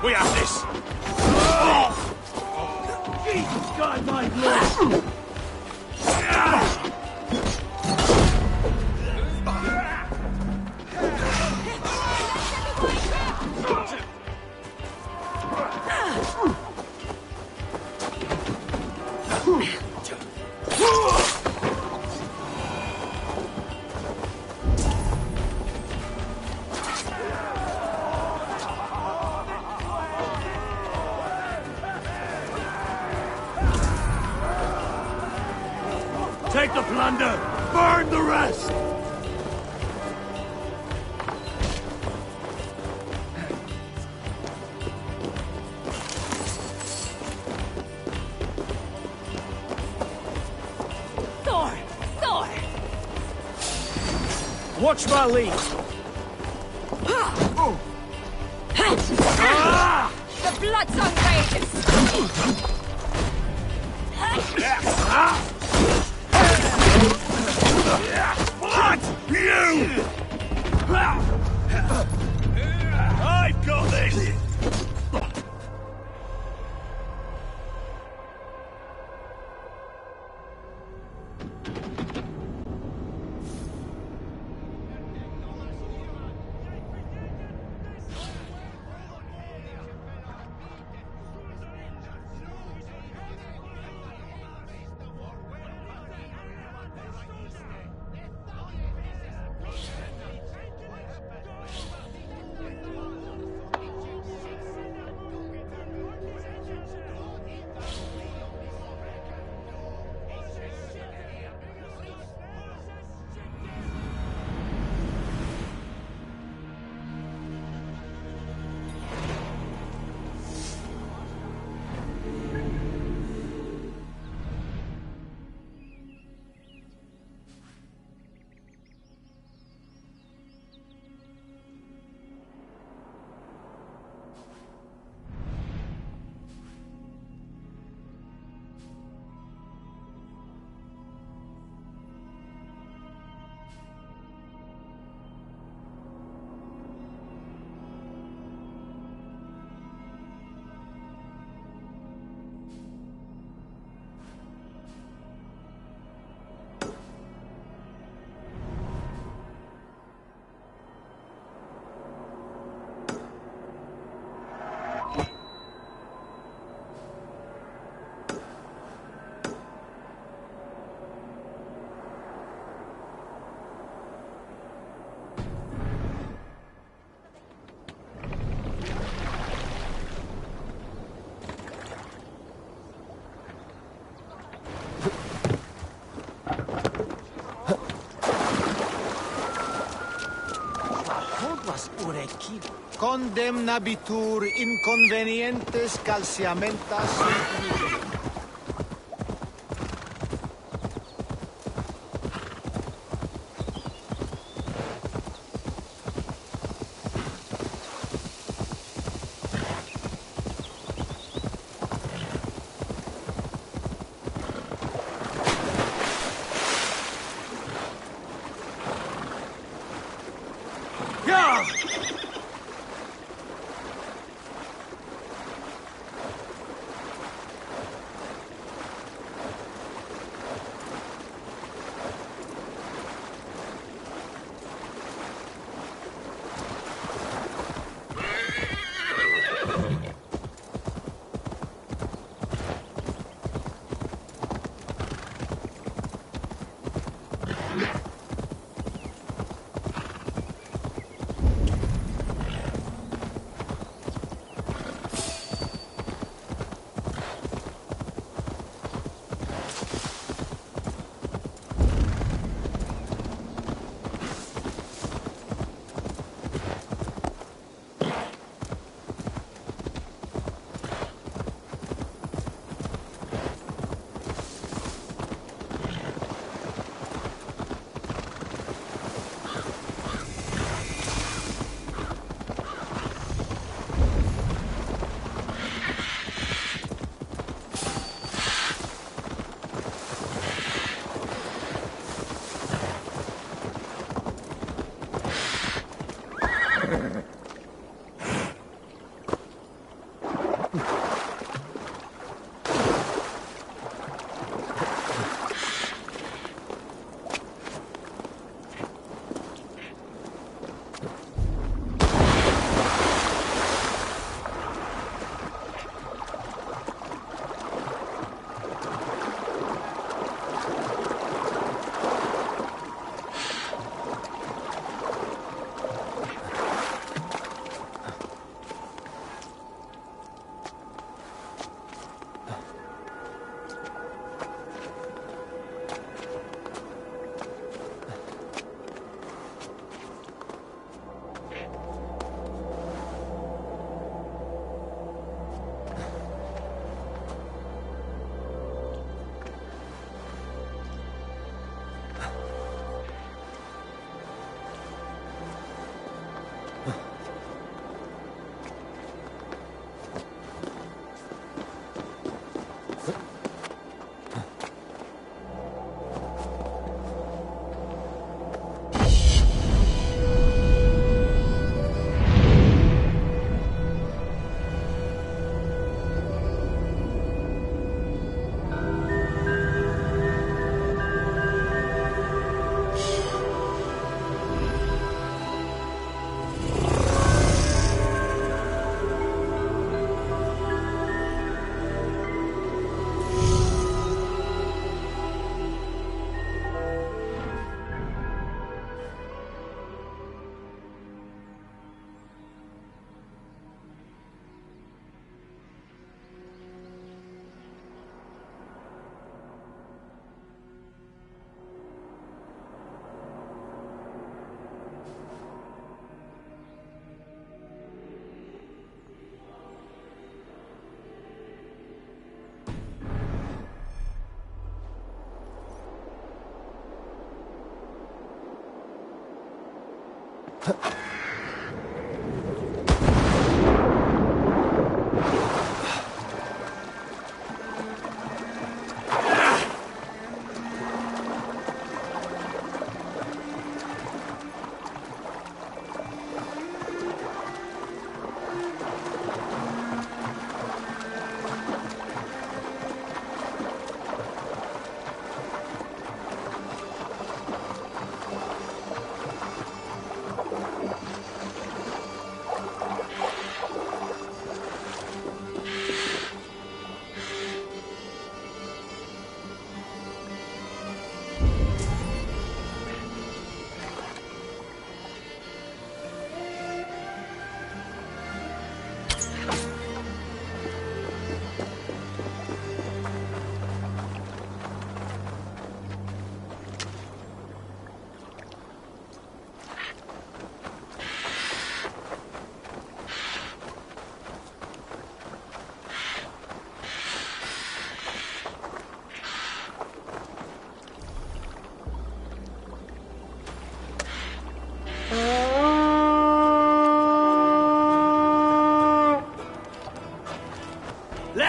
We have this! Jesus God, my blood! Take the plunder! Burn the rest! Thor! Watch my lead! The Blood-Song rages! What? You! I've got this! Condemnabitur inconvenientes calciamentas infiniti.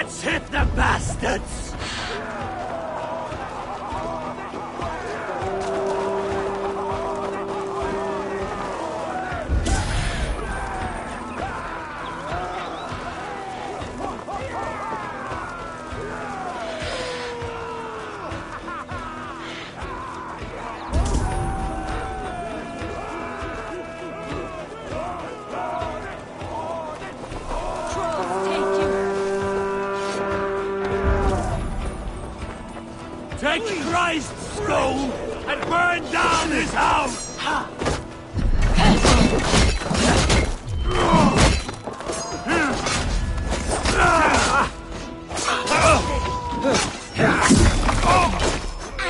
Let's hit the bastards! Take Christ's skull and burn down his house!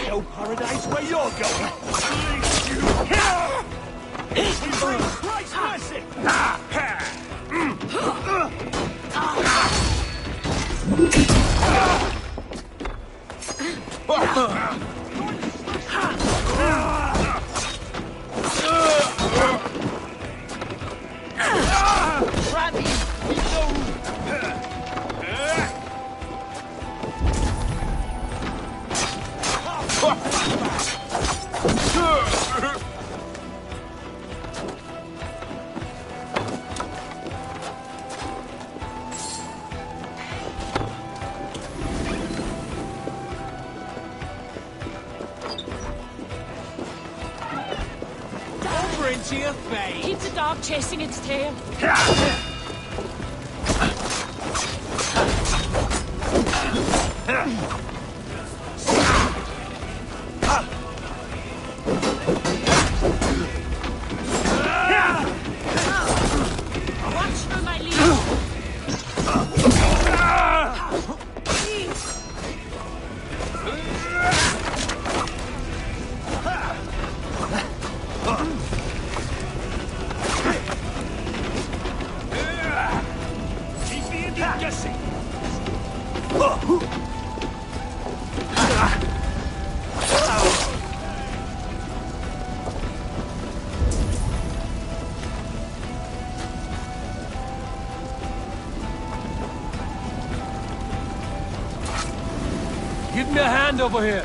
No paradise where you're going! We bring Christ's mercy! Into your face. Keep the dog chasing its tail. Watch for my lead. Give me a hand over here.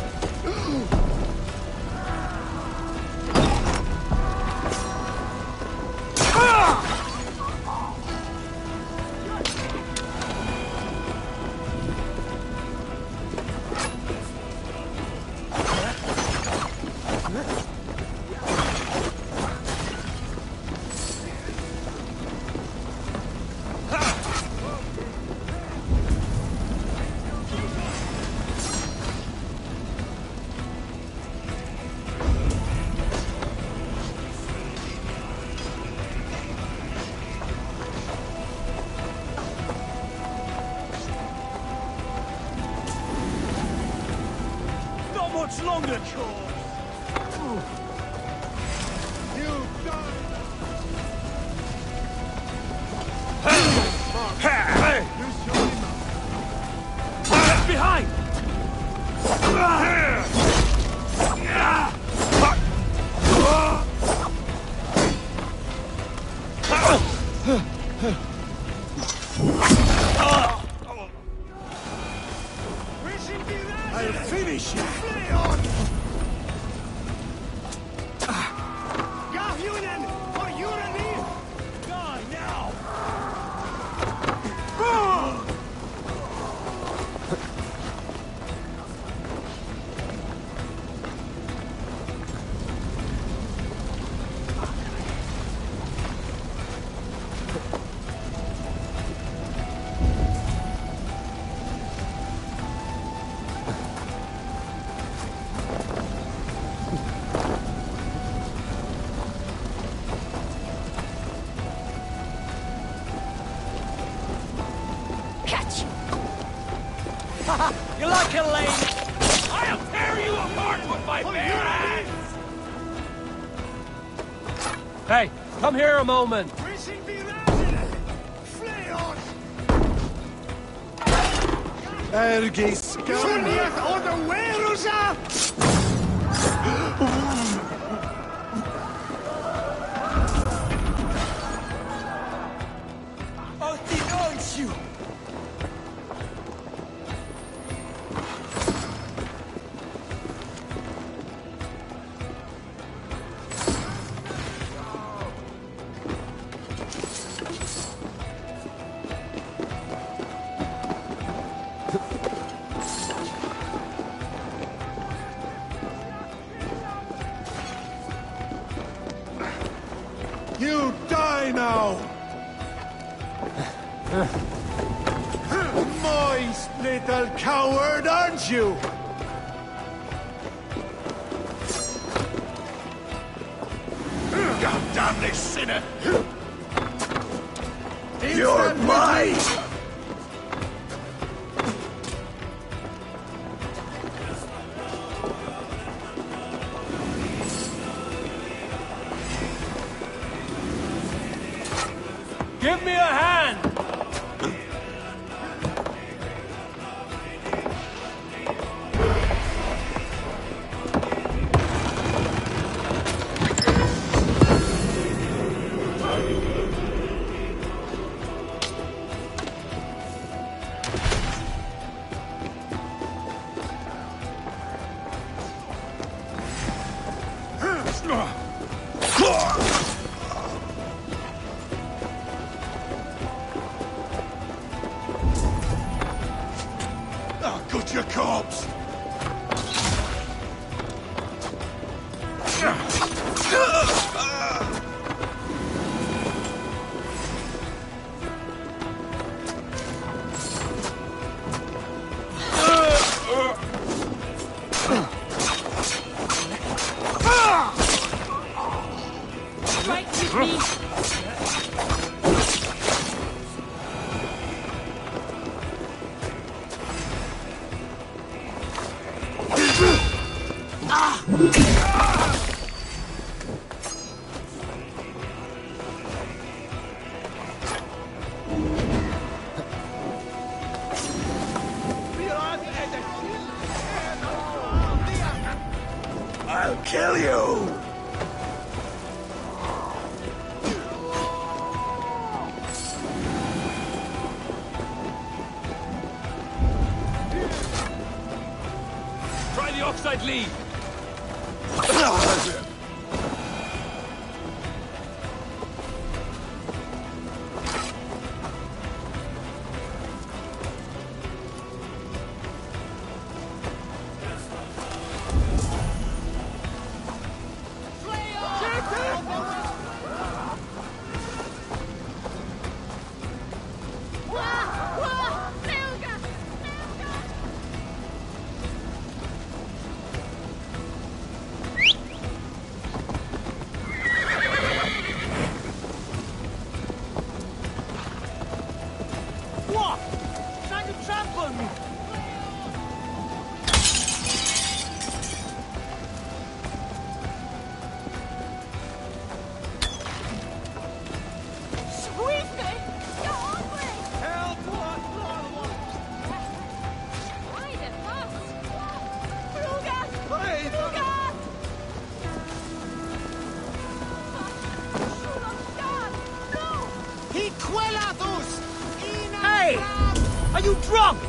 Much longer, Chores. You done. Hey! Get behind! I'll finish you! You like a lady? I'll tear you apart with my bare hands! Hey, come here a moment. Ergis, now! Moist little coward, aren't you? God damn this sinner! You're mine! Give me a hand! I'll cut your corpse! Right with me. I'll kill you! Try the oxide lead! What? Trying to trample me! Squeeze me! You're hungry! Help! What? Why the fuss? Rugas! Hey, Rugas! Hiquelatus! Hey! Are you drunk?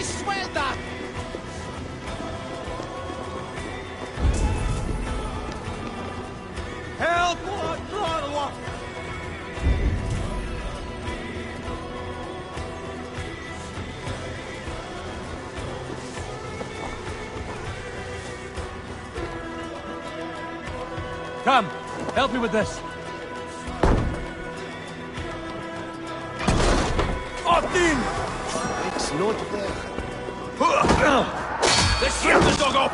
Suelta! Help! What? Come, help me with this. Odin! It's not there. Let's shut the dog up!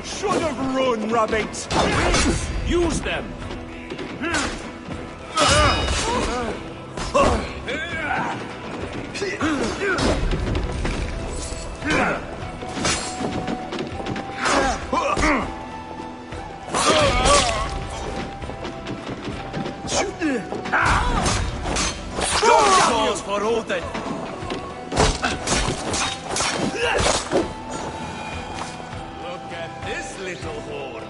Should have run, rabbits! Use them! Calls for Odin! Look at this little horde!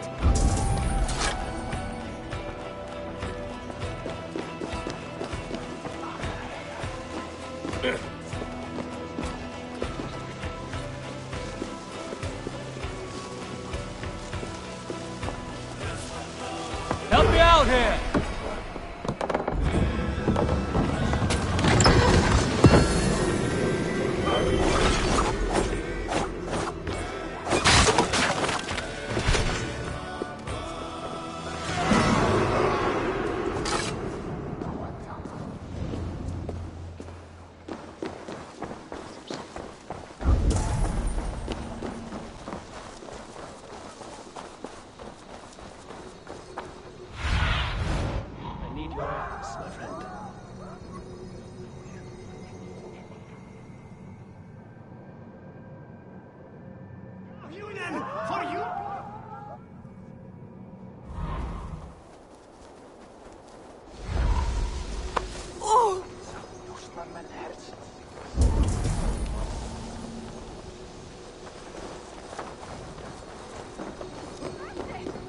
Help me out here!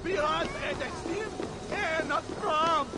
Behold, Edexim! Here, not from!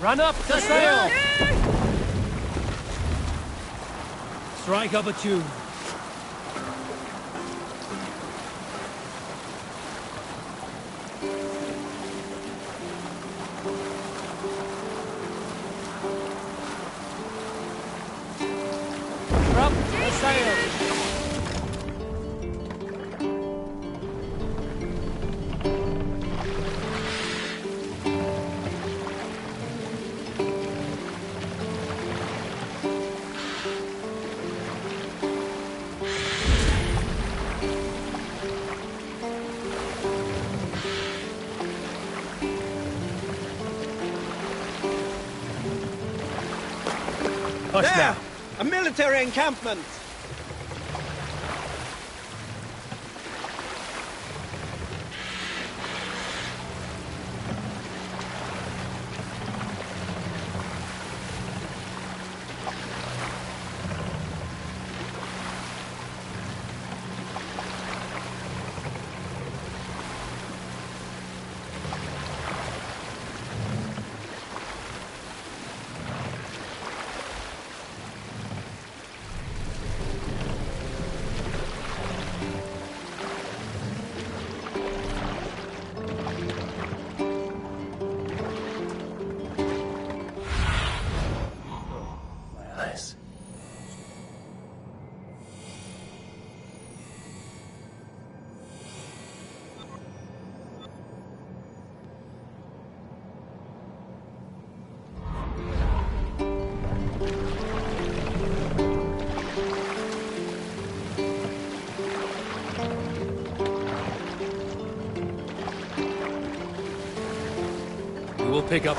Run up the sail! Strike up a tune. Drop the sail! There! A military encampment! We'll pick up.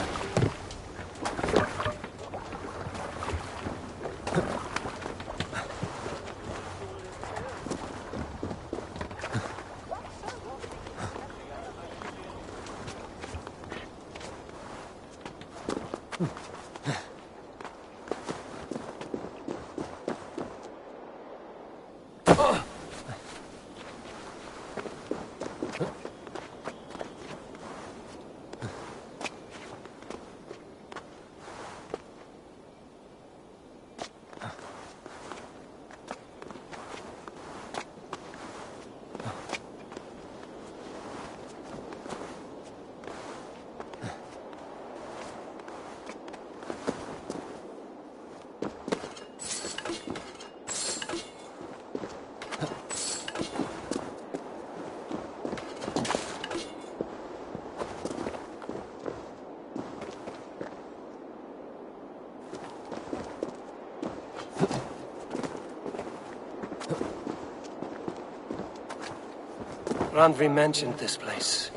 Randvi mentioned this place.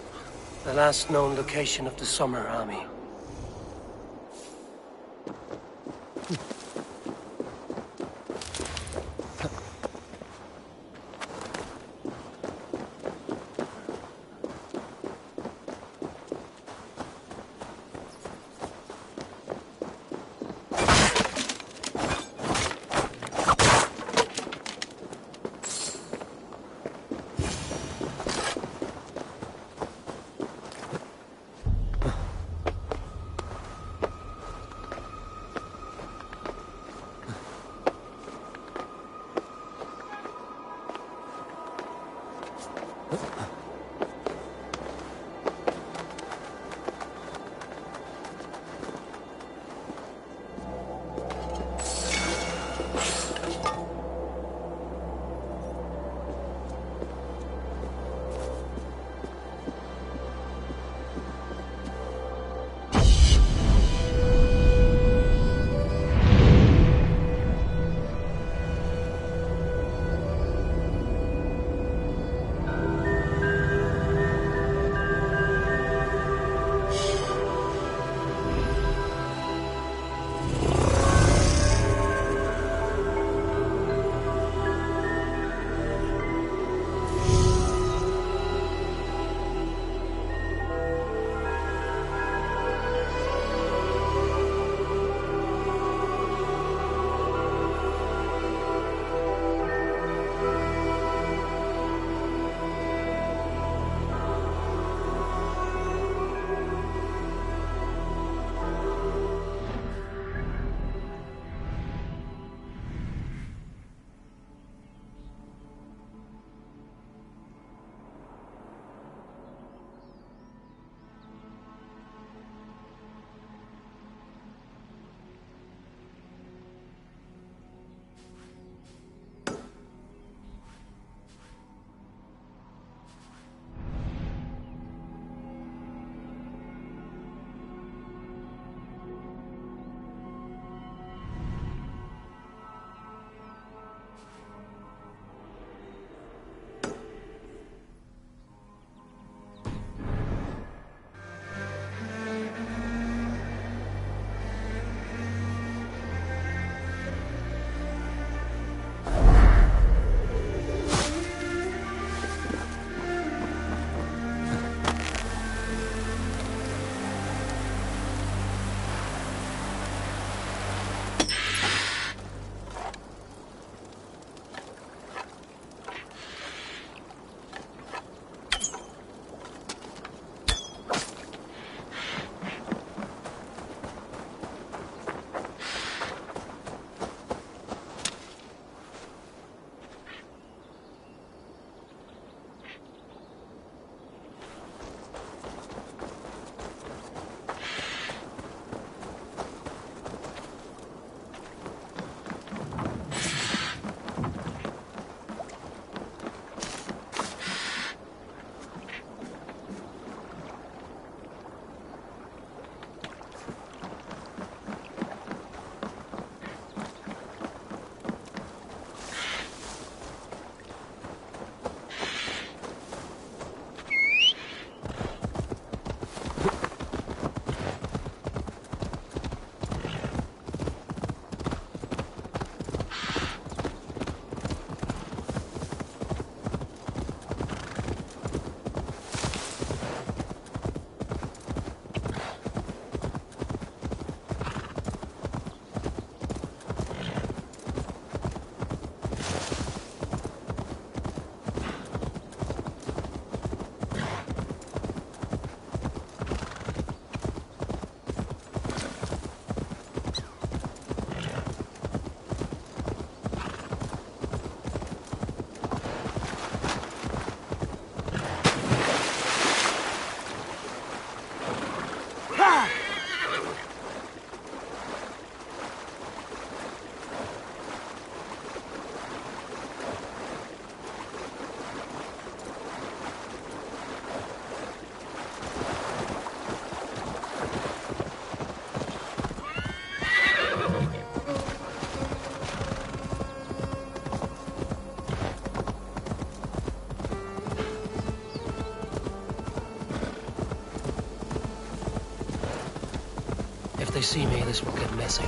The last known location of the Summer Army. they see me, this will get messy.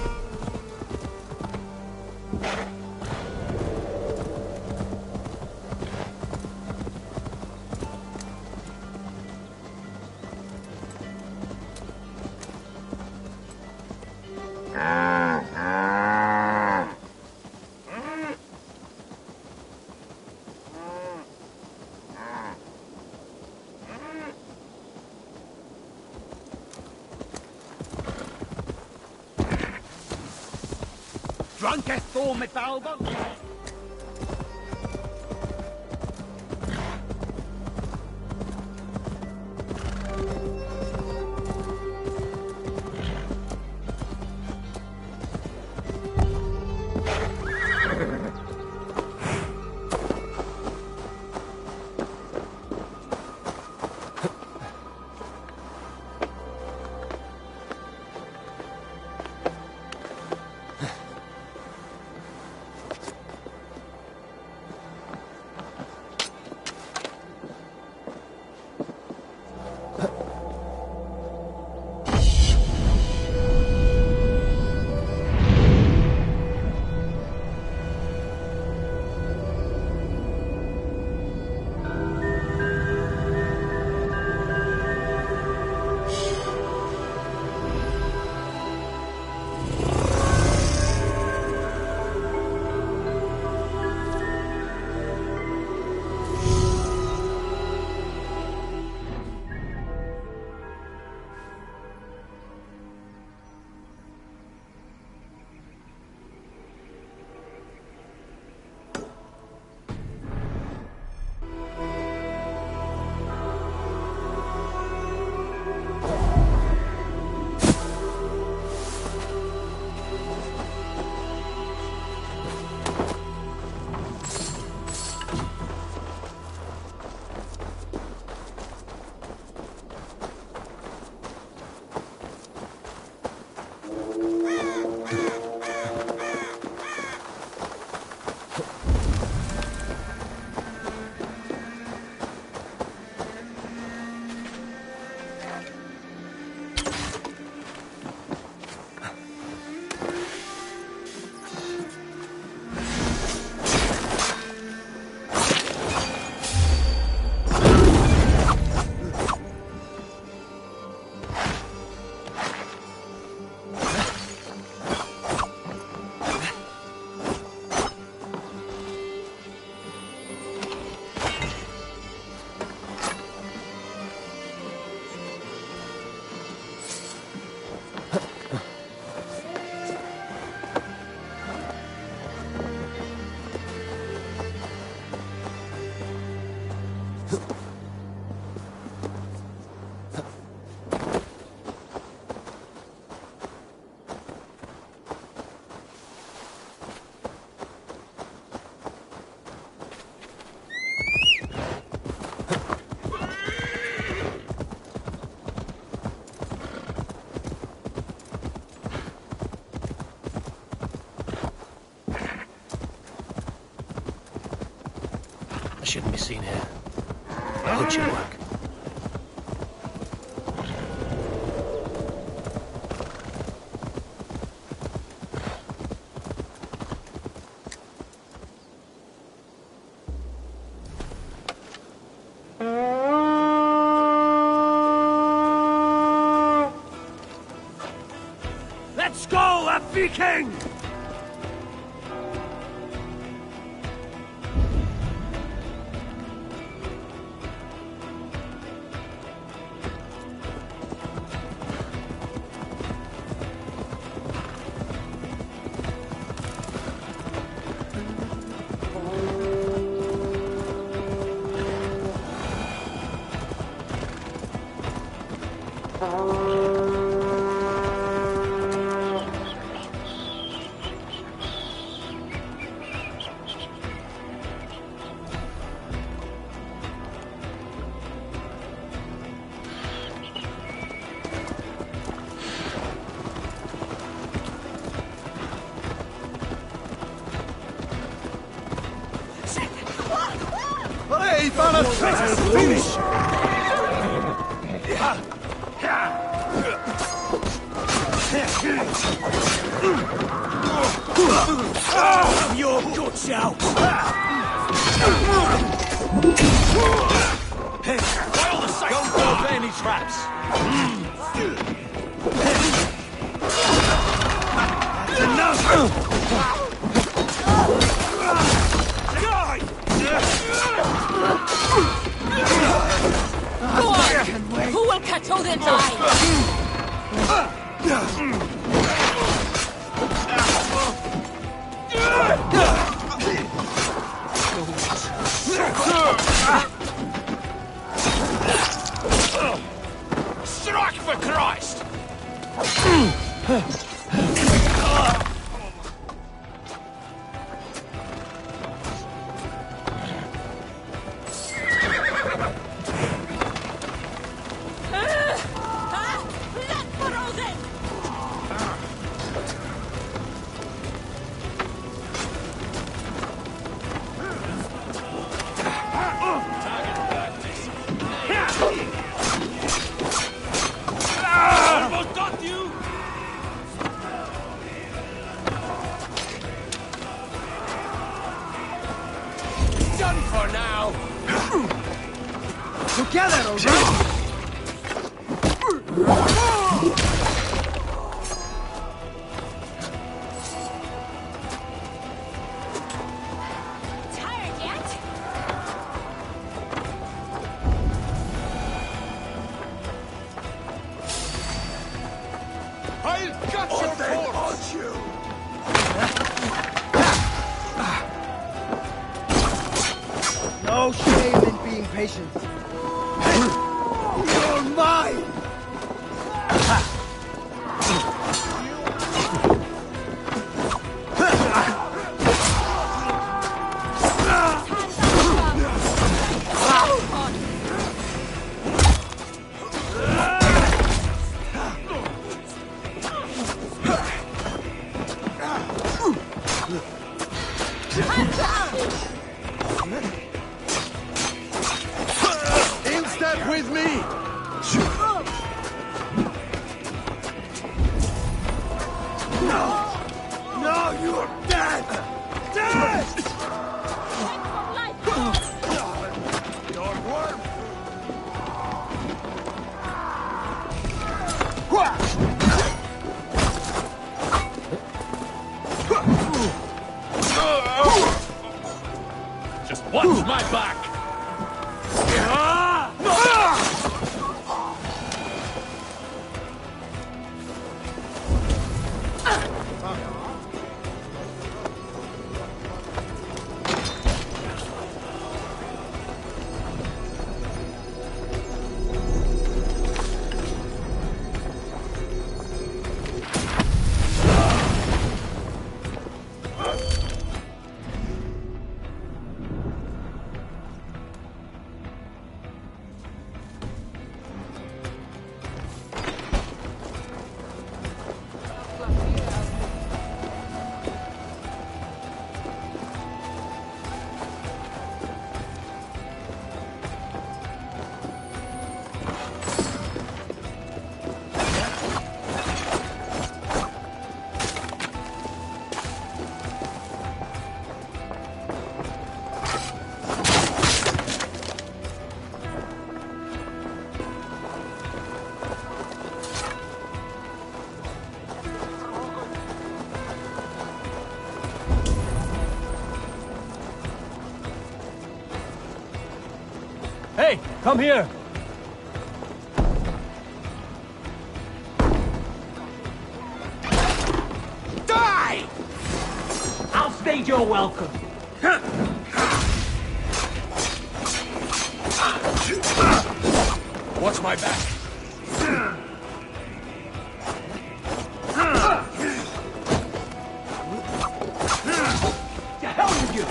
Drunkest Thor Metallbon? Shouldn't be seen here. I hope you work. Let's go, a Viking! Finish! Have your guts out! While the sight don't fall for any traps! That's enough! Go on! Who will catch Odin's eye? Strike for Christ! Almost got you! Done for now! Together, all right? Tired yet? I'll cut your corpse! You. No shame in being patient. You're mine! In step with me! No, you're dead! Dead! Your worm! Just watch my back! Hey, come here! Die! I'll stage your welcome. Watch my back! To hell with you!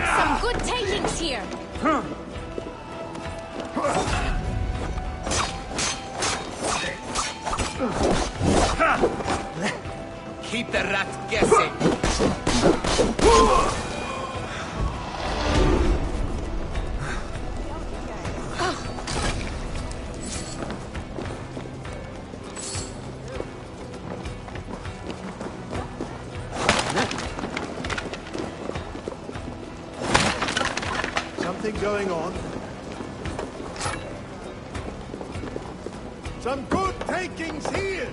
Some good takings here. Keep the rat guessing. going on? Some good takings here!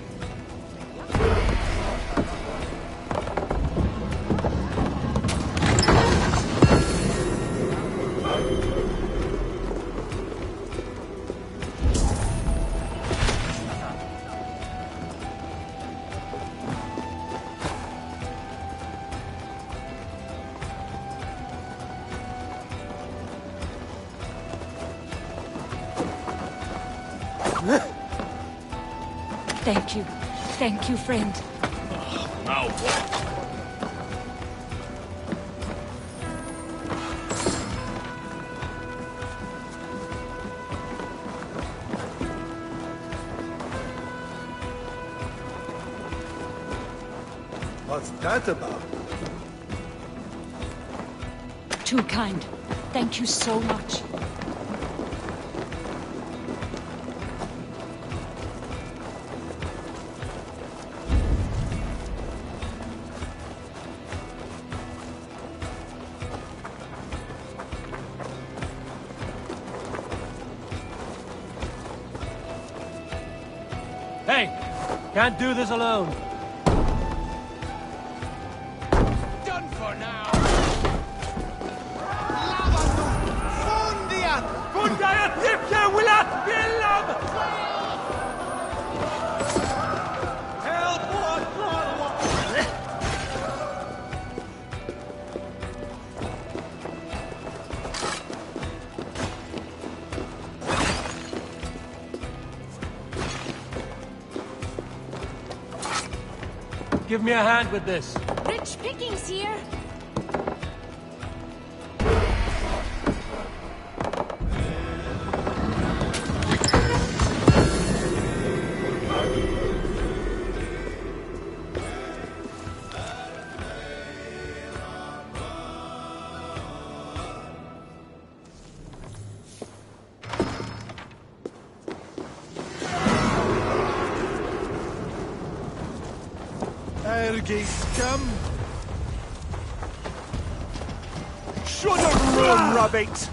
Thank you. Thank you, friend. Now what? What's that about? Too kind. Thank you so much. Hey! Can't do this alone. Done for now! Give me a hand with this. Rich pickings here. Ergi scum! Should have run, rabbit!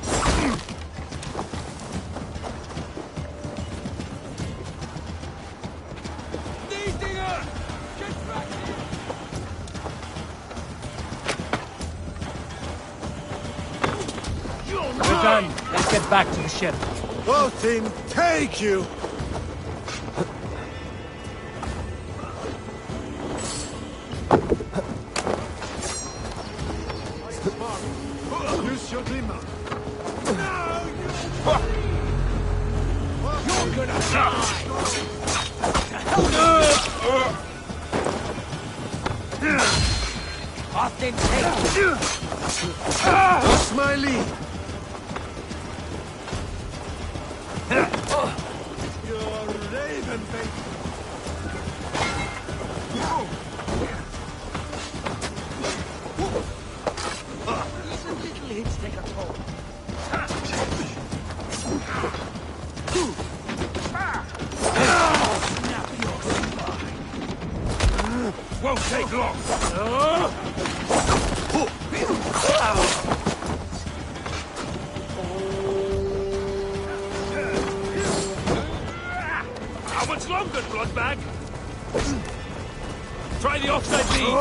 We're done. Let's get back to the ship. Both in, take you! Use your glimmer. You're gonna die! Austin, take! That's my lead. You're raven, baby. Little hits take a toll. Won't take long! How much longer, Bloodbag? Try the offside beam!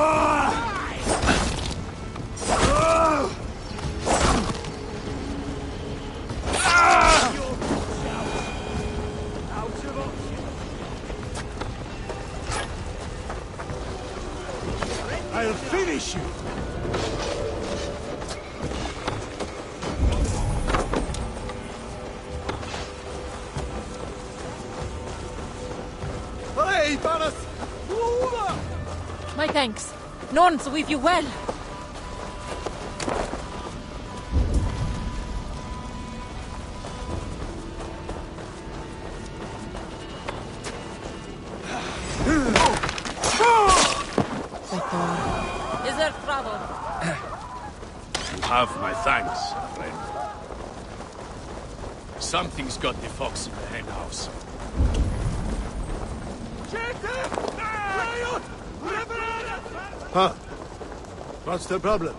I'll finish you! Hey, Baras! My thanks. Norns with you well. Is there trouble? You have my thanks, friend. Something's got the fox in the henhouse. Huh? What's the problem?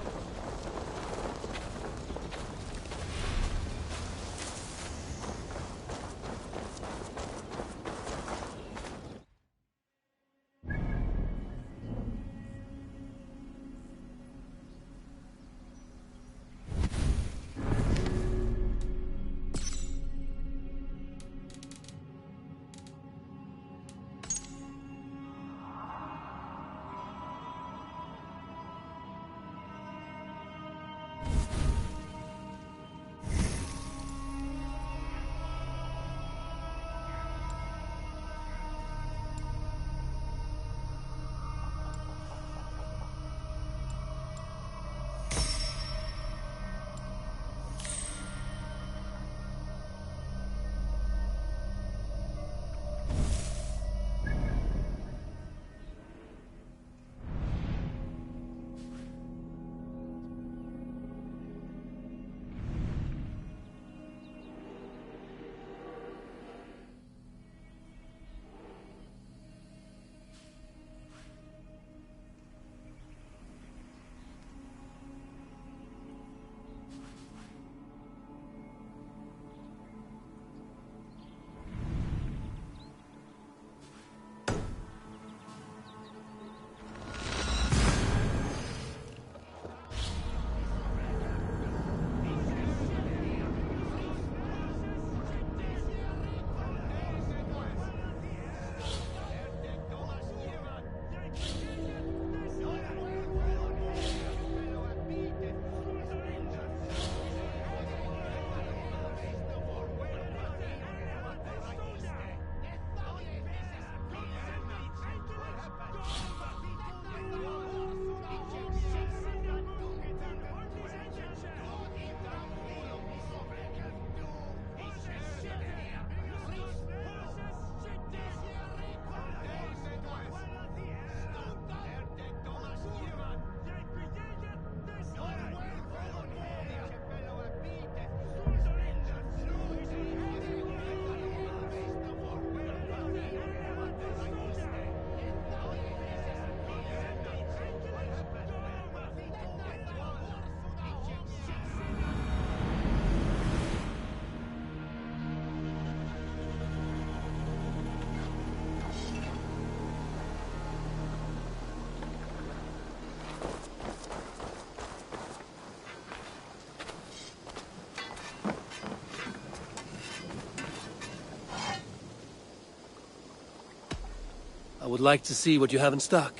I would like to see what you have in stock.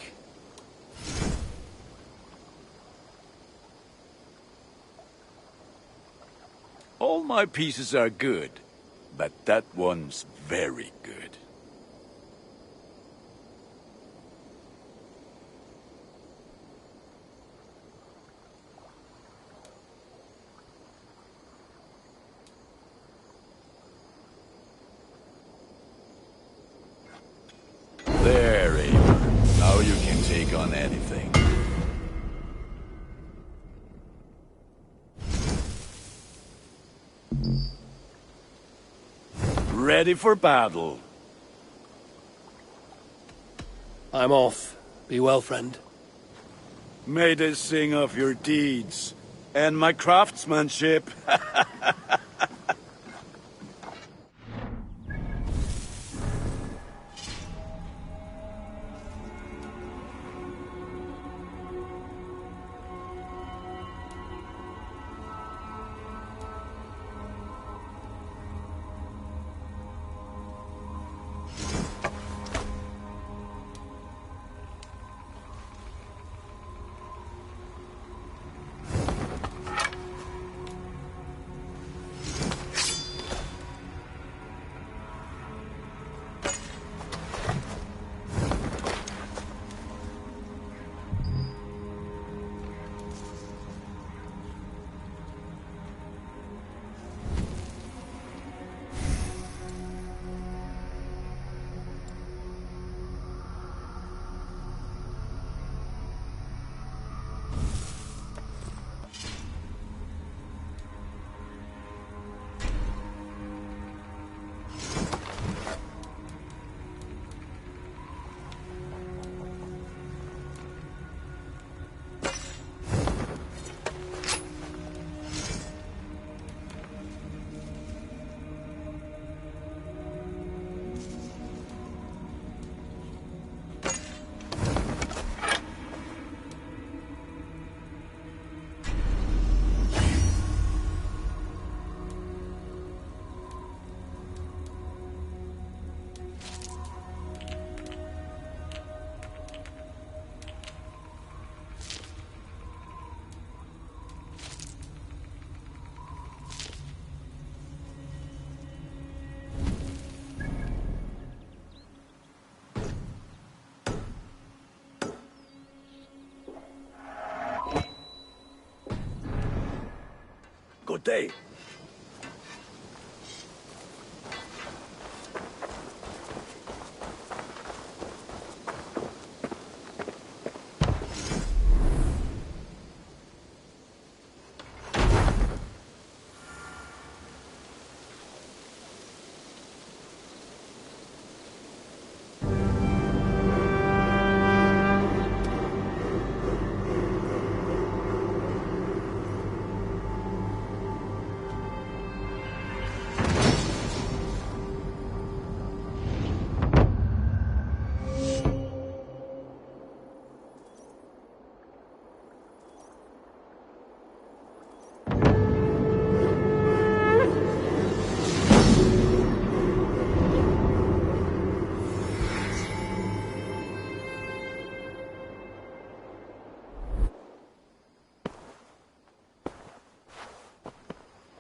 All my pieces are good, but that one's very good. There, Eivor. Now you can take on anything. Ready for battle. I'm off. Be well, friend. May they sing of your deeds and my craftsmanship. Good day.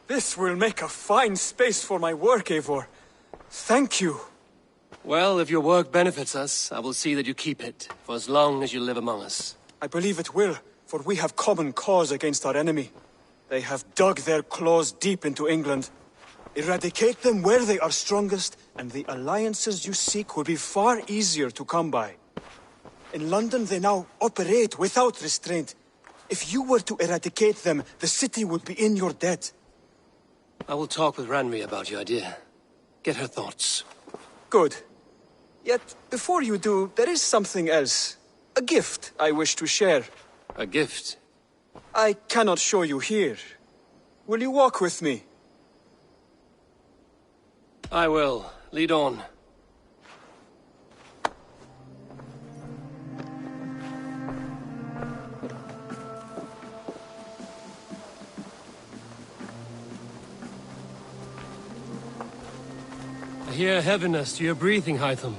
This will make a fine space for my work, Eivor. Thank you. Well, if your work benefits us, I will see that you keep it, for as long as you live among us. I believe it will, for we have common cause against our enemy. They have dug their claws deep into England. Eradicate them where they are strongest, and the alliances you seek will be far easier to come by. In London, they now operate without restraint. If you were to eradicate them, the city would be in your debt. I will talk with Ranri about your idea. Get her thoughts. Good. Yet, before you do, there is something else. A gift I wish to share. A gift? I cannot show you here. Will you walk with me? I will. Lead on. I hear heaviness to your breathing, Hytham.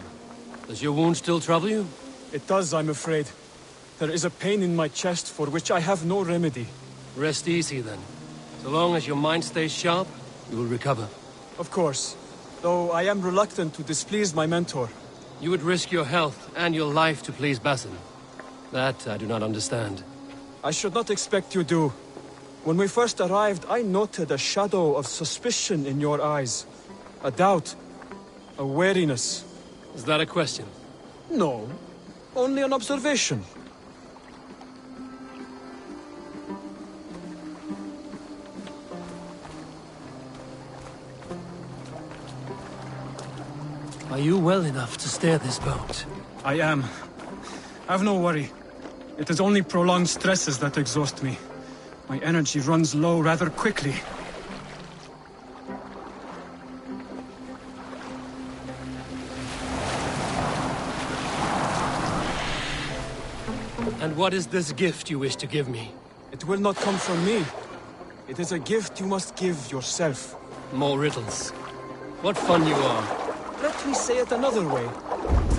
Does your wound still trouble you? It does, I'm afraid. There is a pain in my chest for which I have no remedy. Rest easy, then. So long as your mind stays sharp, you will recover. Of course. Though I am reluctant to displease my mentor. You would risk your health and your life to please Basin. That I do not understand. I should not expect you do. When we first arrived, I noted a shadow of suspicion in your eyes. A doubt. A wariness. Is that a question? No. Only an observation. Are you well enough to steer this boat? I am. Have no worry. It is only prolonged stresses that exhaust me. My energy runs low rather quickly. And what is this gift you wish to give me? It will not come from me. It is a gift you must give yourself. More riddles. What fun you are. Let me say it another way.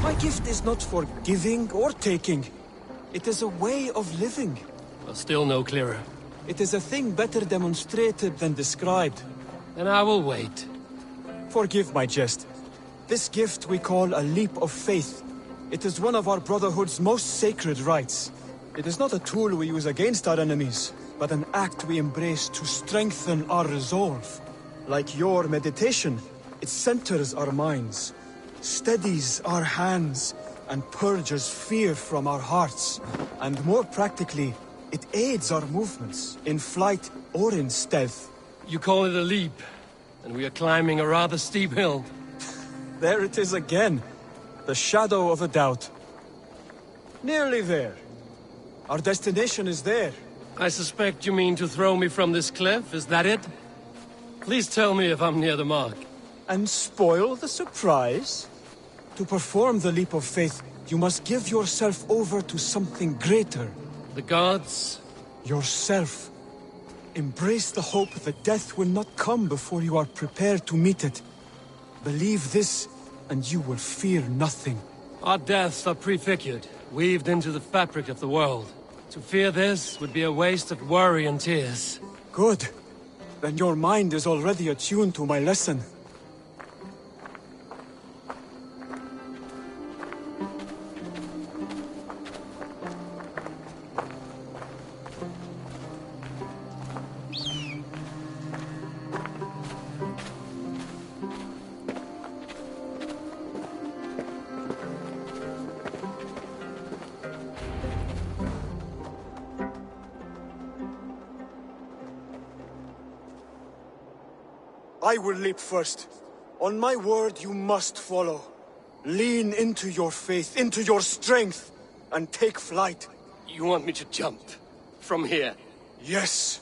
My gift is not for giving or taking. It is a way of living. Well, still no clearer. It is a thing better demonstrated than described. Then I will wait. Forgive my jest. This gift we call a leap of faith. It is one of our Brotherhood's most sacred rites. It is not a tool we use against our enemies, but an act we embrace to strengthen our resolve. Like your meditation, it centers our minds, steadies our hands, and purges fear from our hearts. And more practically, it aids our movements, in flight or in stealth. You call it a leap, and we are climbing a rather steep hill. There it is again. The shadow of a doubt. Nearly there. Our destination is there. I suspect you mean to throw me from this cliff, is that it? Please tell me if I'm near the mark. And spoil the surprise? To perform the leap of faith, you must give yourself over to something greater. The gods? Yourself. Embrace the hope that death will not come before you are prepared to meet it. Believe this, and you will fear nothing. Our deaths are prefigured, weaved into the fabric of the world. To fear this would be a waste of worry and tears. Good. Then your mind is already attuned to my lesson. I will leap first. On my word, you must follow. Lean into your faith, into your strength, and take flight. You want me to jump? From here? Yes.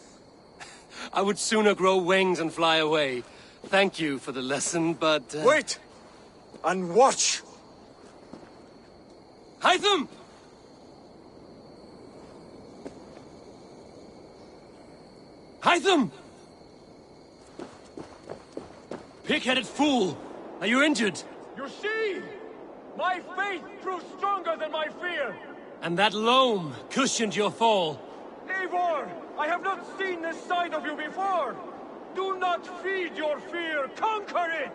I would sooner grow wings and fly away. Thank you for the lesson, but... Wait! And watch! Hytham! Hytham! Pig-headed fool! Are you injured? You see? My faith proved stronger than my fear! And that loam cushioned your fall. Eivor! I have not seen this side of you before! Do not feed your fear! Conquer it!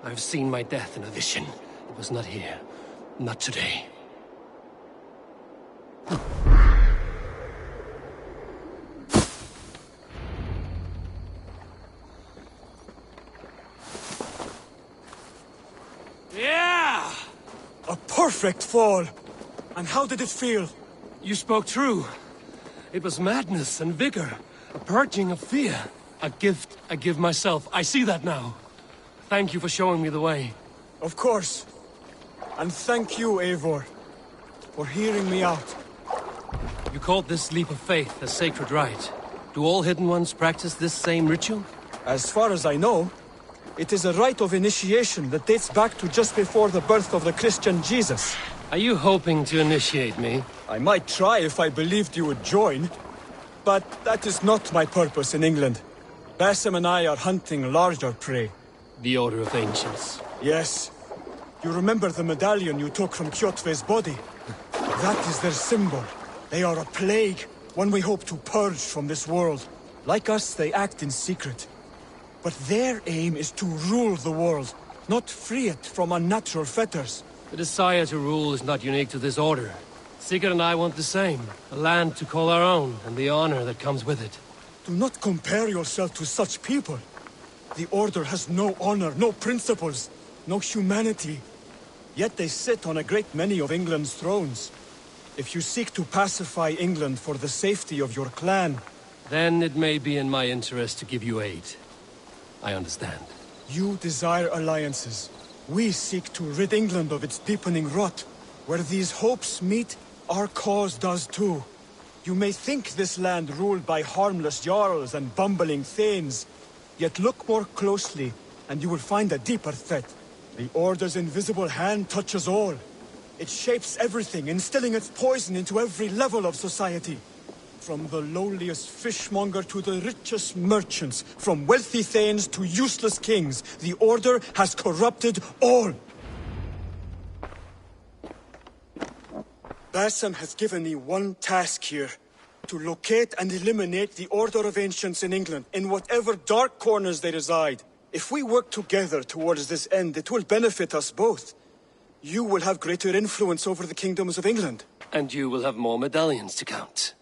I've seen my death in a vision. It was not here. Not today. Yeah! A perfect fall! And how did it feel? You spoke true. It was madness and vigor. A purging of fear. A gift I give myself. I see that now. Thank you for showing me the way. Of course. And thank you, Eivor, for hearing me out. You called this leap of faith a sacred rite. Do all Hidden Ones practice this same ritual? As far as I know, it is a rite of initiation that dates back to just before the birth of the Christian Jesus. Are you hoping to initiate me? I might try if I believed you would join. But that is not my purpose in England. Basim and I are hunting larger prey. The Order of Ancients. Yes. You remember the medallion you took from Kjotve's body? That is their symbol. They are a plague, one we hope to purge from this world. Like us, they act in secret. But their aim is to rule the world, not free it from unnatural fetters. The desire to rule is not unique to this order. Sigurd and I want the same. A land to call our own, and the honor that comes with it. Do not compare yourself to such people. The Order has no honor, no principles, no humanity. Yet they sit on a great many of England's thrones. If you seek to pacify England for the safety of your clan... Then it may be in my interest to give you aid. I understand. You desire alliances. We seek to rid England of its deepening rot. Where these hopes meet, our cause does too. You may think this land ruled by harmless jarls and bumbling thanes. Yet look more closely, and you will find a deeper threat. The Order's invisible hand touches all. It shapes everything, instilling its poison into every level of society. From the lowliest fishmonger to the richest merchants, from wealthy thanes to useless kings, the Order has corrupted all. Bassam has given me one task here. To locate and eliminate the Order of Ancients in England, in whatever dark corners they reside. If we work together towards this end, it will benefit us both. You will have greater influence over the kingdoms of England. And you will have more medallions to count.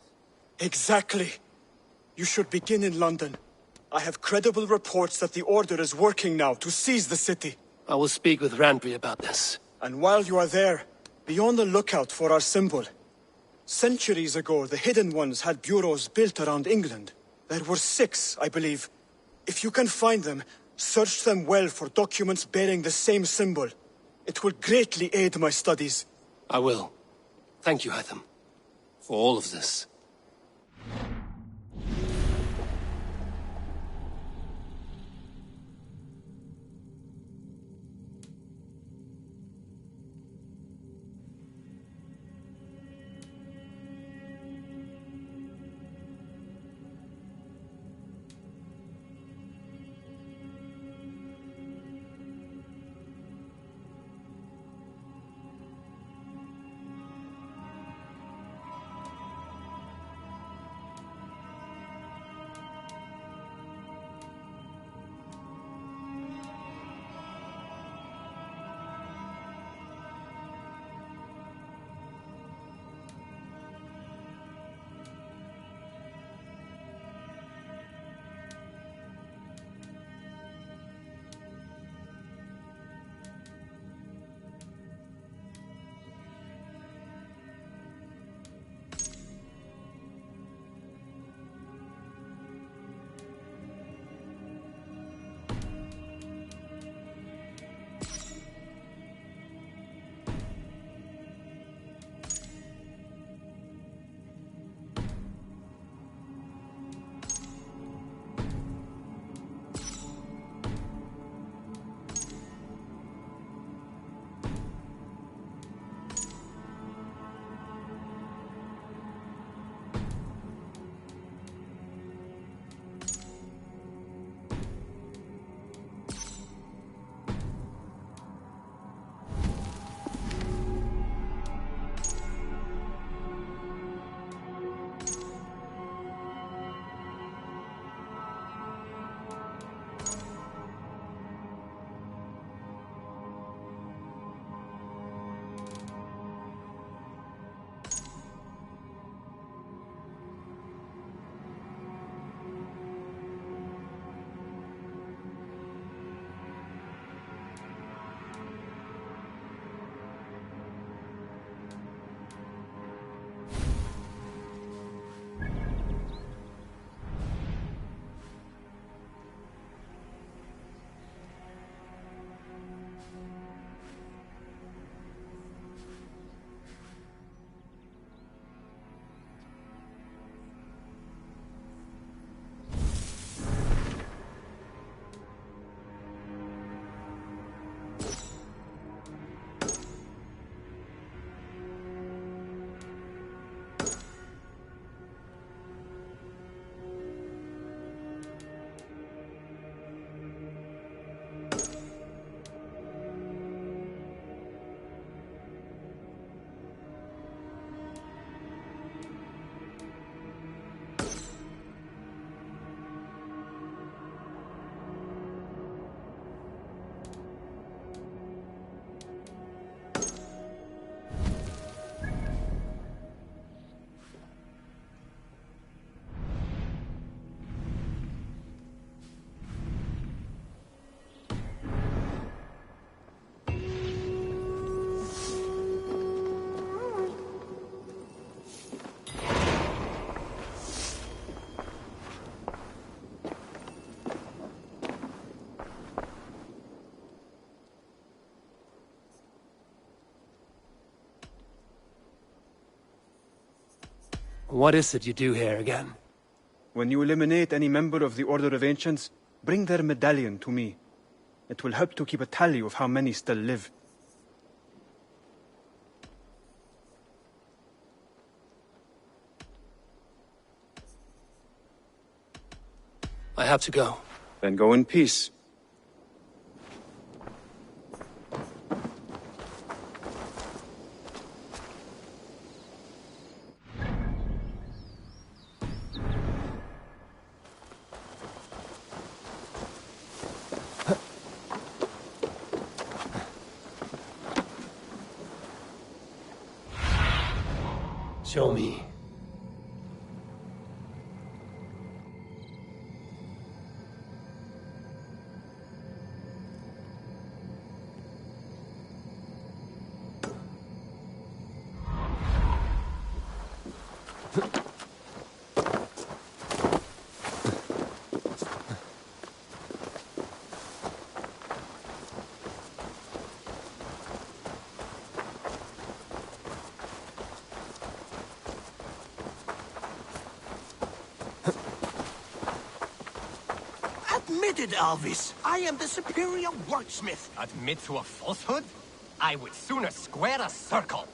Exactly. You should begin in London. I have credible reports that the Order is working now to seize the city. I will speak with Randry about this. And while you are there, be on the lookout for our symbol. Centuries ago, the Hidden Ones had bureaus built around England. There were 6, I believe. If you can find them, search them well for documents bearing the same symbol. It will greatly aid my studies. I will. Thank you, Hytham, for all of this. What is it you do here again? When you eliminate any member of the Order of Ancients, bring their medallion to me. It will help to keep a tally of how many still live. I have to go. Then go in peace. Show me. Admitted, Alvis. I am the superior wordsmith. Admit to a falsehood? I would sooner square a circle.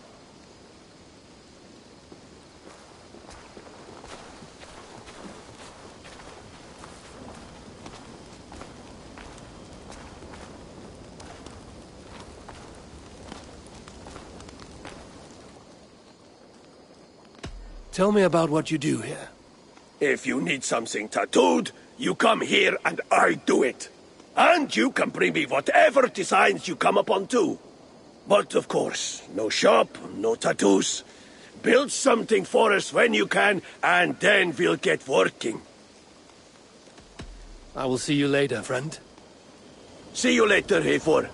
Tell me about what you do here. If you need something tattooed, you come here and I do it. And you can bring me whatever designs you come upon too. But of course, no shop, no tattoos. Build something for us when you can, and then we'll get working. I will see you later, friend. See you later, Heifor.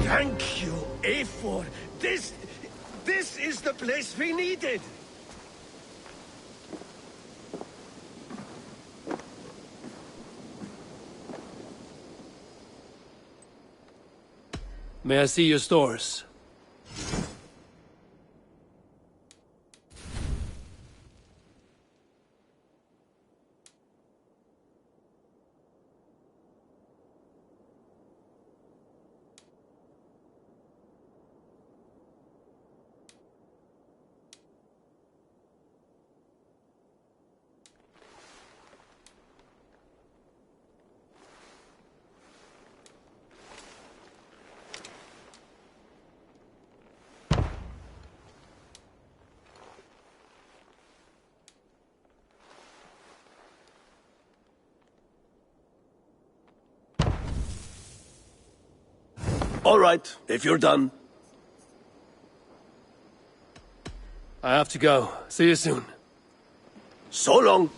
Thank you, Heifor. This is the place we needed. May I see your stores? All right, if you're done. I have to go. See you soon. So long.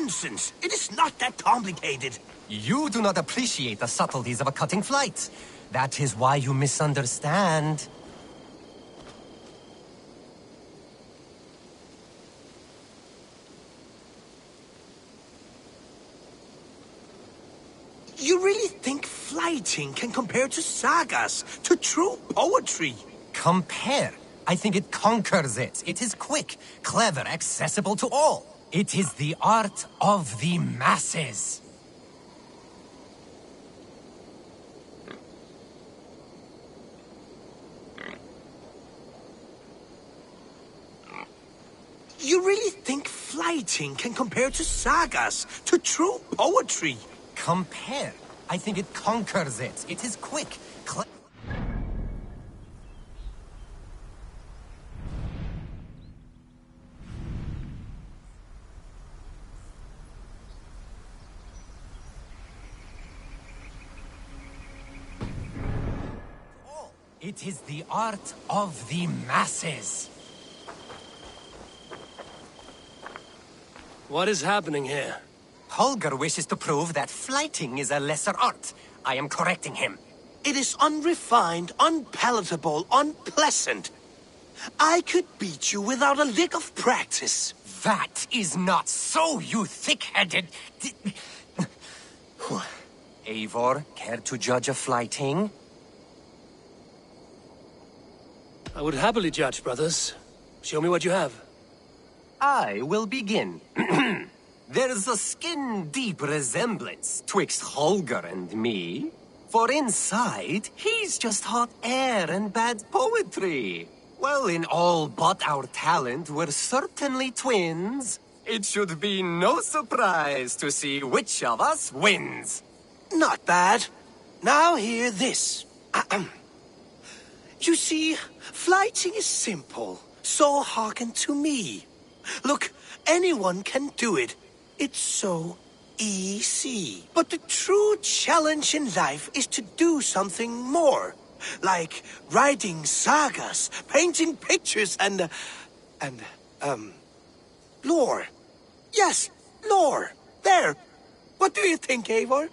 Nonsense! It is not that complicated. You do not appreciate the subtleties of a cutting flight. That is why you misunderstand. You really think flighting can compare to sagas, to true poetry? Compare? I think it conquers it. It is quick, clever, accessible to all. It is the art of the masses. You really think flighting can compare to sagas, to true poetry? Compare? I think it conquers it. It is quick, clever. It is the art of the masses. What is happening here? Holger wishes to prove that flighting is a lesser art. I am correcting him. It is unrefined, unpalatable, unpleasant. I could beat you without a lick of practice. That is not so, you thick-headed... Eivor, care to judge a flighting? I would happily judge, brothers. Show me what you have. I will begin. There's a skin-deep resemblance twixt Holger and me. For inside, he's just hot air and bad poetry. Well, in all but our talent, we're certainly twins. It should be no surprise to see which of us wins. Not bad. Now hear this. You see, flighting is simple, so hearken to me. Look, anyone can do it. It's so easy. But the true challenge in life is to do something more. Like writing sagas, painting pictures, and lore. Yes, lore. There. What do you think, Eivor?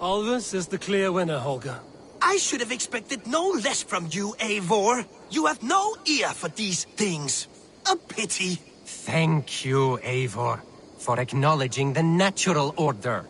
Alvis is the clear winner, Holger. I should have expected no less from you, Eivor. You have no ear for these things. A pity. Thank you, Eivor, for acknowledging the natural order.